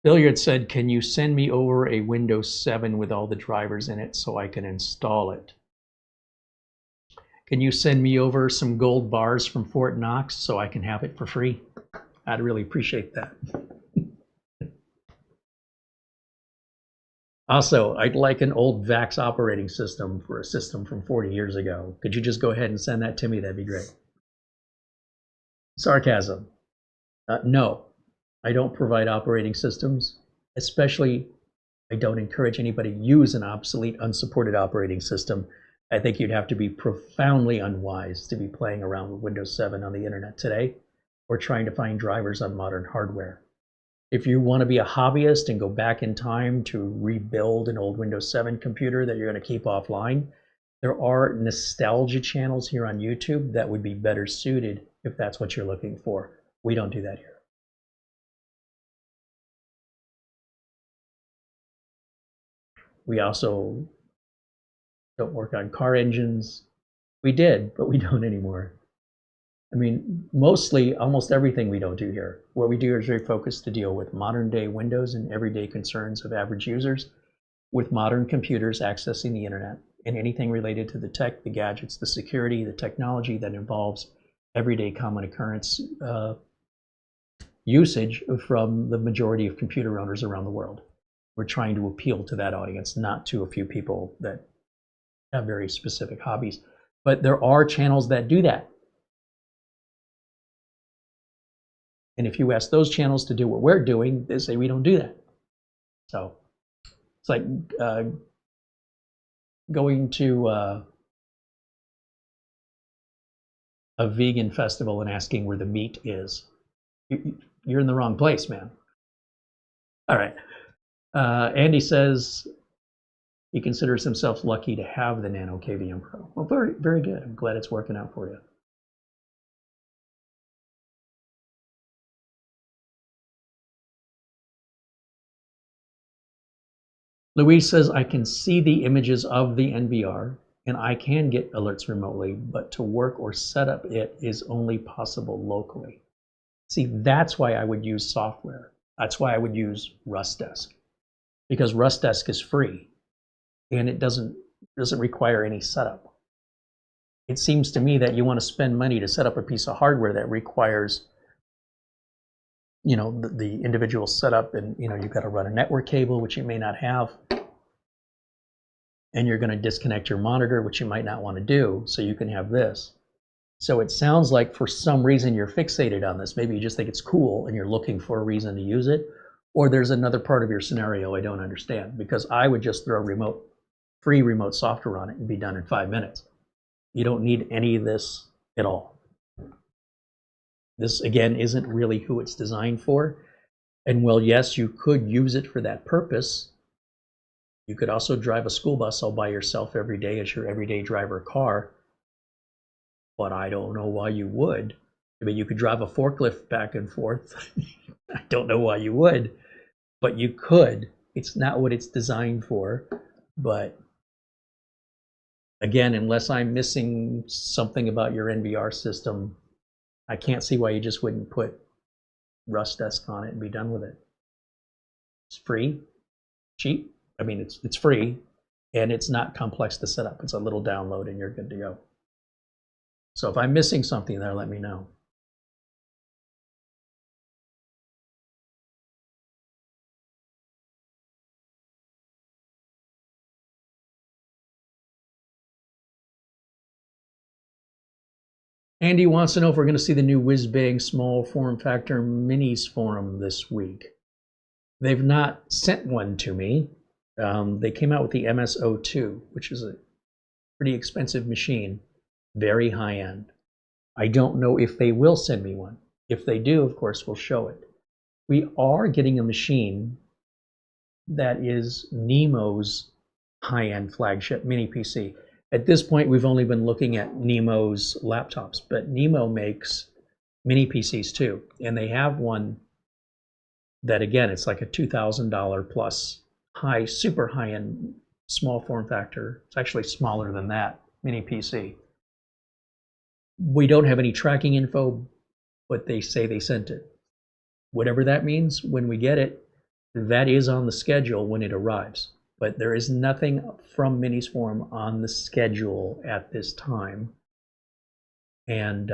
Billiard said, can you send me over a Windows 7 with all the drivers in it so I can install it? Can you send me over some gold bars from Fort Knox so I can have it for free? I'd really appreciate that. Also, I'd like an old VAX operating system for a system from 40 years ago. Could you just go ahead and send that to me? That'd be great. Sarcasm. No, I don't provide operating systems. Especially, I don't encourage anybody to use an obsolete, unsupported operating system. I think you'd have to be profoundly unwise to be playing around with Windows 7 on the internet today or trying to find drivers on modern hardware. If you want to be a hobbyist and go back in time to rebuild an old Windows 7 computer that you're going to keep offline, there are nostalgia channels here on YouTube that would be better suited if that's what you're looking for. We don't do that here. We also don't work on car engines. We did, but we don't anymore. I mean, mostly, almost everything we don't do here. What we do is very focused to deal with modern day Windows and everyday concerns of average users with modern computers accessing the internet and anything related to the tech, the gadgets, the security, the technology that involves everyday common occurrence usage from the majority of computer owners around the world. We're trying to appeal to that audience, not to a few people that have very specific hobbies. But there are channels that do that. And if you ask those channels to do what we're doing, they say we don't do that. So it's like going to a vegan festival and asking where the meat is. You're in the wrong place, man. All right. Andy says he considers himself lucky to have the Nano KVM Pro. Well, very, very good. I'm glad it's working out for you. Louise says, I can see the images of the NVR and I can get alerts remotely, but to work or set up it is only possible locally. See, that's why I would use software. That's why I would use RustDesk, because RustDesk is free and it doesn't require any setup. It seems to me that you want to spend money to set up a piece of hardware that requires, you know, the individual setup, and you know, you've got to run a network cable, which you may not have, and you're going to disconnect your monitor, which you might not want to do, so you can have this. So it sounds like for some reason you're fixated on this. Maybe you just think it's cool and you're looking for a reason to use it, or there's another part of your scenario I don't understand, because I would just throw free remote software on it and be done in 5 minutes. You don't need any of this at all. This, again, isn't really who it's designed for. And well, yes, you could use it for that purpose. You could also drive a school bus all by yourself every day as your everyday driver car. But I don't know why you would. I mean, you could drive a forklift back and forth. I don't know why you would, but you could. It's not what it's designed for, but Again, unless I'm missing something about your NVR system, I can't see why you just wouldn't put Rust Desk on it and be done with it. It's free, cheap. I mean, it's free, and it's not complex to set up. It's a little download and you're good to go. So if I'm missing something there, let me know. Andy wants to know if we're going to see the new whiz-bang small form factor minis for him this week. They've not sent one to me. They came out with the MS02, which is a pretty expensive machine, very high end. I don't know if they will send me one. If they do, of course, we'll show it. We are getting a machine that is Nemo's high-end flagship mini PC. At this point, we've only been looking at Nemo's laptops, but Nemo makes mini PCs too. And they have one that, again, it's like a $2,000 plus super high-end small form factor. It's actually smaller than that mini PC. We don't have any tracking info, but they say they sent it. Whatever that means, when we get it, that is on the schedule when it arrives. But there is nothing from Minisform on the schedule at this time. And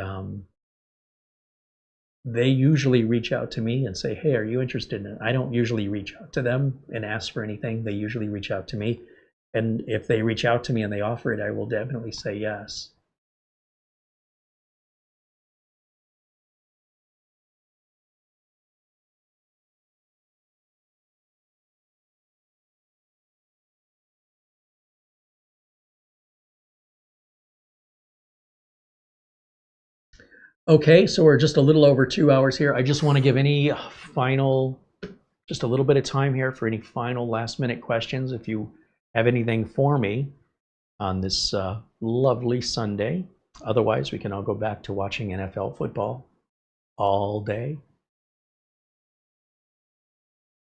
they usually reach out to me and say, hey, are you interested in it? I don't usually reach out to them and ask for anything. They usually reach out to me. And if they reach out to me and they offer it, I will definitely say yes. Okay, so we're just a little over 2 hours here. I just want to give any final, just a little bit of time here for any final last minute questions. If you have anything for me on this lovely Sunday. Otherwise, we can all go back to watching NFL football all day.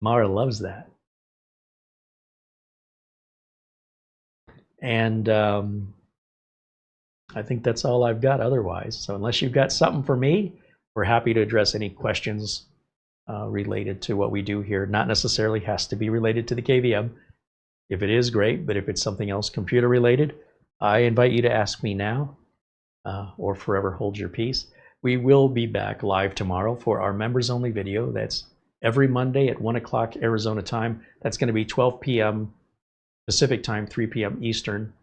Mara loves that. And I think that's all I've got otherwise. So unless you've got something for me, we're happy to address any questions related to what we do here. Not necessarily has to be related to the KVM. If it is, great, but if it's something else computer related, I invite you to ask me now or forever hold your peace. We will be back live tomorrow for our members only video. That's every Monday at 1 o'clock Arizona time. That's going to be 12 p.m. Pacific time, 3 p.m. Eastern.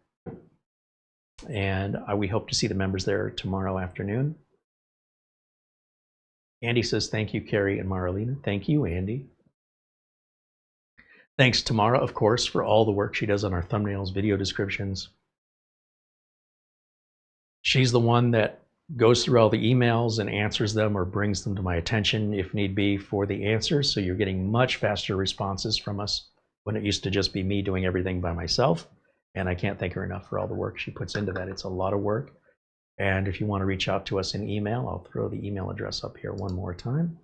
And we hope to see the members there tomorrow afternoon. Andy says, thank you, Carey and Marlena. Thank you, Andy. Thanks to Mara, of course, for all the work she does on our thumbnails, video descriptions. She's the one that goes through all the emails and answers them or brings them to my attention if need be for the answers. So you're getting much faster responses from us when it used to just be me doing everything by myself. And I can't thank her enough for all the work she puts into that. It's a lot of work. And if you want to reach out to us in email, I'll throw the email address up here one more time.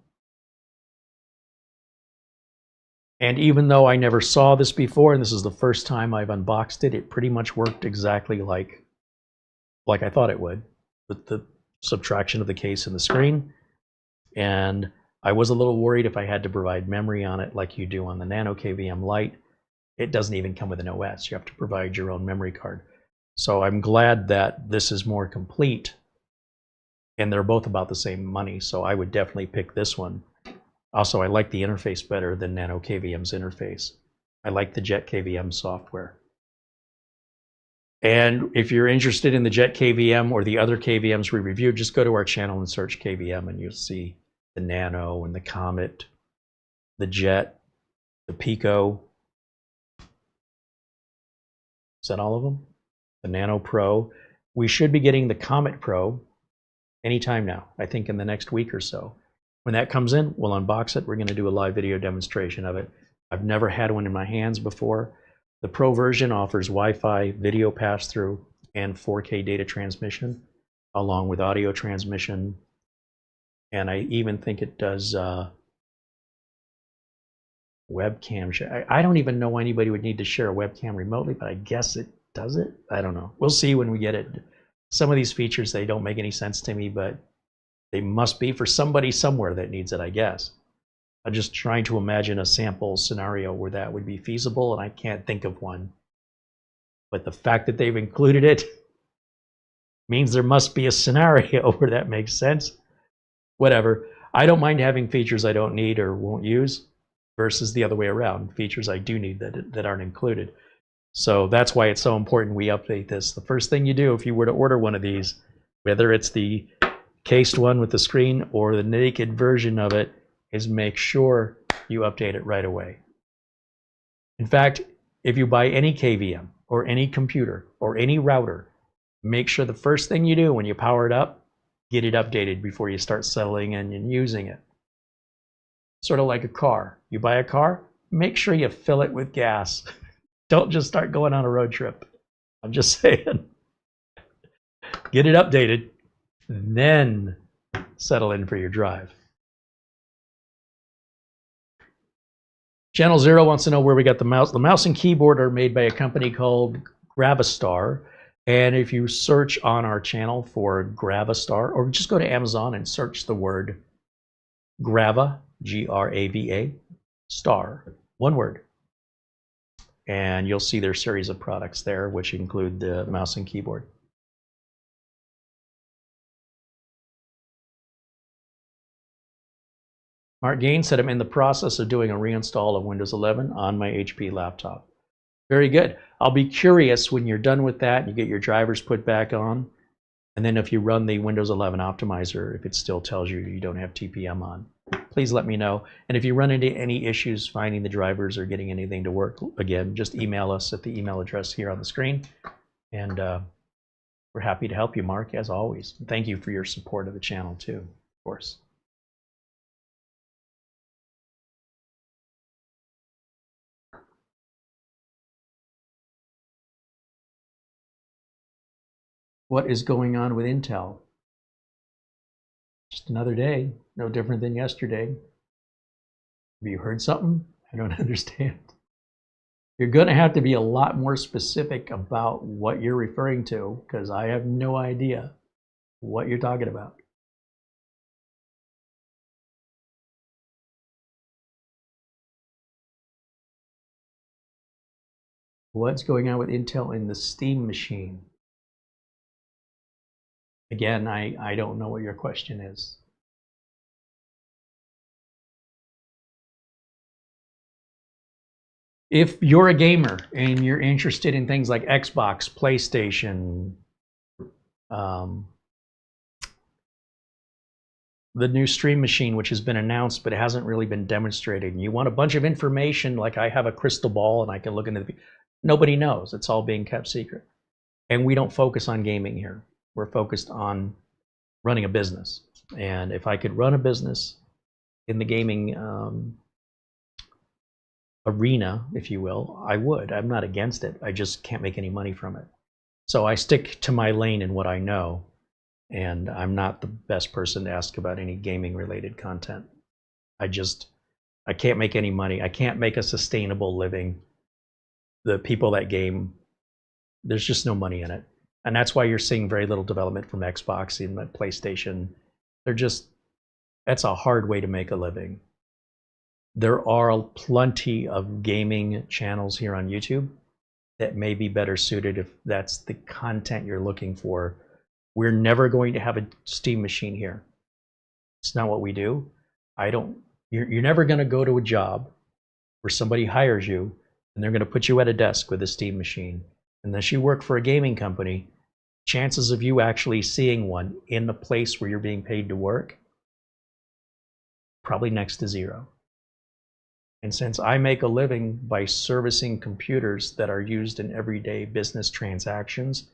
And even though I never saw this before, and this is the first time I've unboxed it, it pretty much worked exactly like I thought it would, with the subtraction of the case and the screen. And I was a little worried if I had to provide memory on it like you do on the Nano KVM Lite. It doesn't even come with an OS. You have to provide your own memory card. So I'm glad that this is more complete, and they're both about the same money, so I would definitely pick this one. Also, I like the interface better than Nano KVM's interface. I like the Jet KVM software. And if you're interested in the Jet KVM or the other KVMs we reviewed, just go to our channel and search KVM, and you'll see the Nano and the Comet, the Jet, the Pico. Is that all of them? The Nano Pro. We should be getting the Comet Pro anytime now, I think in the next week or so. When that comes in, we'll unbox it. We're going to do a live video demonstration of it. I've never had one in my hands before. The Pro version offers Wi-Fi video pass-through and 4K data transmission, along with audio transmission. And I even think it does webcam share. I don't even know why anybody would need to share a webcam remotely, but I guess it Does it? I don't know. We'll see when we get it. Some of these features, they don't make any sense to me, but they must be for somebody somewhere that needs it, I guess. I'm just trying to imagine a sample scenario where that would be feasible, and I can't think of one. But the fact that they've included it means there must be a scenario where that makes sense. Whatever. I don't mind having features I don't need or won't use versus the other way around, features I do need that aren't included. So that's why it's so important we update this. The first thing you do if you were to order one of these, whether it's the cased one with the screen or the naked version of it, is make sure you update it right away. In fact, if you buy any KVM or any computer or any router, make sure the first thing you do when you power it up, get it updated before you start settling in and using it. Sort of like a car. You buy a car, make sure you fill it with gas. Don't just start going on a road trip. I'm just saying. Get it updated, then settle in for your drive. Channel 0 wants to know where we got the mouse. The mouse and keyboard are made by a company called Gravistar. And if you search on our channel for Gravistar, or just go to Amazon and search the word Grava, G-R-A-V-A, star, one word. And you'll see their series of products there, which include the mouse and keyboard. Mark Gaines said, I'm in the process of doing a reinstall of Windows 11 on my HP laptop. Very good. I'll be curious when you're done with that, you get your drivers put back on, and then if you run the Windows 11 optimizer, if it still tells you you don't have TPM on, please let me know. And if you run into any issues finding the drivers or getting anything to work, again, just email us at the email address here on the screen. And we're happy to help you, Mark, as always. Thank you for your support of the channel, too, of course. What is going on with Intel? Just another day, no different than yesterday. Have you heard something? I don't understand. You're going to have to be a lot more specific about what you're referring to, because I have no idea what you're talking about. What's going on with Intel in the Steam machine? Again, I don't know what your question is. If you're a gamer and you're interested in things like Xbox, PlayStation, the new stream machine, which has been announced but it hasn't really been demonstrated, and you want a bunch of information, like I have a crystal ball and I can look into the... Nobody knows. It's all being kept secret. And we don't focus on gaming here. We're focused on running a business. And if I could run a business in the gaming arena, if you will, I would. I'm not against it. I just can't make any money from it. So I stick to my lane in what I know. And I'm not the best person to ask about any gaming related content. I can't make any money. I can't make a sustainable living. The people that game, there's just no money in it. And that's why you're seeing very little development from Xbox and PlayStation. That's a hard way to make a living. There are plenty of gaming channels here on YouTube that may be better suited if that's the content you're looking for. We're never going to have a Steam machine here. It's not what we do. You're never going to go to a job where somebody hires you and they're going to put you at a desk with a Steam machine. Unless you work for a gaming company, chances of you actually seeing one in the place where you're being paid to work, probably next to zero. And since I make a living by servicing computers that are used in everyday business transactions,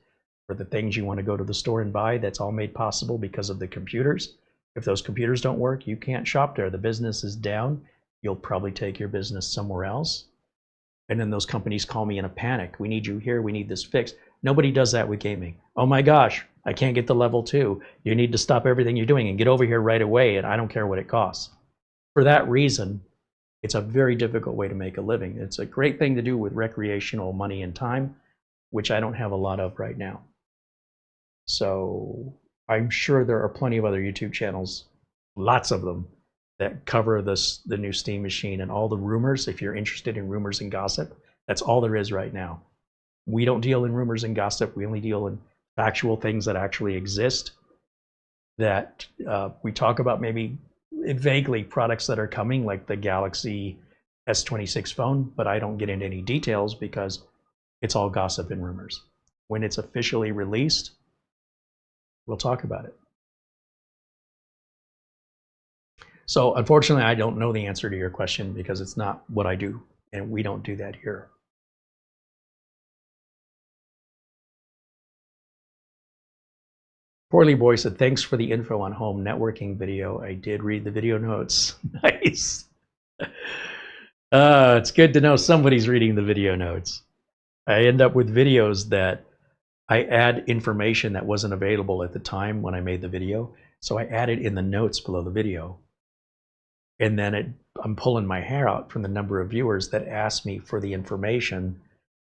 for the things you want to go to the store and buy, that's all made possible because of the computers. If those computers don't work, you can't shop there. The business is down. You'll probably take your business somewhere else. And then those companies call me in a panic. We need you here. We need this fixed. Nobody does that with gaming. Oh my gosh, I can't get to level 2. You need to stop everything you're doing and get over here right away, and I don't care what it costs. For that reason, it's a very difficult way to make a living. It's a great thing to do with recreational money and time, which I don't have a lot of right now. So I'm sure there are plenty of other YouTube channels, lots of them, that cover the new Steam machine and all the rumors. If you're interested in rumors and gossip, that's all there is right now. We don't deal in rumors and gossip. We only deal in factual things that actually exist, that we talk about maybe vaguely products that are coming, like the Galaxy S26 phone, but I don't get into any details because it's all gossip and rumors. When it's officially released, we'll talk about it. So unfortunately, I don't know the answer to your question because it's not what I do, and we don't do that here. Poorly Boy said, thanks for the info on home networking video. I did read the video notes. Nice. It's good to know somebody's reading the video notes. I end up with videos that I add information that wasn't available at the time when I made the video. So I add it in the notes below the video. And then I'm pulling my hair out from the number of viewers that asked me for the information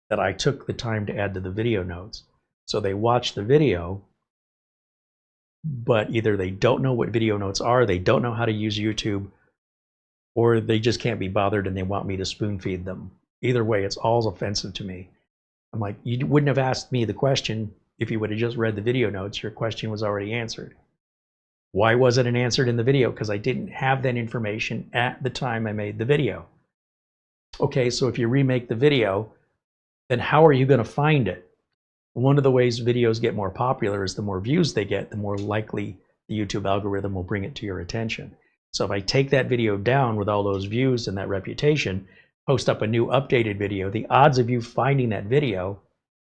that I took the time to add to the video notes. So they watch the video, but either they don't know what video notes are, they don't know how to use YouTube, or they just can't be bothered and they want me to spoon feed them. Either way, it's all offensive to me. I'm like, you wouldn't have asked me the question if you would have just read the video notes. Your question was already answered. Why wasn't it answered in the video? Because I didn't have that information at the time I made the video. Okay, so if you remake the video, then how are you going to find it? One of the ways videos get more popular is the more views they get, the more likely the YouTube algorithm will bring it to your attention. So if I take that video down with all those views and that reputation, post up a new updated video, the odds of you finding that video,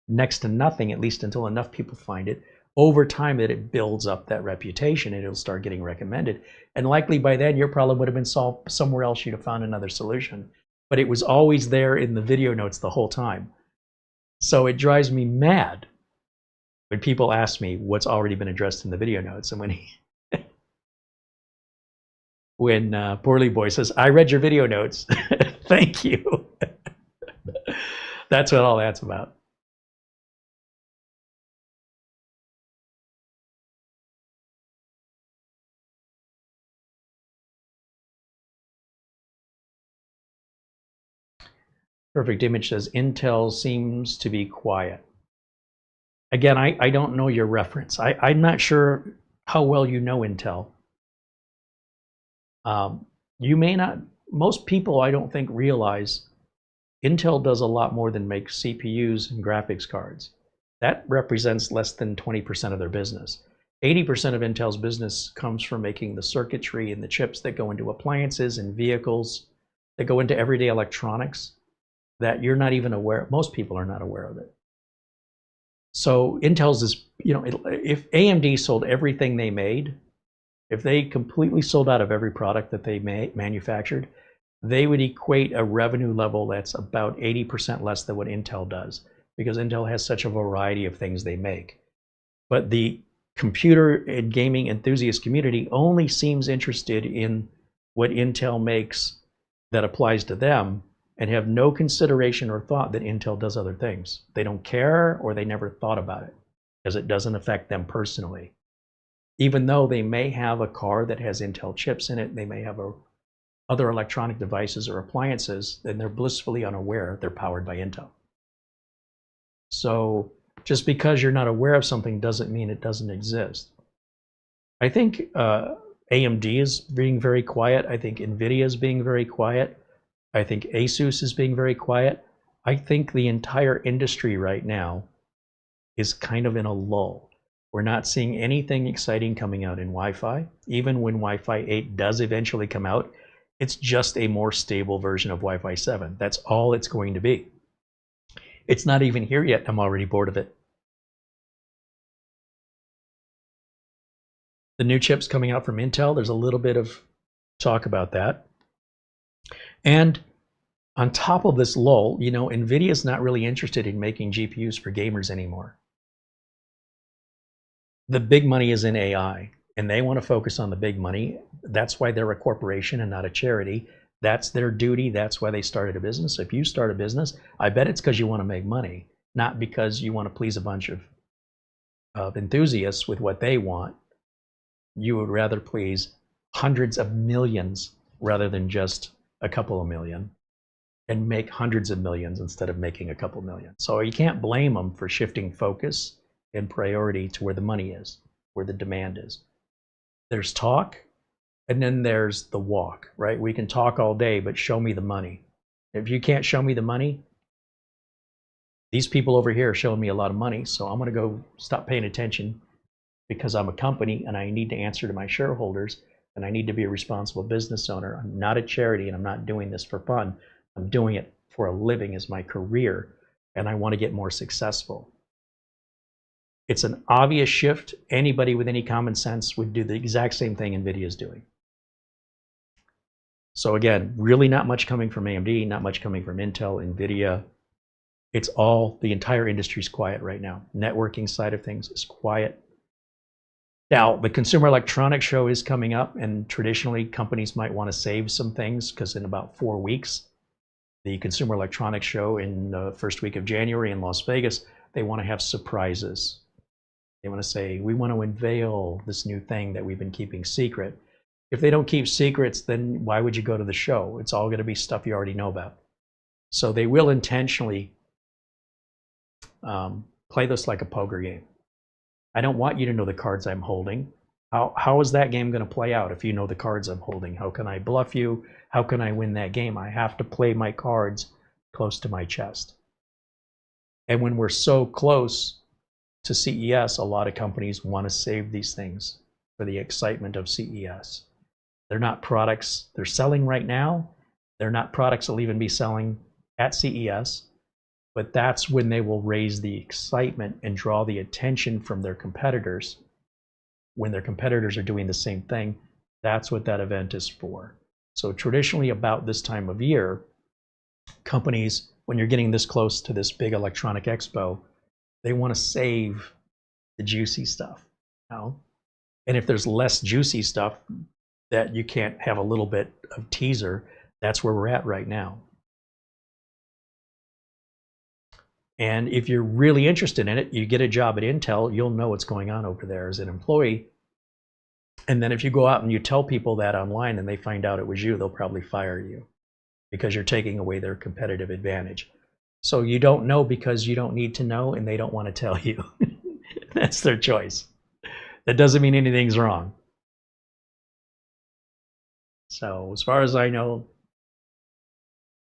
next to nothing, at least until enough people find it. Over time, that it builds up that reputation and it'll start getting recommended. And likely by then, your problem would have been solved somewhere else. You'd have found another solution. But it was always there in the video notes the whole time. So it drives me mad when people ask me what's already been addressed in the video notes. And when Poorly Boy says, I read your video notes, thank you. That's what all that's about. Perfect Image says, Intel seems to be quiet. Again, I don't know your reference. I'm not sure how well you know Intel. You may not, most people I don't think realize Intel does a lot more than make CPUs and graphics cards. That represents less than 20% of their business. 80% of Intel's business comes from making the circuitry and the chips that go into appliances and vehicles, that go into everyday electronics, that you're not even aware, most people are not aware of it. So Intel's is, you know, if AMD sold everything they made, if they completely sold out of every product that they manufactured, they would equate a revenue level that's about 80% less than what Intel does, because Intel has such a variety of things they make. But the computer and gaming enthusiast community only seems interested in what Intel makes that applies to them, and have no consideration or thought that Intel does other things. They don't care, or they never thought about it because it doesn't affect them personally. Even though they may have a car that has Intel chips in it, they may have other electronic devices or appliances, then they're blissfully unaware they're powered by Intel. So just because you're not aware of something doesn't mean it doesn't exist. I think AMD is being very quiet. I think NVIDIA is being very quiet. I think Asus is being very quiet. I think the entire industry right now is kind of in a lull. We're not seeing anything exciting coming out in Wi-Fi. Even when Wi-Fi 8 does eventually come out, it's just a more stable version of Wi-Fi 7. That's all it's going to be. It's not even here yet. I'm already bored of it. The new chips coming out from Intel, there's a little bit of talk about that. And on top of this lull, you know, NVIDIA's not really interested in making GPUs for gamers anymore. The big money is in AI, and they want to focus on the big money. That's why they're a corporation and not a charity. That's their duty. That's why they started a business. If you start a business, I bet it's because you want to make money, not because you want to please a bunch of enthusiasts with what they want. You would rather please hundreds of millions rather than just a couple of million, and make hundreds of millions instead of making a couple million. So you can't blame them for shifting focus and priority to where the money is, where the demand is. There's talk, and then there's the walk, right? We can talk all day, but show me the money. If you can't show me the money, these people over here are showing me a lot of money, so I'm going to go stop paying attention because I'm a company and I need to answer to my shareholders and I need to be a responsible business owner. I'm not a charity and I'm not doing this for fun. I'm doing it for a living as my career, and I want to get more successful. It's an obvious shift. Anybody with any common sense would do the exact same thing NVIDIA is doing. So again, really not much coming from AMD, not much coming from Intel, NVIDIA. It's all, the entire industry is quiet right now. Networking side of things is quiet. Now, the Consumer Electronics Show is coming up, and traditionally companies might want to save some things because in about 4 weeks, the Consumer Electronics Show in the first week of January in Las Vegas, they want to have surprises. They want to say, we want to unveil this new thing that we've been keeping secret. If they don't keep secrets, then why would you go to the show? It's all going to be stuff you already know about. So they will intentionally play this like a poker game. I don't want you to know the cards I'm holding. How is that game going to play out if you know the cards I'm holding? How can I bluff you? How can I win that game? I have to play my cards close to my chest. And when we're so close to CES, a lot of companies want to save these things for the excitement of CES. They're not products they're selling right now. They're not products they'll even be selling at CES. But that's when they will raise the excitement and draw the attention from their competitors. When their competitors are doing the same thing, that's what that event is for. So traditionally about this time of year, companies, when you're getting this close to this big electronic expo, they want to save the juicy stuff. You know? And if there's less juicy stuff that you can't have a little bit of teaser, that's where we're at right now. And if you're really interested in it, you get a job at Intel, you'll know what's going on over there as an employee. And then if you go out and you tell people that online and they find out it was you, they'll probably fire you because you're taking away their competitive advantage. So you don't know because you don't need to know and they don't want to tell you. That's their choice. That doesn't mean anything's wrong. So as far as I know,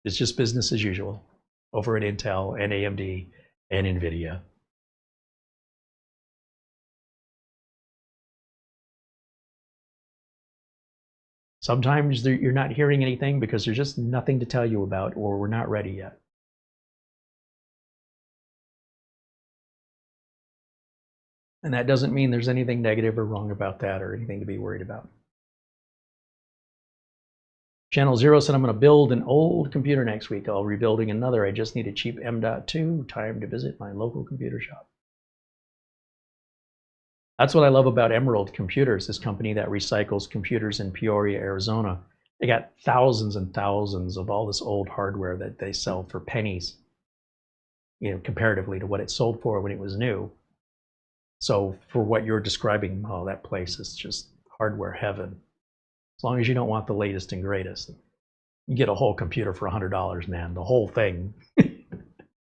it's just business as usual over at Intel and AMD and NVIDIA. Sometimes you're not hearing anything because there's just nothing to tell you about, or we're not ready yet. And that doesn't mean there's anything negative or wrong about that or anything to be worried about. Channel 0 said, I'm going to build an old computer next week. I'll be rebuilding another. I just need a cheap M.2. Time to visit my local computer shop. That's what I love about Emerald Computers, this company that recycles computers in Peoria, Arizona. They got thousands and thousands of all this old hardware that they sell for pennies, you know, comparatively to what it sold for when it was new. So for what you're describing, oh, that place is just hardware heaven. As long as you don't want the latest and greatest. You get a whole computer for $100, man, the whole thing.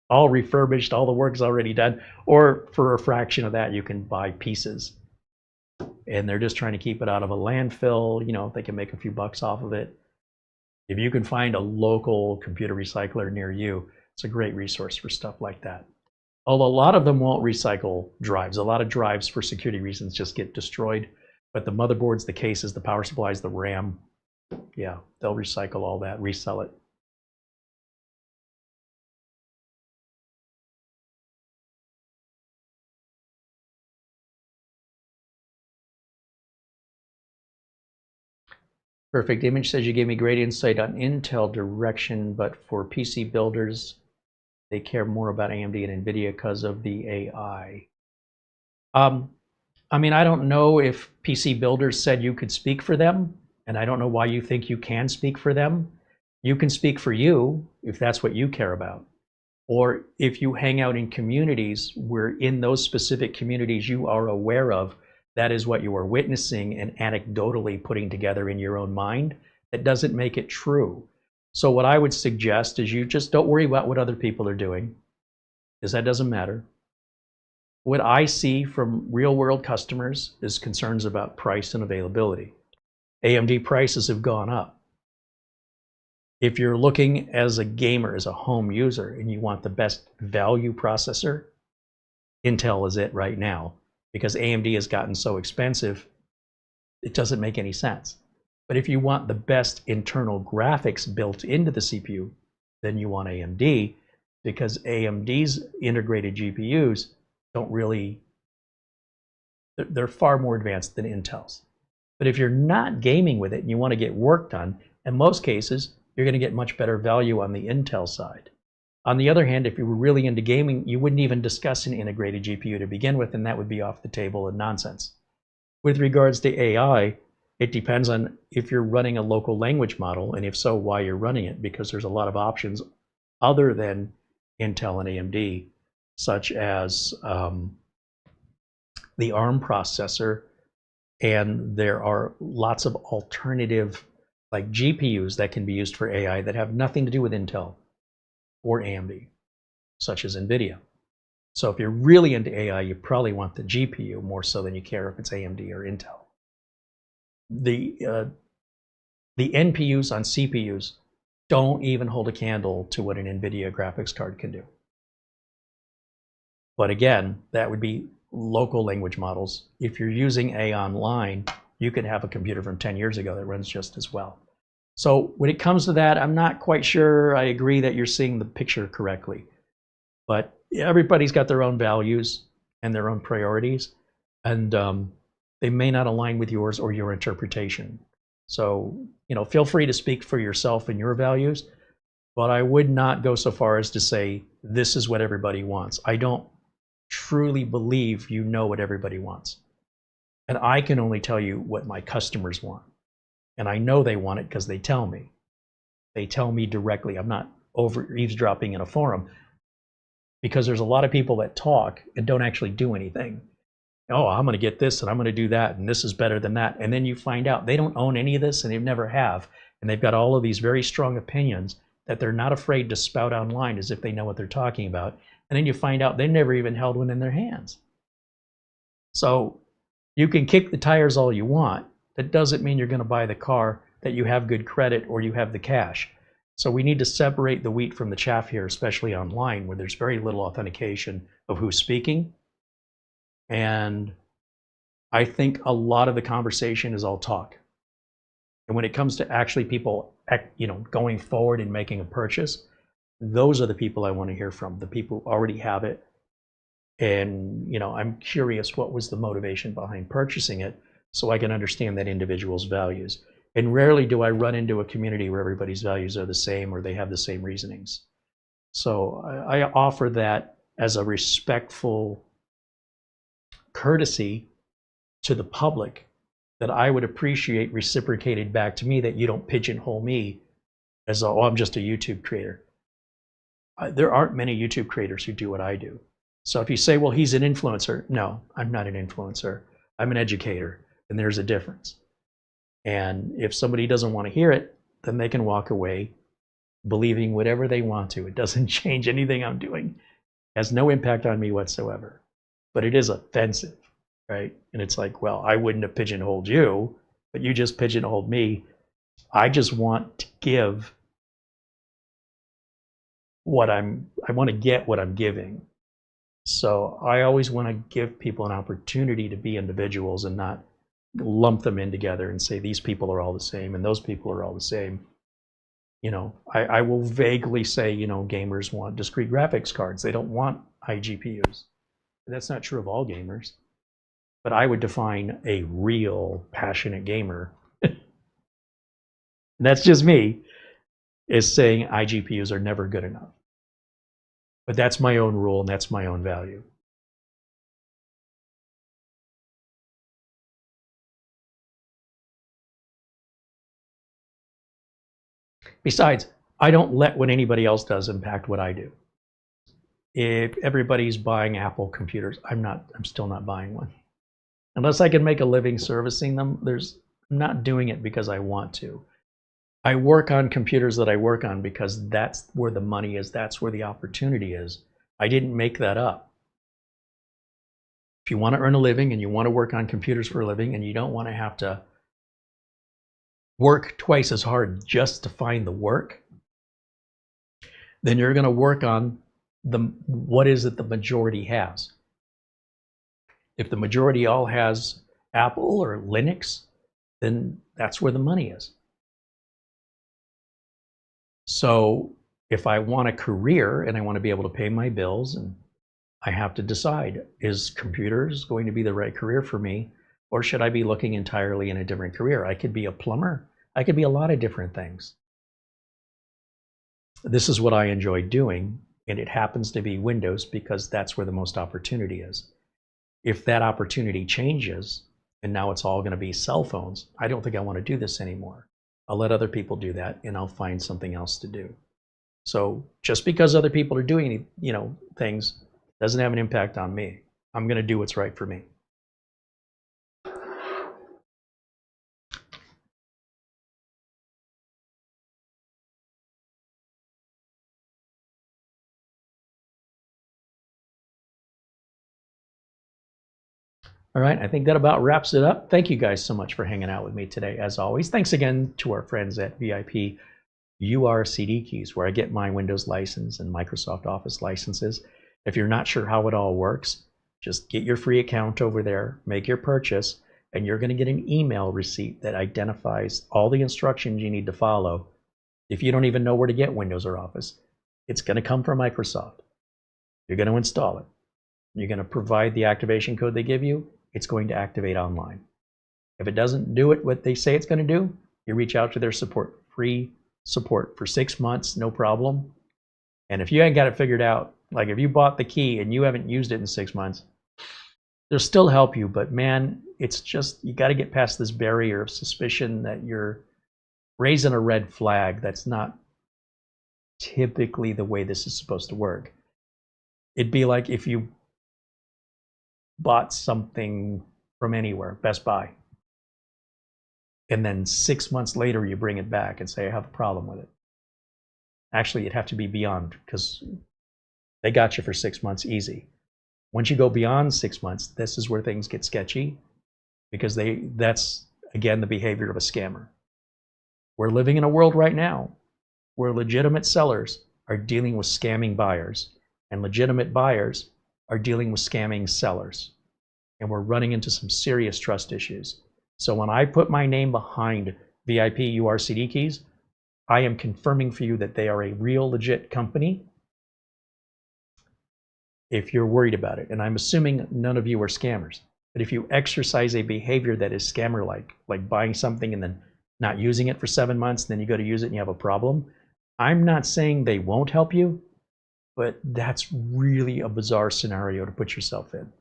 All refurbished, all the work's already done. Or for a fraction of that, you can buy pieces. And they're just trying to keep it out of a landfill. You know, they can make a few bucks off of it. If you can find a local computer recycler near you, it's a great resource for stuff like that. Although a lot of them won't recycle drives. A lot of drives for security reasons just get destroyed. But the motherboards, the cases, the power supplies, the RAM, yeah, they'll recycle all that, resell it. Perfect Image says you gave me great insight on Intel direction, but for PC builders, they care more about AMD and NVIDIA because of the AI. I mean, I don't know if PC builders said you could speak for them, and I don't know why you think you can speak for them. You can speak for you if that's what you care about. or if you hang out in communities where in those specific communities you are aware of, that is what you are witnessing and anecdotally putting together in your own mind, that doesn't make it true. So what I would suggest is you just don't worry about what other people are doing, because that doesn't matter. What I see from real world customers is concerns about price and availability. AMD prices have gone up. If you're looking as a gamer, as a home user, and you want the best value processor, Intel is it right now, because AMD has gotten so expensive, it doesn't make any sense. But if you want the best internal graphics built into the CPU, then you want AMD, because AMD's integrated GPUs don't really, they're far more advanced than Intel's. But if you're not gaming with it and you want to get work done, in most cases, you're going to get much better value on the Intel side. On the other hand, if you were really into gaming, you wouldn't even discuss an integrated GPU to begin with, and that would be off the table and nonsense. With regards to AI, it depends on if you're running a local language model, and if so, why you're running it, because there's a lot of options other than Intel and AMD, such as the ARM processor, and there are lots of alternative like GPUs that can be used for AI that have nothing to do with Intel or AMD, such as NVIDIA. So if you're really into AI, you probably want the GPU more so than you care if it's AMD or Intel. The NPUs on CPUs don't even hold a candle to what an NVIDIA graphics card can do. But again, that would be local language models. If you're using AI online, you could have a computer from 10 years ago that runs just as well. So when it comes to that, I'm not quite sure I agree that you're seeing the picture correctly. But everybody's got their own values and their own priorities, and they may not align with yours or your interpretation. So, feel free to speak for yourself and your values, but I would not go so far as to say this is what everybody wants. I don't truly believe you know what everybody wants. And I can only tell you what my customers want. And I know they want it because they tell me. They tell me directly. I'm not over eavesdropping in a forum, because there's a lot of people that talk and don't actually do anything. Oh, I'm going to get this and I'm going to do that and this is better than that. And then you find out they don't own any of this and they never have. And they've got all of these very strong opinions that they're not afraid to spout online as if they know what they're talking about. And then you find out they never even held one in their hands. So you can kick the tires all you want. That doesn't mean you're going to buy the car, that you have good credit or you have the cash. So we need to separate the wheat from the chaff here, especially online, where there's very little authentication of who's speaking. And I think a lot of the conversation is all talk. And when it comes to actually people, going forward and making a purchase, those are the people I want to hear from, the people who already have it. And, I'm curious what was the motivation behind purchasing it, so I can understand that individual's values. And rarely do I run into a community where everybody's values are the same or they have the same reasonings. So I offer that as a respectful courtesy to the public, that I would appreciate reciprocated back to me, that you don't pigeonhole me as, oh, I'm just a YouTube creator. There aren't many YouTube creators who do what I do. So if you say, well, he's an influencer. No, I'm not an influencer. I'm an educator, and there's a difference. And if somebody doesn't want to hear it, then they can walk away believing whatever they want to. It doesn't change anything I'm doing. It has no impact on me whatsoever. But it is offensive, right? And it's like, well, I wouldn't have pigeonholed you, but you just pigeonholed me. I just want to give I want to get what I'm giving. So I always want to give people an opportunity to be individuals and not lump them in together and say these people are all the same and those people are all the same. I will vaguely say, gamers want discrete graphics cards. They don't want high GPUs. That's not true of all gamers. But I would define a real passionate gamer, and that's just me, is saying iGPUs are never good enough. But that's my own rule and that's my own value. Besides, I don't let what anybody else does impact what I do. if everybody's buying Apple computers, I'm still not buying one. Unless I can make a living servicing them, I'm not doing it because I want to. I work on computers that I work on because that's where the money is, that's where the opportunity is. I didn't make that up. If you want to earn a living and you want to work on computers for a living and you don't want to have to work twice as hard just to find the work, then you're going to work on what is it the majority has. If the majority all has Apple or Linux, then that's where the money is. So if I want a career and I want to be able to pay my bills, and I have to decide, is computers going to be the right career for me, or should I be looking entirely in a different career? I could be a plumber. I could be a lot of different things. This is what I enjoy doing, and it happens to be Windows because that's where the most opportunity is. If that opportunity changes and now it's all going to be cell phones, I don't think I want to do this anymore. I'll let other people do that and I'll find something else to do. So just because other people are doing, things doesn't have an impact on me. I'm going to do what's right for me. All right, I think that about wraps it up. Thank you guys so much for hanging out with me today, as always. Thanks again to our friends at VIP-URCDKEYs, where I get my Windows license and Microsoft Office licenses. If you're not sure how it all works, just get your free account over there, make your purchase, and you're going to get an email receipt that identifies all the instructions you need to follow. If you don't even know where to get Windows or Office, it's going to come from Microsoft. You're going to install it. You're going to provide the activation code they give you. It's going to activate online. If it doesn't do it what they say it's going to do, you reach out to their support, free support for 6 months, no problem. And if you ain't got it figured out, like if you bought the key and you haven't used it in 6 months, they'll still help you. But man, it's just, you got to get past this barrier of suspicion that you're raising a red flag. That's not typically the way this is supposed to work. It'd be like if you bought something from anywhere, Best Buy, and then 6 months later you bring it back and say, I have a problem with it. Actually, it'd have to be beyond, because they got you for 6 months easy. Once you go beyond 6 months, this is where things get sketchy, because that's, again, the behavior of a scammer. We're living in a world right now where legitimate sellers are dealing with scamming buyers, and legitimate buyers are dealing with scamming sellers. And we're running into some serious trust issues. So when I put my name behind VIP-URCDKEYs, I am confirming for you that they are a real legit company. If you're worried about it, and I'm assuming none of you are scammers, but if you exercise a behavior that is scammer-like, like buying something and then not using it for 7 months, and then you go to use it and you have a problem, I'm not saying they won't help you, but that's really a bizarre scenario to put yourself in.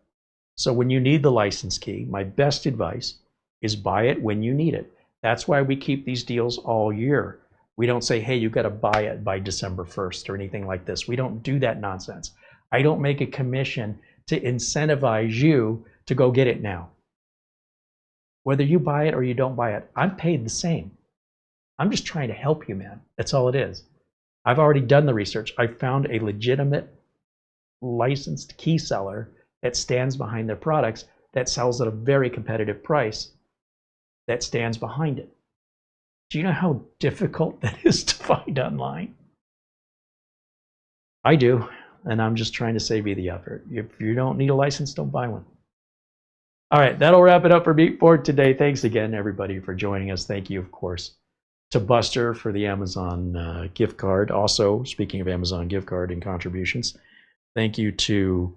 So when you need the license key, my best advice is buy it when you need it. That's why we keep these deals all year. We don't say, hey, you got to buy it by December 1st or anything like this. We don't do that nonsense. I don't make a commission to incentivize you to go get it now. Whether you buy it or you don't buy it, I'm paid the same. I'm just trying to help you, man. That's all it is. I've already done the research. I found a legitimate licensed key seller that stands behind their products, that sells at a very competitive price, that stands behind it. Do you know how difficult that is to find online? I do, and I'm just trying to save you the effort. If you don't need a license, don't buy one. All right, that'll wrap it up for me for today. Thanks again, everybody, for joining us. Thank you, of course, to Buster for the Amazon gift card. Also, speaking of Amazon gift card and contributions, thank you to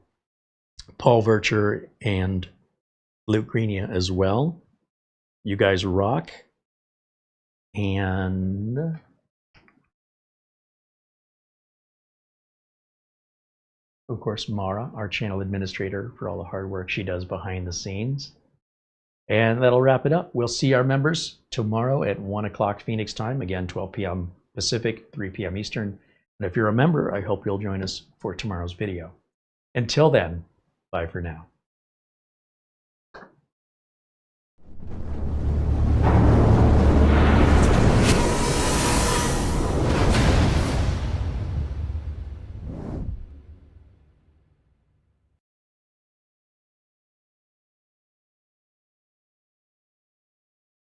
Paul Vercher and Luke Greenia as well. You guys rock. And of course, Mara, our channel administrator, for all the hard work she does behind the scenes. And that'll wrap it up. We'll see our members tomorrow at 1 o'clock Phoenix time. Again, 12 p.m. Pacific, 3 p.m. Eastern. And And if you're a member, I hope you'll join us for tomorrow's video. Until then, bye for now.